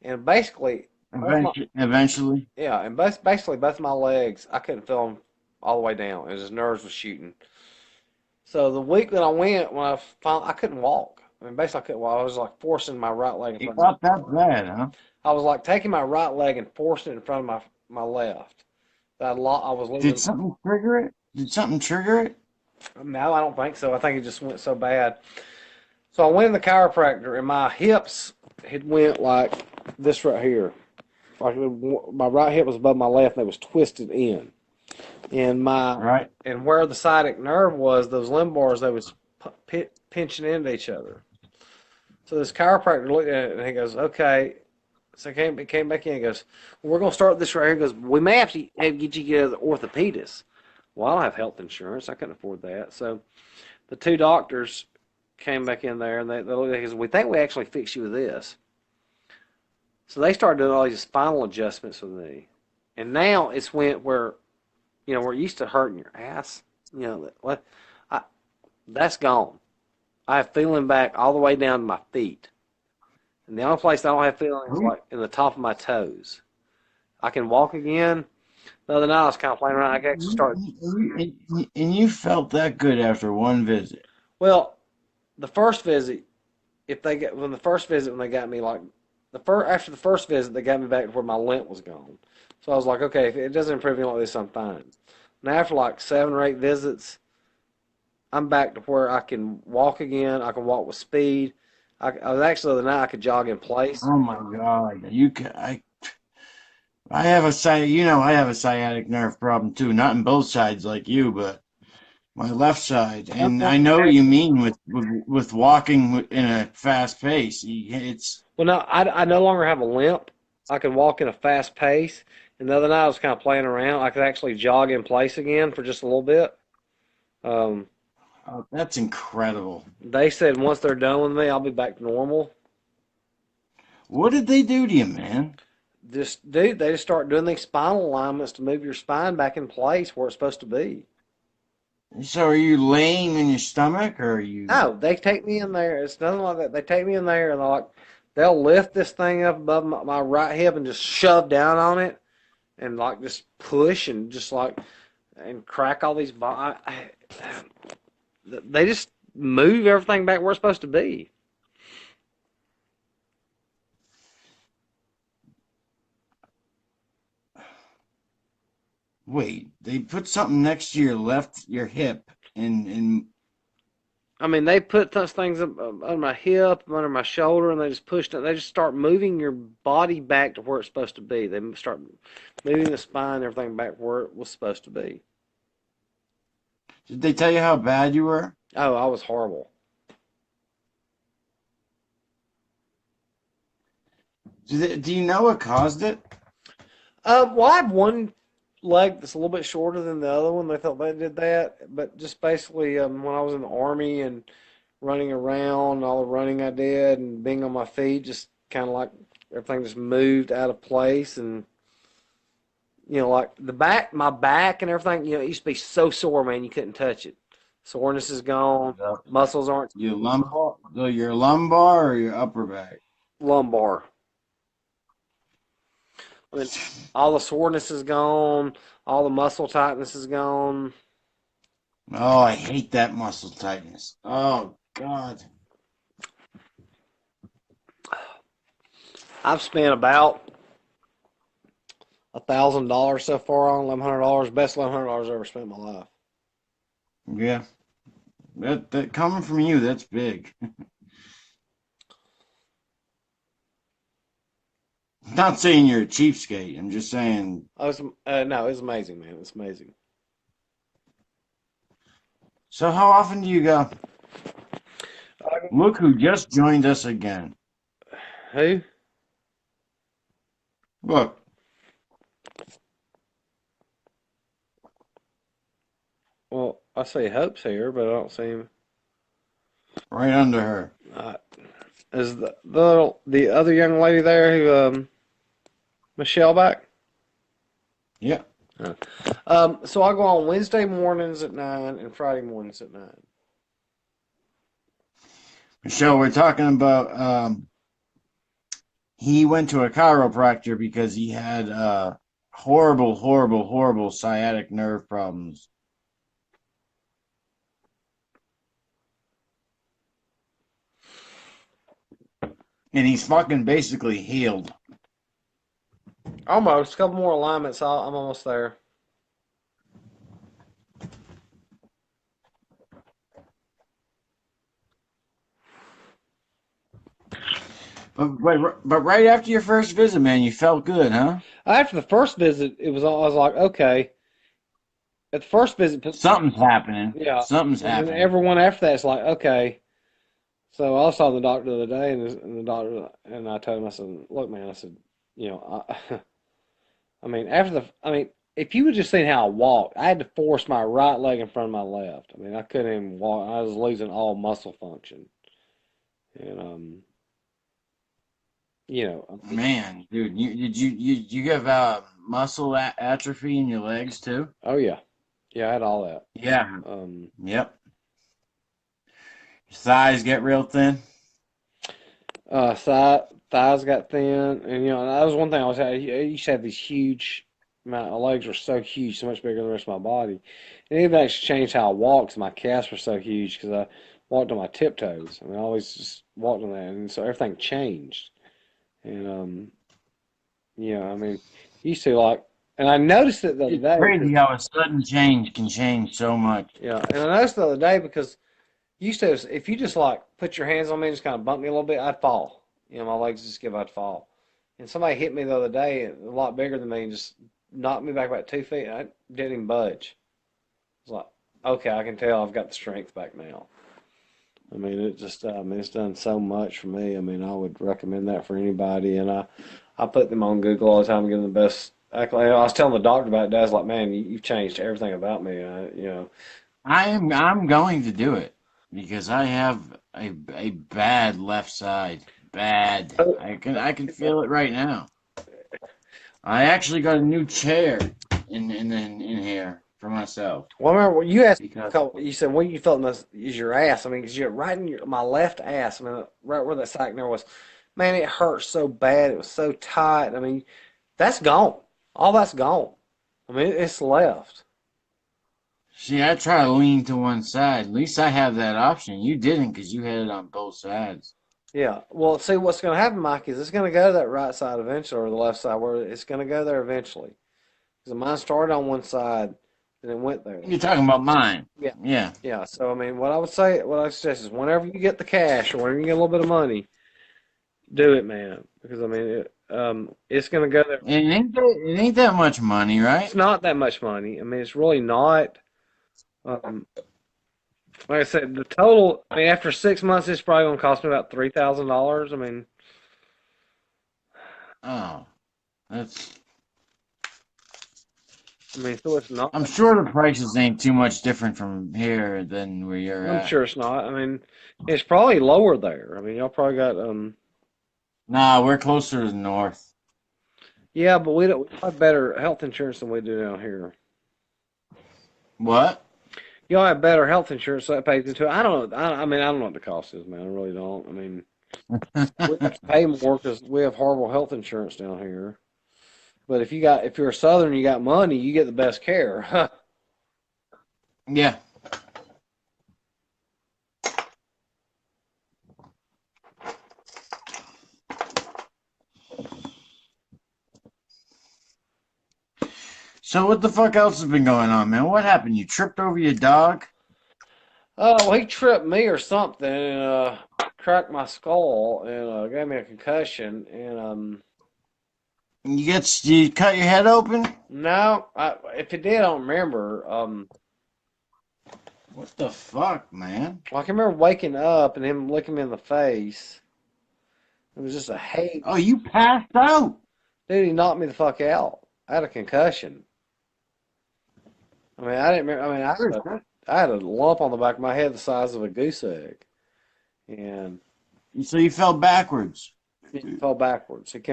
and basically, both my Eventually. yeah, and basically both my legs, I couldn't feel them all the way down. It was just nerves was shooting. So the week that I went, when I couldn't walk. I mean, basically I couldn't walk. I was like forcing my right leg in It front of me. got that bad, huh? I was like taking my right leg and forcing it in front of my left. I was Did losing. something trigger it? Did something trigger it? No, I don't think so. I think it just went so bad. So I went to the chiropractor, and my hips had went like this right here. Like my right hip was above my left, and it was twisted in. And Right. where the sciatic nerve was, those lumbars, they was pinching into each other. So this chiropractor looked at it and he goes, "Okay." So came back in. And goes, well, "We're gonna start this right here." He goes, "We may have to get you to get the orthopedist." Well, I don't have health insurance. I couldn't afford that. So the two doctors came back in there and they looked at it and said, "We think we actually fix you with this." So they started doing all these spinal adjustments with me, and now it's went where where it used to hurting your ass. What I, that's gone. I have feeling back all the way down to my feet. And the only place I don't have feeling is like in the top of my toes. I can walk again. The other night I was kind of playing around. I actually started. And you felt that good after one visit. Well, the first visit, the first visit when they got me like after the first visit they got me back to where my limp was gone. So I was like, okay, if it doesn't improve me like this, I'm fine. Now after like 7 or 8 visits, I'm back to where I can walk again. I can walk with speed. I was actually the other night I could jog in place. Oh my God. I have I have a sciatic nerve problem too. Not in both sides like you, but my left side. And I know what you mean with walking in a fast pace. It's Well, no, I no longer have a limp. I can walk in a fast pace. And the other night I was kind of playing around. I could actually jog in place again for just a little bit. Um, that's incredible. they said once they're done with me, I'll be back to normal. What did they do to you, man? They just start doing these spinal alignments to move your spine back in place where it's supposed to be. So are you laying in your stomach or are you? No, they take me in there. It's nothing like that. They take me in there and they'll lift this thing up above my right hip and just shove down on it and like just push and just like and crack all these. They just move everything back where it's supposed to be. Wait, they put something next to your hip, and I mean, they put those things up under my hip, under my shoulder, and they just push it. They just start moving your body back to where it's supposed to be. They start moving the spine, everything back where it was supposed to be. did they tell you how bad you were? Oh, I was horrible. Do you know what caused it? Well, I have one leg that's a little bit shorter than the other one. They thought they did that, but just basically when I was in the army and running around, all the running I did and being on my feet, just kind of like everything just moved out of place and like my back and everything, it used to be so sore, man, you couldn't touch it. Soreness is gone. Yep. Muscles aren't Your lumbar or your upper back? lumbar. I mean, all the soreness is gone. All the muscle tightness is gone. Oh, I hate that muscle tightness. Oh God. I've spent about $1,000 so far on $1,100. Best $1,100 I've ever spent in my life. Yeah. That coming from you, that's big. Not saying you're a cheapskate. I'm just saying. I was no, it's amazing, man. It's amazing. So how often do you go? Look who just joined us again. Who? Look, Well, I see Hope's here, but I don't see him. right under her. Uh, is the other young lady there who Michelle back? Yeah. Uh, so I go on Wednesday mornings at 9 and Friday mornings at 9. Michelle, we're talking about he went to a chiropractor because he had horrible, horrible, horrible sciatic nerve problems. And he's fucking basically healed. Almost a couple more alignments. I'm almost there. But right after your first visit, man, you felt good, huh? After the first visit, it was all, I was like, okay. At the first visit, Something's happening. yeah, Something's and then happening. everyone after that's like, okay. So I saw the doctor the other day, and the doctor and I told him, I said, look, man, I said, you know, I mean, I mean, if you would just seen how I walked, I had to force my right leg in front of my left. I mean, I couldn't even walk. I was losing all muscle function, and I mean, Man, dude, you have muscle atrophy in your legs too? oh yeah, yeah, I had all that. Yeah. Um, Yep. Your thighs get real thin. thighs got thin, and that was one thing I was had. I used to have these huge. My legs were so huge, so much bigger than the rest of my body, and it even actually changed how I walked. 'Cause my calves were so huge because I walked on my tiptoes. I mean, I always just walked on that, and so everything changed. And I mean, used to like, and I noticed it the other It's day crazy because how a sudden change can change so much. yeah, and I noticed the other day because used to if you just like put your hands on me and just kind of bump me a little bit, I'd fall. My legs just give, I'd fall. And somebody hit me the other day, a lot bigger than me, and just knocked me back about 2 feet. I didn't even budge. I was like, okay, I can tell I've got the strength back now. I mean, I mean, it's done so much for me. I mean, I would recommend that for anybody. And I put them on Google all the time, give them the best. I was telling the doctor about it. Dad's like, man, you've changed everything about me. I'm going to do it because I have a bad left side. Bad. I can feel it right now. I actually got a new chair in here for myself Well, I remember when you asked, because you said what you felt most is your ass. I mean, because you're right in my left ass. I mean, right where that sack nerve was. Man, it hurt so bad. It was so tight. I mean, that's gone. All that's gone. I mean, it's left. see I try to lean to one side. At least I have that option. You didn't because you had it on both sides. Yeah. Well, see, what's going to happen, Mike, is it's going to go to that right side eventually, or the left side, where it's going to go there eventually. Because mine started on one side, and it went there. You're talking about mine. Yeah. Yeah. Yeah. So, I mean, what I suggest is whenever you get the cash or whenever you get a little bit of money, do it, man. Because, I mean, it's going to go there. It ain't that much money, right? It's not that much money. I mean, it's really not. Um, like I said, the total, I mean, after 6 months, it's probably going to cost me about $3,000. Oh, that's. So it's not I'm that. sure the prices ain't too much different from here than where you're I'm at. sure it's not. I mean, it's probably lower there. I mean, y'all probably got Nah, we're closer to the north. yeah, but we have better health insurance than we do down here. What? Y'all have better health insurance so that pays into it. I don't know. I mean, I don't know what the cost is, man. I really don't. I mean, we have to pay more because we have horrible health insurance down here. But if you're a Southern, you got money, you get the best care. Yeah. So what the fuck else has been going on, man? What happened? You tripped over your dog? Oh, well, he tripped me or something and cracked my skull and gave me a concussion. And You cut your head open? no, if it did, I don't remember. What the fuck, man? Well, I can remember waking up and him looking me in the face. It was just a hate. Oh, you passed out. Dude, he knocked me the fuck out. I had a concussion. I mean, I didn't remember. I mean, I had a lump on the back of my head the size of a goose egg, and So you fell backwards. it fell backwards. It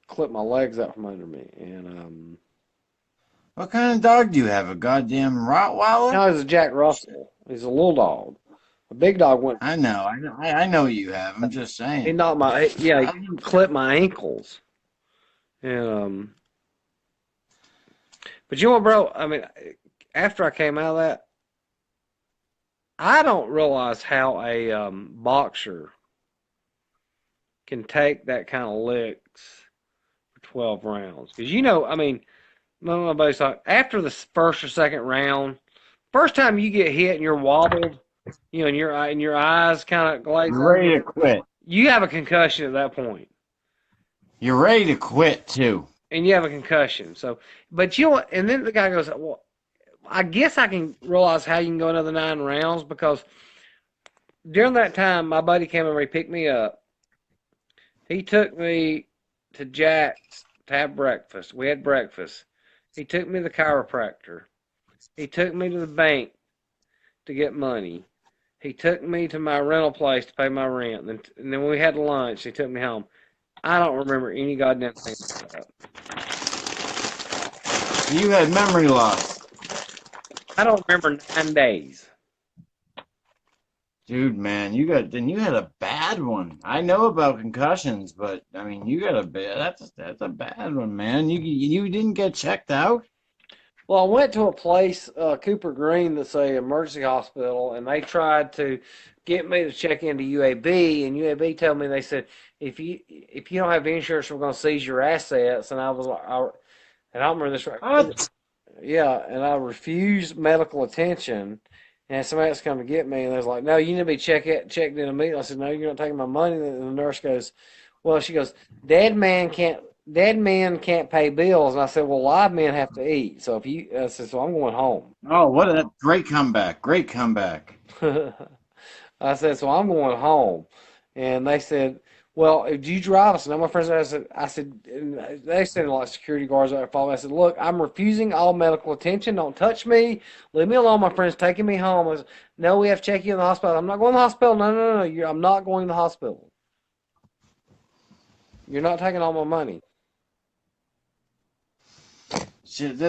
clipped my legs out from under me, and What kind of dog do you have? A goddamn Rottweiler? now he's a Jack Russell. He's a little dog. A big dog went. I know what you have. I'm just He saying. knocked my yeah. He clipped my ankles, and But you know what, bro? I mean, after I came out of that, I don't realize how a boxer can take that kind of licks for 12 rounds. Because, I mean, my buddy's like, after the first or second round, first time you get hit and you're wobbled, and your eyes kind of glaze You're ready over, to quit. you have a concussion at that point. You're ready to quit too. And you have a concussion. So, but you know what? And then the guy goes, well, I guess I can realize how you can go another 9 rounds because during that time, my buddy came over, he picked me up. He took me to Jack's to have breakfast. We had breakfast. He took me to the chiropractor. He took me to the bank to get money. He took me to my rental place to pay my rent. And then when we had lunch, he took me home. I don't remember any goddamn thing like that. You had memory loss. I don't remember 9 days. Dude, man, you had a bad one. I know about concussions, but I mean, you got a bad. That's a bad one, man. You didn't get checked out. Well, I went to a place, Cooper Green, that's a emergency hospital, and they tried to get me to check into UAB, and UAB told me they said if you don't have insurance, we're going to seize your assets. And I was like, and I remember this right. What? Yeah, and I refused medical attention, and somebody else come to get me, and they was like, no, you need to be checked in immediately. I said, no, you're not taking my money. And the nurse goes, well, she goes, dead men can't pay bills. And I said, well, live men have to eat. So I said, so I'm going home. Oh, what a great comeback! Great comeback. I said, so I'm going home. And they said, well, do you drive? I said, no, my friends. I said, and they said like security guards out there following. I said, look, I'm refusing all medical attention. Don't touch me. Leave me alone. My friend's taking me home. I said, no, we have to check you in the hospital. I'm not going to the hospital. No, no, no. I'm not going to the hospital. You're not taking all my money. Shit,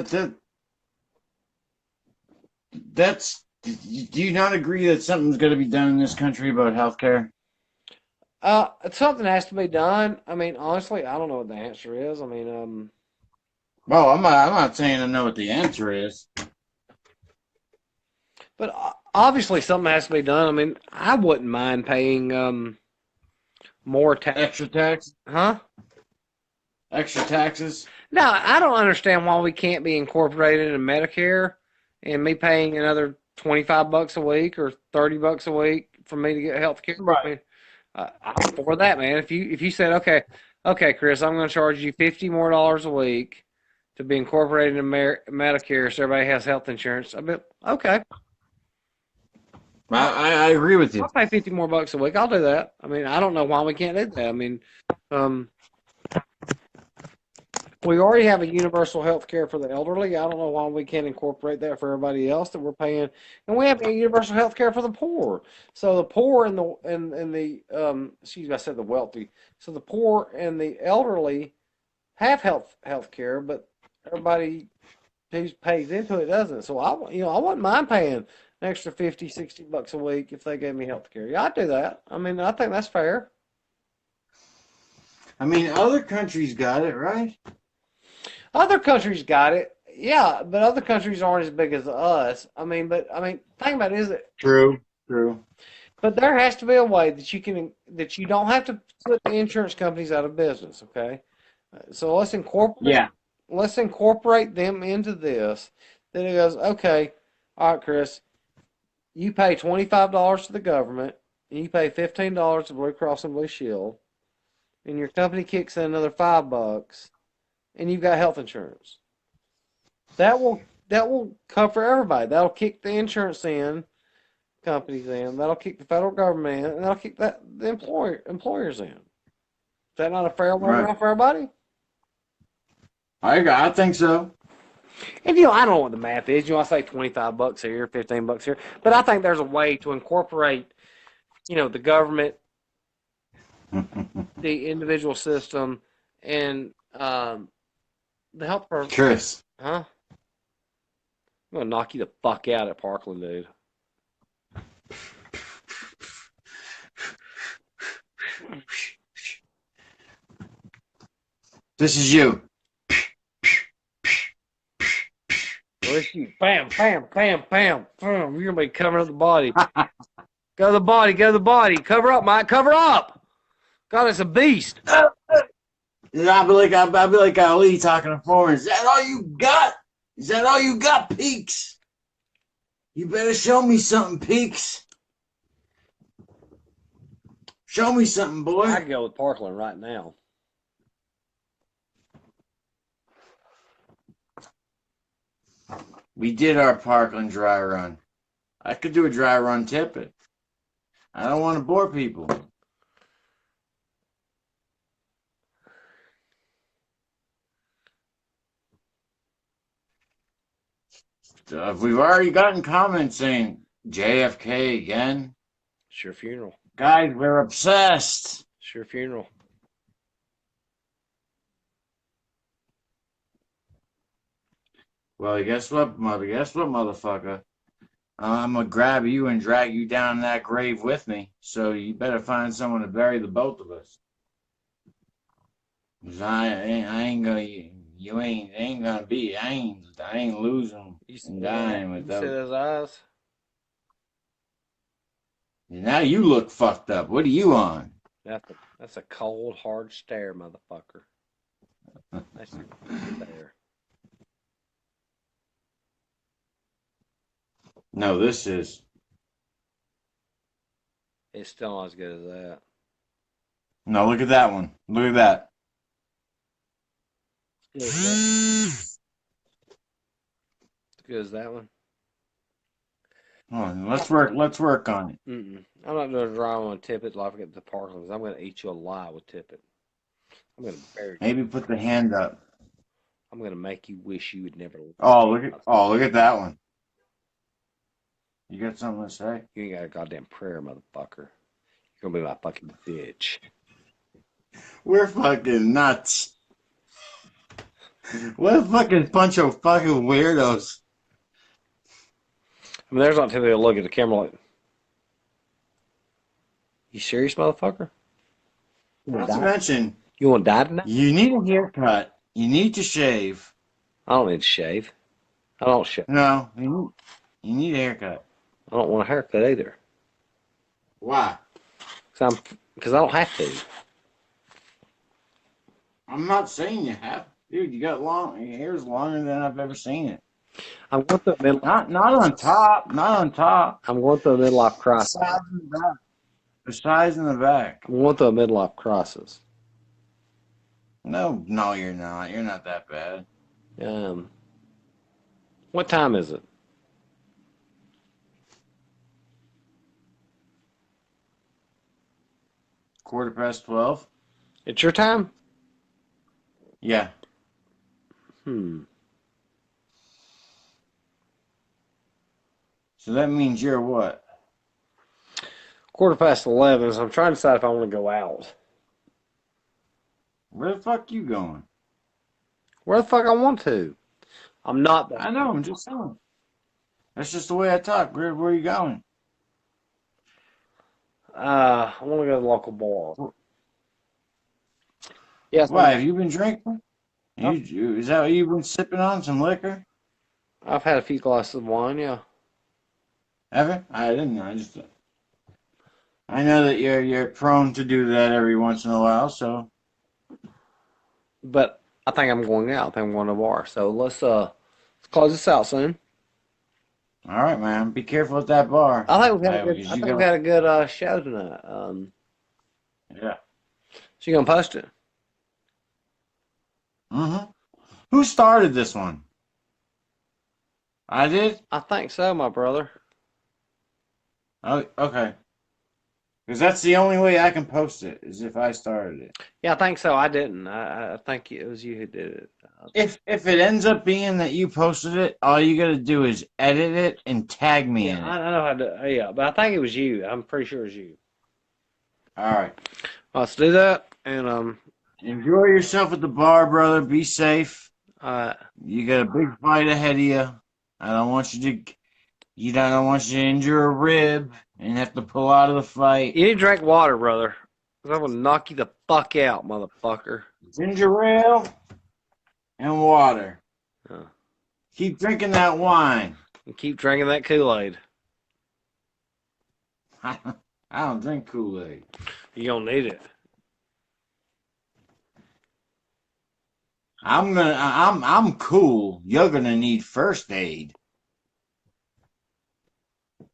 that's. Do you not agree that something's going to be done in this country about healthcare? Something has to be done. I mean, honestly, I don't know what the answer is. I mean, Well, I'm not saying I know what the answer is. but obviously something has to be done. I mean, I wouldn't mind paying more tax. Extra tax? Huh? Extra taxes? No, I don't understand why we can't be incorporated in Medicare and me paying another $25 a week or $30 a week for me to get health care. I Right. mean, I'm for that, man. If you said, okay, Chris, I'm going to charge you $50 more a week to be incorporated in Medicare so everybody has health insurance, I'd be okay. I agree with you. I'll pay 50 more bucks a week. I'll do that. I mean, I don't know why we can't do that. I mean, um, we already have a universal health care for the elderly. I don't know why we can't incorporate that for everybody else that we're paying. And we have a universal health care for the poor. So the poor and excuse me, I said the wealthy. So the poor and the elderly have health care, but everybody who pays into it doesn't. So I wouldn't mind paying an extra 50, $60 a week if they gave me health care. Yeah, I'd do that. I mean, I think that's fair. I mean, other countries got it, right? Other countries got it, yeah, but other countries aren't as big as us. Think about it, is it? True. True. But there has to be a way that you don't have to put the insurance companies out of business. Okay, so Yeah. let's incorporate them into this. Then it goes, okay, all right, Chris, You pay $25 to the government, and you pay $15 to Blue Cross and Blue Shield, and your company kicks in another $5, and you've got health insurance. That will cover everybody. That'll kick the insurance in, companies in. That'll kick the federal government in, and that'll kick the employers in. Is that not a fair way Right. around for everybody? I think so. And I don't know what the math is. I say $25 here, $15 here, but I think there's a way to incorporate, the government, the individual system, and the health program. Chris. Huh? I'm gonna knock you the fuck out at Parkland, dude. This is you. Where's you? Bam, bam, bam, bam, bam. You're gonna be covering up the body. Go to the body. Go to the body. Cover up, Mike. Cover up. God, it's a beast. And I'll be like Ali talking to foreign. Is that all you got? Is that all you got, Peaks? You better show me something, Peaks. Show me something, boy. I could go with Parkland right now. We did our Parkland dry run. I could do a dry run Tippet. I don't want to bore people. We've already gotten comments saying JFK again. It's your funeral. Guys, we're obsessed. It's your funeral. Well, guess what, motherfucker? I'm gonna grab you and drag you down that grave with me. So you better find someone to bury the both of us. 'Cause I ain't gonna. You ain't gonna be. I ain't losing and dying with You see those. those eyes? Now you look fucked up. What are you on? That's a cold, hard stare, motherfucker. That's a stare. No, this is. It's still not as good as that. No, look at that one. Look at that. As good as that one. Hold on, let's work on it. I'm not going to dry on Tippet like I get the Parklands. I'm going to eat you alive with Tippet. I'm going to bury you. Maybe put the hand up. I'm going to make you wish you would never. Look at that one. You got something to say? You ain't got a goddamn prayer, motherfucker. You're going to be my fucking bitch. We're fucking nuts. What a fucking bunch of fucking weirdos. I mean, there's not too many to look at the camera like, you serious, motherfucker? Not to mention, You want to die tonight? you need a haircut. You need to shave. I don't need to shave. I don't shave. No, you need a haircut. I don't want a haircut either. Why? Because I don't have to. I'm not saying you have. Dude, you got long. Your hair's longer than I've ever seen it. I'm going through a midlife. Not on top. Not on top. I'm going through a midlife The crisis. size in the back. The size in the back. I'm going through a midlife crisis. No, you're not. You're not that bad. What time is it? Quarter past 12. It's your time? Yeah. So that means you're what? Quarter past 11, so I'm trying to decide if I want to go out. Where the fuck you going? Where the fuck I want to? I'm not that. I know. I'm just saying. That's just the way I talk. Where are you going? I want to go to the local bar. Yes. Why? Have you been drinking? Is that what you've been sipping on? Some liquor? I've had a few glasses of wine, yeah. Ever? I didn't know. I know that you're prone to do that every once in a while. So. But I think I'm going out. I think I'm going to the bar. So let's close this out soon. All right, man. Be careful at that bar. I think we had a good. Because I you think we got. had a good show tonight. Yeah. So you gonna post it? Mm-hmm. Who started this one? I did? I think so, my brother. Oh, okay. Because that's the only way I can post it, is if I started it. Yeah, I think so. I didn't. I think it was you who did it. If it ends up being that you posted it, all you gotta do is edit it and tag me Yeah, in it. I know how to. Yeah, but I think it was you. I'm pretty sure it was you. All right. Let's do that. And Enjoy yourself at the bar, brother. Be safe. uh, You got a big fight ahead of you. I don't want you to. I don't want you to injure a rib and have to pull out of the fight. you need to drink water, brother. 'Cause I'm gonna knock you the fuck out, motherfucker. Ginger ale and water. Uh, Keep drinking that wine. and keep drinking that Kool-Aid. I don't drink Kool-Aid. You gonna need it. I'm cool. You're gonna need first aid.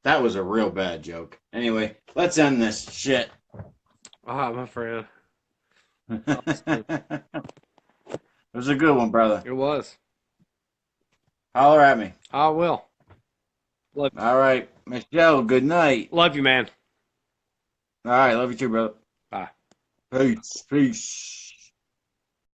That was a real bad joke. Anyway, let's end this shit. All right, my friend. It was a good one, brother. It was. Holler at me. I will. Love, All right, Michelle. Good night. love you, man. All right, love you too, brother. Bye. Peace. Peace.